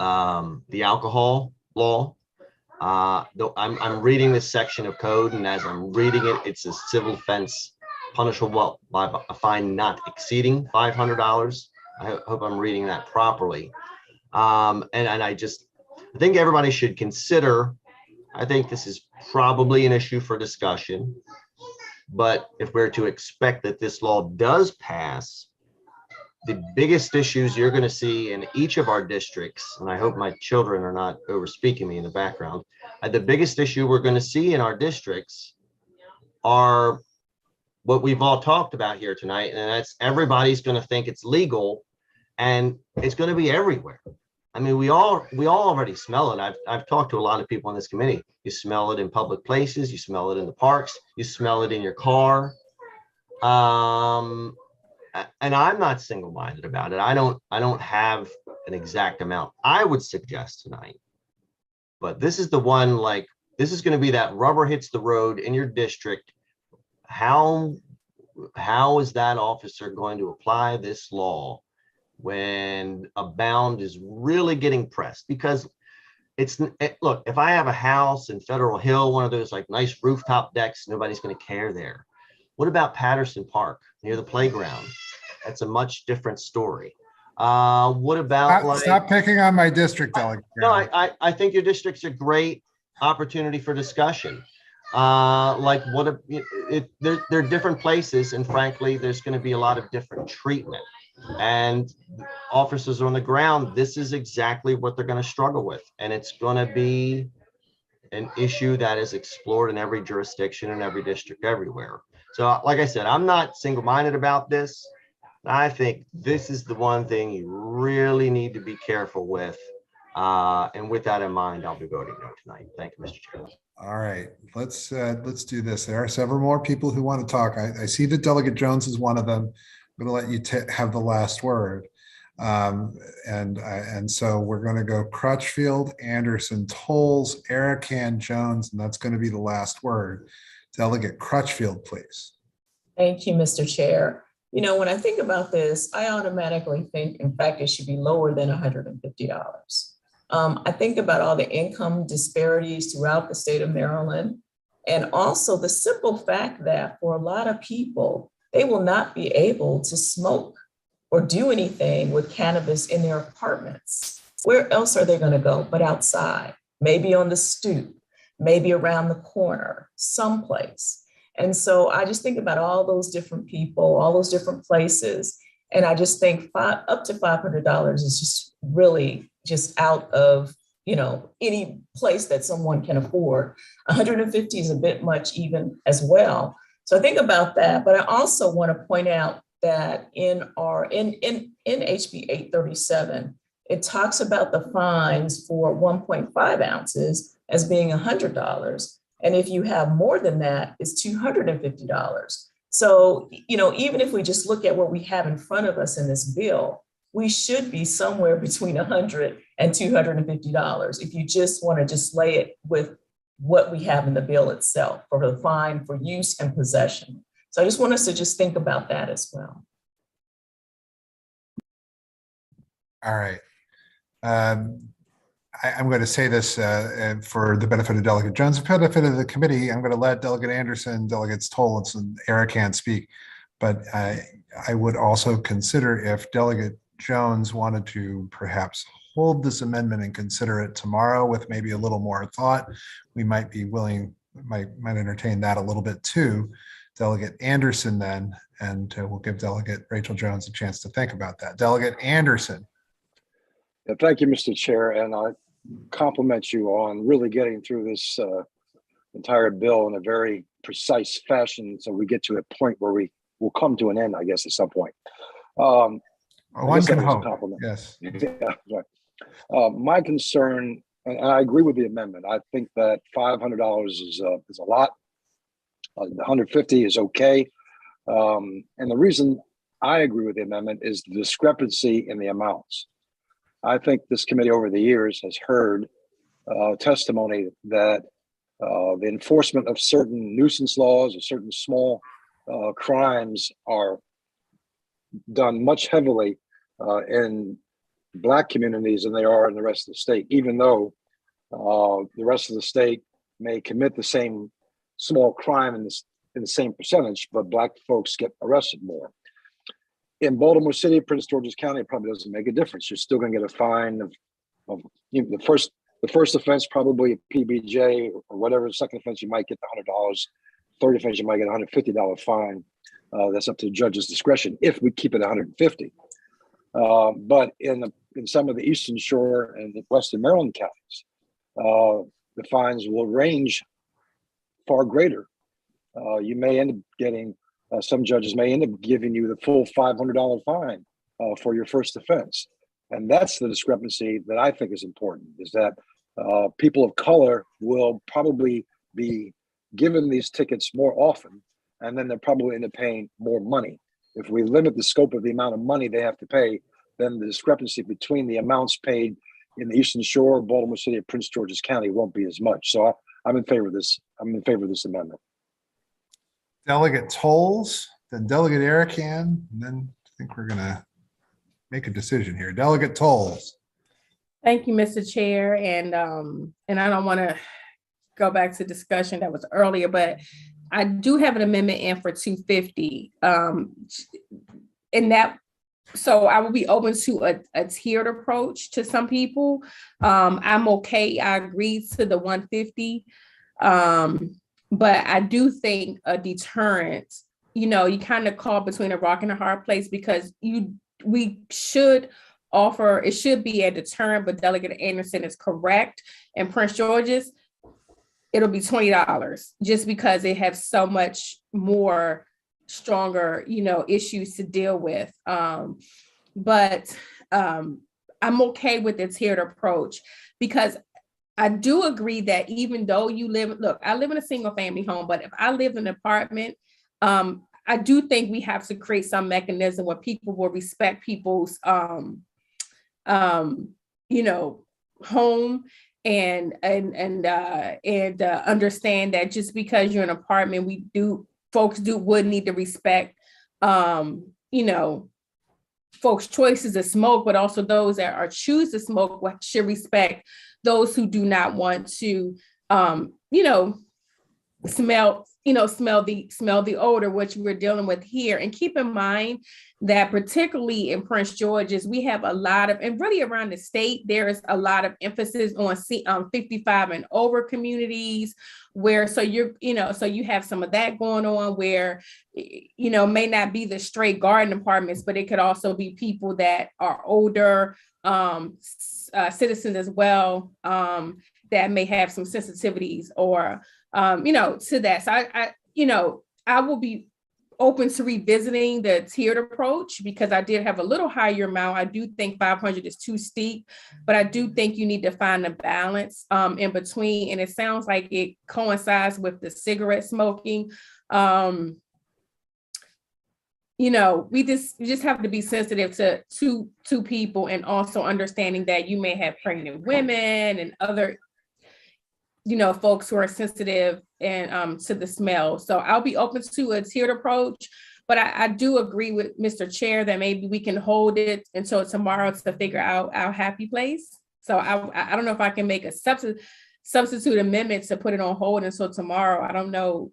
the alcohol law. Though I'm reading this section of code, and as I'm reading it, it's a civil offense punishable by a fine not exceeding $500. I hope I'm reading that properly. And I think everybody should consider, I think this is probably an issue for discussion, but if we're to expect that this law does pass, the biggest issues you're going to see in each of our districts, and I hope my children are not over speaking me in the background, the biggest issue we're going to see in our districts are what we've all talked about here tonight, and that's everybody's going to think it's legal, and it's going to be everywhere. I mean, we all already smell it. I've talked to a lot of people in this committee. You smell it in public places, you smell it in the parks, you smell it in your car. And I'm not single-minded about it. I don't have an exact amount I would suggest tonight, but this is the one, like, this is going to be that rubber hits the road in your district. How is that officer going to apply this law when a bound is really getting pressed? Because look, if I have a house in Federal Hill, one of those like nice rooftop decks, nobody's going to care there. What about Patterson Park near the playground? That's a much different story. What about like?
Stop picking on my district delegate.
No, I think your district's a great opportunity for discussion. Like what, they're different places, and frankly, there's going to be a lot of different treatment. And officers on the ground, this is exactly what they're going to struggle with. And it's going to be an issue that is explored in every jurisdiction and every district everywhere. So like I said, I'm not single-minded about this. I think this is the one thing you really need to be careful with. And with that in mind, I'll be voting no tonight. Thank you, Mr. Chair.
All right, let's do this. There are several more people who want to talk. I see that Delegate Jones is one of them. I'm going to let you have the last word. And so we're going to go Crutchfield, Anderson, Tolles, Arakan, Jones, and that's going to be the last word. Delegate Crutchfield, please.
Thank you, Mr. Chair. You know, when I think about this, I automatically think, in fact, it should be lower than $150. I think about all the income disparities throughout the state of Maryland, and also the simple fact that for a lot of people, they will not be able to smoke or do anything with cannabis in their apartments. Where else are they going to go but outside? Maybe on the stoop, maybe around the corner, someplace. And so I just think about all those different people, all those different places. And I just think up to $500 is just really just out of, you know, any place that someone can afford. 150 is a bit much even as well. So I think about that, but I also want to point out that in HB 837, it talks about the fines for 1.5 ounces as being $100. And if you have more than that, it's $250. So, you know, even if we just look at what we have in front of us in this bill, we should be somewhere between $100 and $250 if you just want to just lay it with what we have in the bill itself for the fine for use and possession. So I just want us to just think about that as well.
All right. I'm going to say this for the benefit of Delegate Jones, the benefit of the committee. I'm going to let Delegate Anderson, Delegates Tolles, and Arakan speak. But I would also consider if Delegate Jones wanted to perhaps hold this amendment and consider it tomorrow with maybe a little more thought, we might be willing, might entertain that a little bit too. Delegate Anderson then, and we'll give Delegate Rachel Jones a chance to think about that. Delegate Anderson.
Yeah, thank you, Mr. Chair, and I compliment you on really getting through this entire bill in a very precise fashion so we get to a point where we will come to an end, I guess, at some point.
One can hope. Yes.
Yeah, right. My concern, and I agree with the amendment, I think that $500 is a lot. The $150 is okay. And the reason I agree with the amendment is the discrepancy in the amounts. I think this committee over the years has heard testimony that the enforcement of certain nuisance laws or certain small crimes are done much heavily in Black communities than they are in the rest of the state, even though the rest of the state may commit the same small crime in the same percentage, but Black folks get arrested more. In Baltimore City, Prince George's County, it probably doesn't make a difference. You're still going to get a fine of you know, the first offense, probably a PBJ or whatever. The second offense, you might get the $100. Third offense, you might get a $150 fine. That's up to the judge's discretion if we keep it $150. But in some of the Eastern Shore and the Western Maryland counties, the fines will range far greater. You may end up getting, some judges may end up giving you the full $500 fine for your first offense. And that's the discrepancy that I think is important, is that people of color will probably be given these tickets more often, and then they're probably end up paying more money. If we limit the scope of the amount of money they have to pay, then the discrepancy between the amounts paid in the Eastern Shore, Baltimore City, and Prince George's County won't be as much. So I'm in favor of this. I'm in favor of this amendment.
Delegate Tolles, then Delegate Arakan, and then I think we're going to make a decision here. Delegate Tolles.
Thank you, Mr. Chair. And I don't want to go back to discussion that was earlier, but I do have an amendment in for 250. And that so I will be open to a tiered approach to some people. I'm okay. I agree to the 150. But I do think a deterrent, you kind of call between a rock and a hard place, because we should offer, it should be a deterrent, but Delegate Anderson is correct. In Prince George's, it'll be $20 just because they have so much more stronger, issues to deal with. But I'm okay with the tiered approach, because I do agree that even though I live in a single family home, but if I live in an apartment, I do think we have to create some mechanism where people will respect people's, home and understand that just because you're in an apartment, folks would need to respect, folks' choices to smoke, but also those that choose to smoke should respect those who do not want to, smell the odor, which we're dealing with here. And keep in mind that particularly in Prince George's, we have a lot of, and really around the state, there is a lot of emphasis on 55 and over communities, where, so you have some of that going on where, may not be the straight garden apartments, but it could also be people that are older, citizens as well, that may have some sensitivities or, to that. So I will be open to revisiting the tiered approach, because I did have a little higher amount. I do think 500 is too steep, but I do think you need to find a balance in between. And it sounds like it coincides with the cigarette smoking. We just have to be sensitive to people, and also understanding that you may have pregnant women and other folks who are sensitive and to the smell. So I'll be open to a tiered approach, but I do agree with Mr. Chair that maybe we can hold it until tomorrow to figure out our happy place. So I don't know if I can make a substitute amendment to put it on hold until tomorrow. I don't know,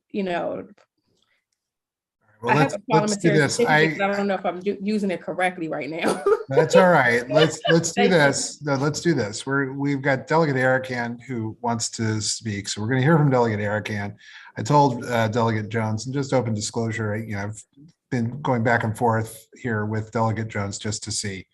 Well,
I have a
let's do
parliamentary
this.
certificate, I don't know if I'm using it correctly right now.
That's all right. Let's do
Thank you.
this. No, let's do this. We've got Delegate Arakan who wants to speak. So we're going to hear from Delegate Arakan. I told Delegate Jones, and just open disclosure, I've been going back and forth here with Delegate Jones just to see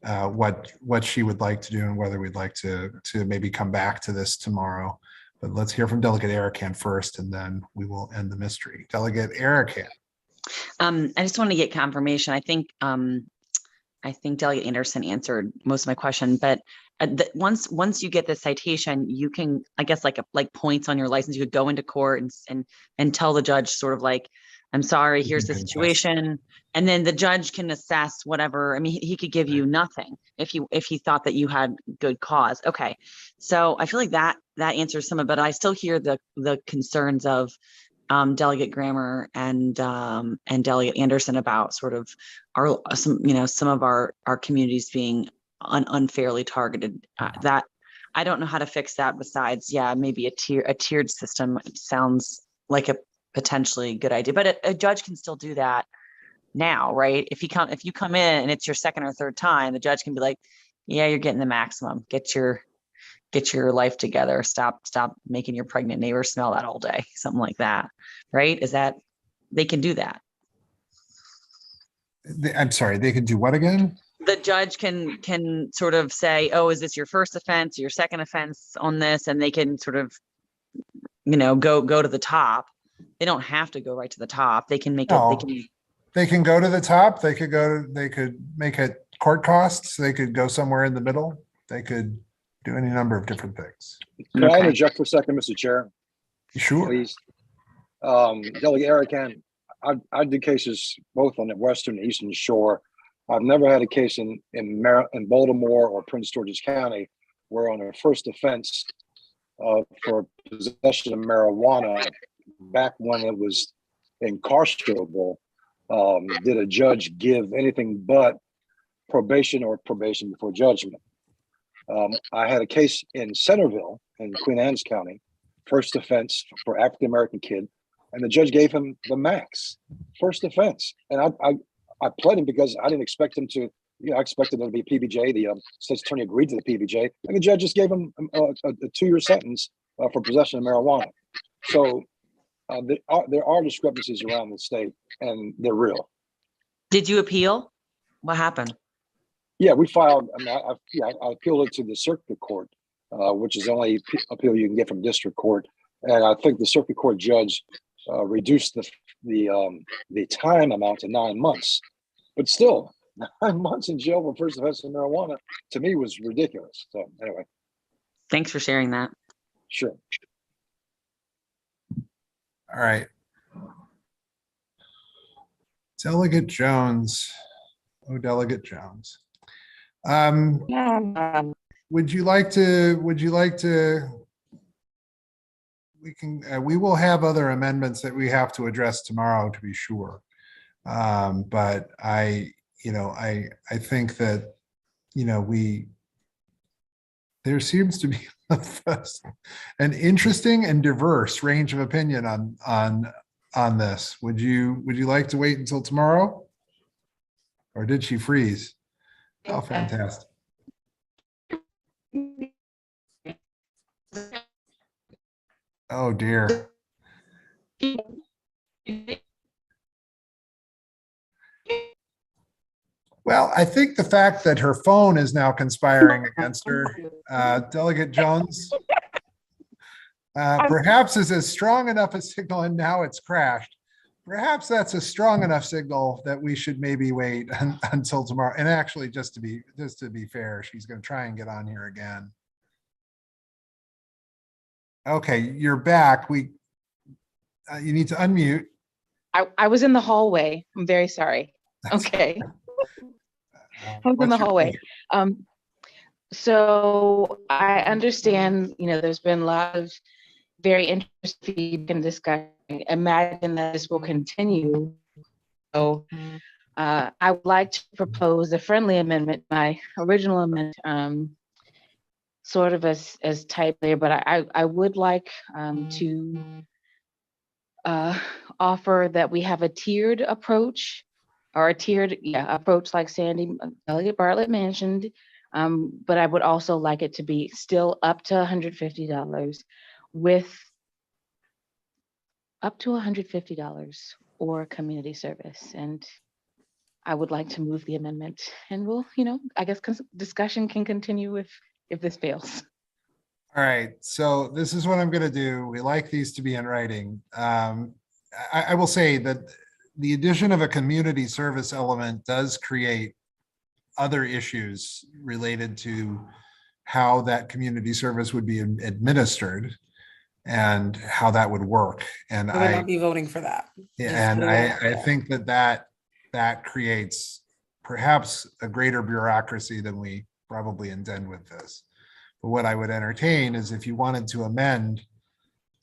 what she would like to do and whether we'd like to maybe come back to this tomorrow. But let's hear from Delegate Arakan first, and then we will end the mystery. Delegate Arakan.
I just want to get confirmation. I think Delegate Anderson answered most of my question, but once you get the citation, you can, I guess, like points on your license, you could go into court and tell the judge sort of like, I'm sorry, here's the situation. And then the judge can assess whatever. I mean, he could give you nothing if he thought that you had good cause. Okay. So I feel like that answers some of it, but I still hear the concerns of Delegate Grammer and Delegate Anderson about sort of some of our communities being unfairly targeted. That I don't know how to fix that besides, maybe a tiered system. It sounds like a potentially good idea, but a judge can still do that now, right? If you come in and it's your second or third time, the judge can be like, yeah, you're getting the maximum. Get your life together. Stop making your pregnant neighbor smell that all day. Something like that, right? They can do that.
I'm sorry, they can do what again?
The judge can sort of say, oh, is this your first offense, your second offense on this? And they can sort of, go to the top. They don't have to go right to the top. They can make it.
They can go to the top. They could make it court costs. They could go somewhere in the middle. They could do any number of different things.
Can I interject for a second, Mr. Chair?
Sure.
Please. Delegate Arakan, I did cases both on the Western and Eastern Shore. I've never had a case in Baltimore or Prince George's County where on a first offense for possession of marijuana, back when it was incarcerable, did a judge give anything but probation or probation before judgment. I had a case in Centerville in Queen Anne's County, first offense for African-American kid, and the judge gave him the max, first offense. And I pled him because I didn't expect him to, I expected him to be PBJ. The state's attorney agreed to the PBJ, and the judge just gave him a 2-year sentence for possession of marijuana. So there are discrepancies around the state, and they're real.
Did you appeal? What happened?
Yeah, we filed. I mean, I appealed it to the circuit court, which is the only appeal you can get from district court. And I think the circuit court judge reduced the time amount to 9 months. But still, 9 months in jail for first offense of marijuana to me was ridiculous. So anyway,
Thanks for sharing that.
sure.
All right. Delegate Jones. Oh, Delegate Jones. Would you like to, we will have other amendments that we have to address tomorrow, to be sure. But I think that, there seems to be an interesting and diverse range of opinion on this. Would you like to wait until tomorrow? Or did she freeze? Oh, fantastic. Oh dear. Well, I think the fact that her phone is now conspiring against her, Delegate Jones, perhaps is as strong enough a signal, and now it's crashed. Perhaps that's a strong enough signal that we should maybe wait until tomorrow. And actually, just to be fair, she's going to try and get on here again. Okay, you're back. You need to unmute.
I was in the hallway. I'm very sorry. Okay. I was in the hallway. So I understand, there's been a lot of very interesting and discussion. Imagine that this will continue. So I would like to propose a friendly amendment, my original amendment, sort of as type there, but I would like to offer that we have a tiered approach, or a tiered approach like Delegate Bartlett mentioned, but I would also like it to be still up to $150 with up to $150 or community service. And I would like to move the amendment, and we'll, I guess discussion can continue if this fails.
All right, so this is what I'm going to do. We like these to be in writing. I will say that the addition of a community service element does create other issues related to how that community service would be administered and how that would work. And
I would not be voting for that.
And I think that creates perhaps a greater bureaucracy than we probably intend with this. But what I would entertain is if you wanted to amend,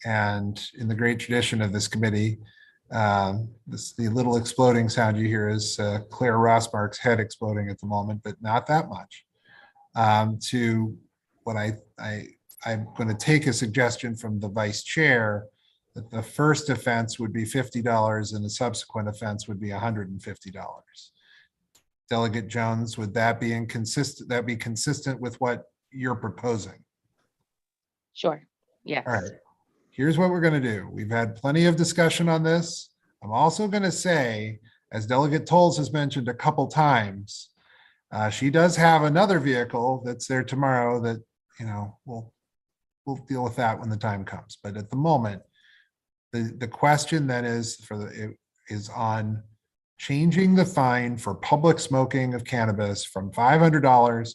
and in the great tradition of this committee, the little exploding sound you hear is Claire Rossmark's head exploding at the moment, but not that much. To what I'm going to take a suggestion from the vice chair that the first offense would be $50 and the subsequent offense would be $150. Delegate Jones, would that be consistent with what you're proposing?
Sure. Yes.
All right. Here's what we're going to do. We've had plenty of discussion on this. I'm also going to say, as Delegate Tolles has mentioned a couple times, she does have another vehicle that's there tomorrow that, we'll deal with that when the time comes. But at the moment, the question then is on changing the fine for public smoking of cannabis from $500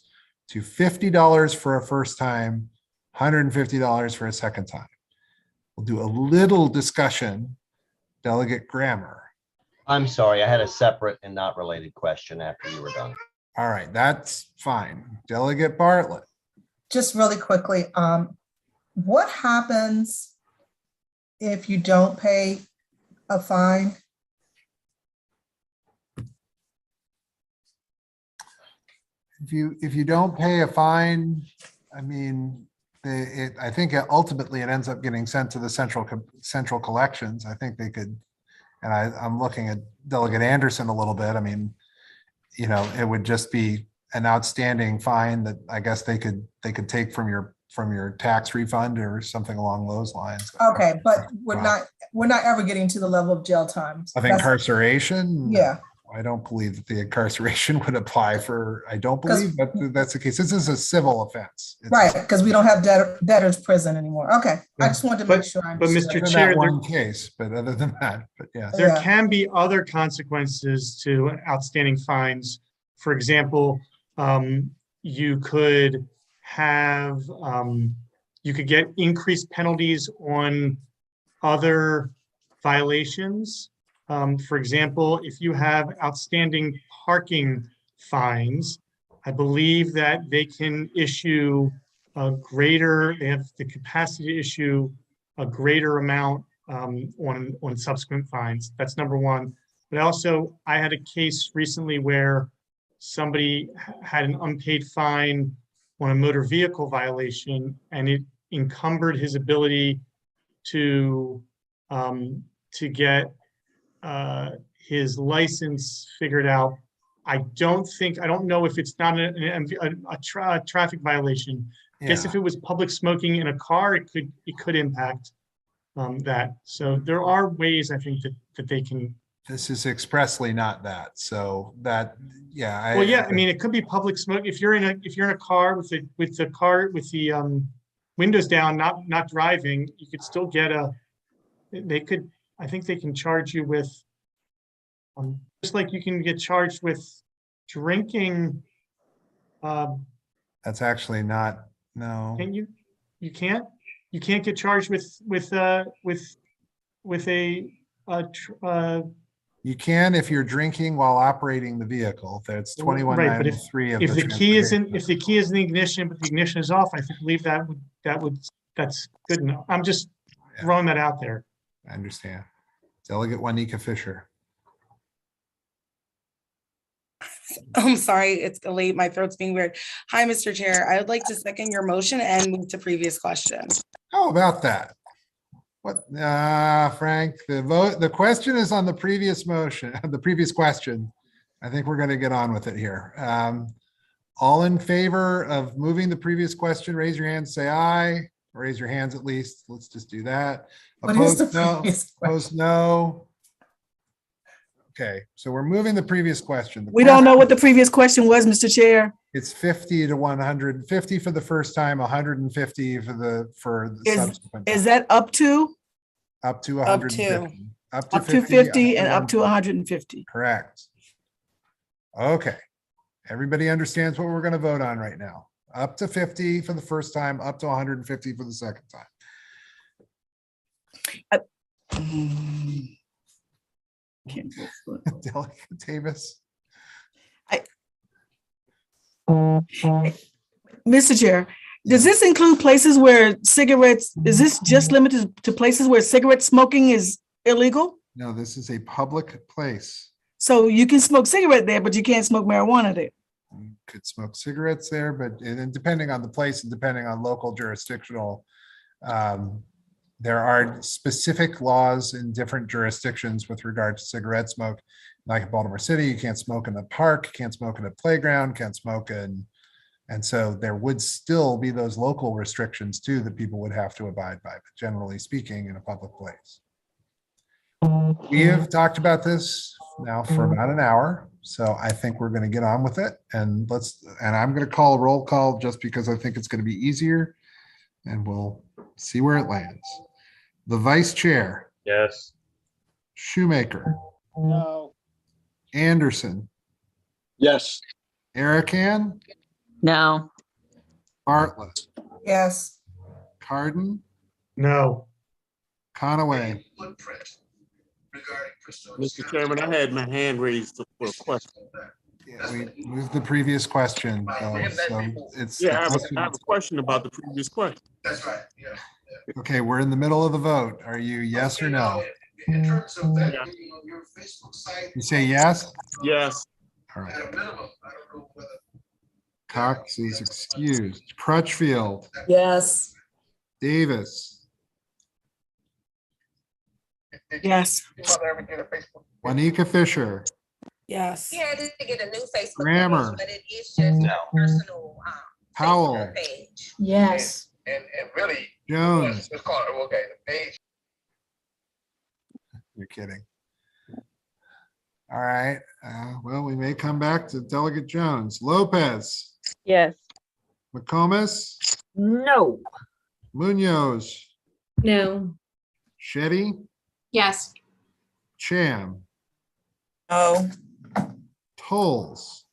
to $50 for a first time, $150 for a second time. We'll do a little discussion. Delegate Grammer.
I'm sorry, I had a separate and not related question after you were done.
All right, that's fine. Delegate Bartlett.
Just really quickly, what happens if you don't pay a fine?
If you don't pay a fine, I mean, I think ultimately it ends up getting sent to the central collections. I think they could And I'm looking at Delegate Anderson a little bit. I mean, you know, it would just be an outstanding fine that I guess they could take from your tax refund or something along those lines.
Okay, but
Wow.
we're not ever getting to the level of jail time.
Of incarceration?
Yeah.
I don't believe that the incarceration would apply for, I don't
'Cause-
believe that that's the case. This is a civil offense. It's
Right, because we don't have debtors prison anymore. Okay, I just wanted to make sure I
But
understood.
Mr.
in
Chair,
that
there,
one case, but other than that, but yes.
there
Yeah.
can be other consequences to outstanding fines. For example, you could have, you could get increased penalties on other violations. For example, if you have outstanding parking fines, I believe that they can issue they have the capacity to issue a greater amount on subsequent fines. That's number one. But also, I had a case recently where somebody had an unpaid fine on a motor vehicle violation, and it encumbered his ability to get his license figured out. I don't know if it's not a traffic violation. I guess if it was public smoking in a car, it could impact that. So there are ways, I think, that they can.
This is expressly not that. So that, yeah.
Well, yeah, I mean, it could be public smoke. If you're in a car with the windows down, not driving, you could still get I think they can charge you with, just like you can get charged with drinking.
That's actually not, no.
Can you? You can't get charged with a
You can if you're drinking while operating the vehicle. That's 2193 of
if
the
the key is in
transportation.
the ignition, but the ignition is off, I believe that's good enough. I'm just throwing that out there.
I understand. Delegate Juanita Fisher.
I'm sorry, it's late. My throat's being weird. Hi, Mr. Chair. I would like to second your motion and move to previous question.
How about that? What, Frank, the question is on the previous motion, the previous question. I think we're going to get on with it here. All in favor of moving the previous question, raise your hand, say aye. Raise your hands at least. Let's just do that. Opposed, no. Opposed, no. Okay, so we're moving the previous question.
We don't know what the previous question was, Mr. Chair.
It's 50 to 150 for the first time, 150 for the subsequent.
Is that up to?
Up to 150.
Up to 50 and up to 150.
Correct. Okay. Everybody understands what we're going to vote on right now. Up to 50 for the first time, up to 150 for the second time. Delegate Davis.
Mr. Chair, does this include places where cigarettes, is this just limited to places where cigarette smoking is illegal?
No, this is a public place.
So you can smoke cigarette there, but you can't smoke marijuana there.
You could smoke cigarettes there, but and depending on the place and depending on local jurisdictional, there are specific laws in different jurisdictions with regard to cigarette smoke. Like in Baltimore City, you can't smoke in the park, can't smoke in a playground, can't smoke in, and so there would still be those local restrictions too that people would have to abide by, but generally speaking, in a public place. We have talked about this now for about an hour, so I think we're going to get on with it, and I'm going to call a roll call just because I think it's going to be easier, and we'll see where it lands. The Vice Chair.
Yes.
Shoemaker.
No.
Anderson.
Yes.
Erican.
No.
Bartlett.
Yes.
Carden.
No.
Conaway.
Mr. Chairman, I had my hand raised for a question.
Yeah, we moved the previous question. So it's
Yeah, I have a question about the previous question.
That's right. Yeah. Okay, we're in the middle of the vote. Are you yes or no?
In
terms of that, on your Facebook site. You say yes?
Yes.
All right. At a minimum, I don't know whether. Cox is excused. Crutchfield.
Yes.
Davis.
Yes.
Juanita Fisher,
Yes.
He had to get a new Facebook
Grammar.
page, but it is just
No.
a personal
Powell,
page.
Yes.
Jones. You're kidding. All right. Well, we may come back to Delegate Jones. Lopez,
Yes.
McComas,
No.
Munoz,
No.
Shetty,
Yes.
Cham,
No.
Tolles,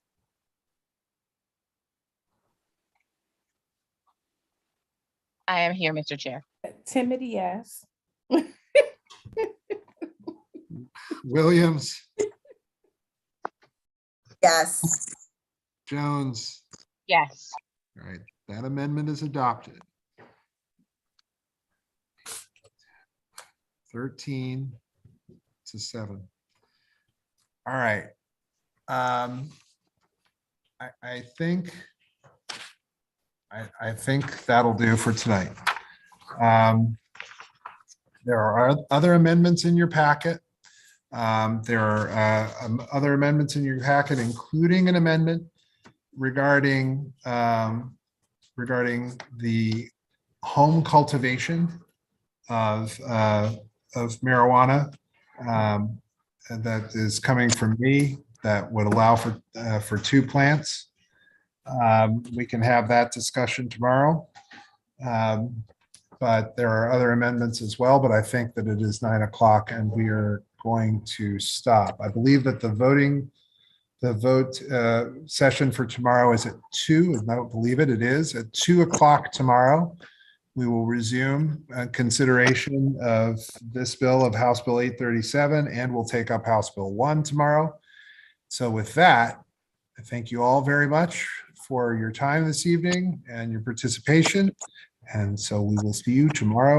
I am here, Mr. Chair.
Timothy, yes.
Williams,
Yes.
Jones.
Yes.
All right, that amendment is adopted. 13 to 7. All right. I think that'll do for tonight. There are other amendments in your packet. There are other amendments in your packet, including an amendment regarding the home cultivation of marijuana, and that is coming from me, that would allow for 2 plants. We can have that discussion tomorrow. But there are other amendments as well, but I think that it is 9 o'clock and we are going to stop. I believe that the vote session for tomorrow is at 2. I don't believe it. It is at 2 o'clock tomorrow. We will resume consideration of this bill of House Bill 837, and we'll take up House Bill 1 tomorrow. So with that, I thank you all very much for your time this evening and your participation. And so we will see you tomorrow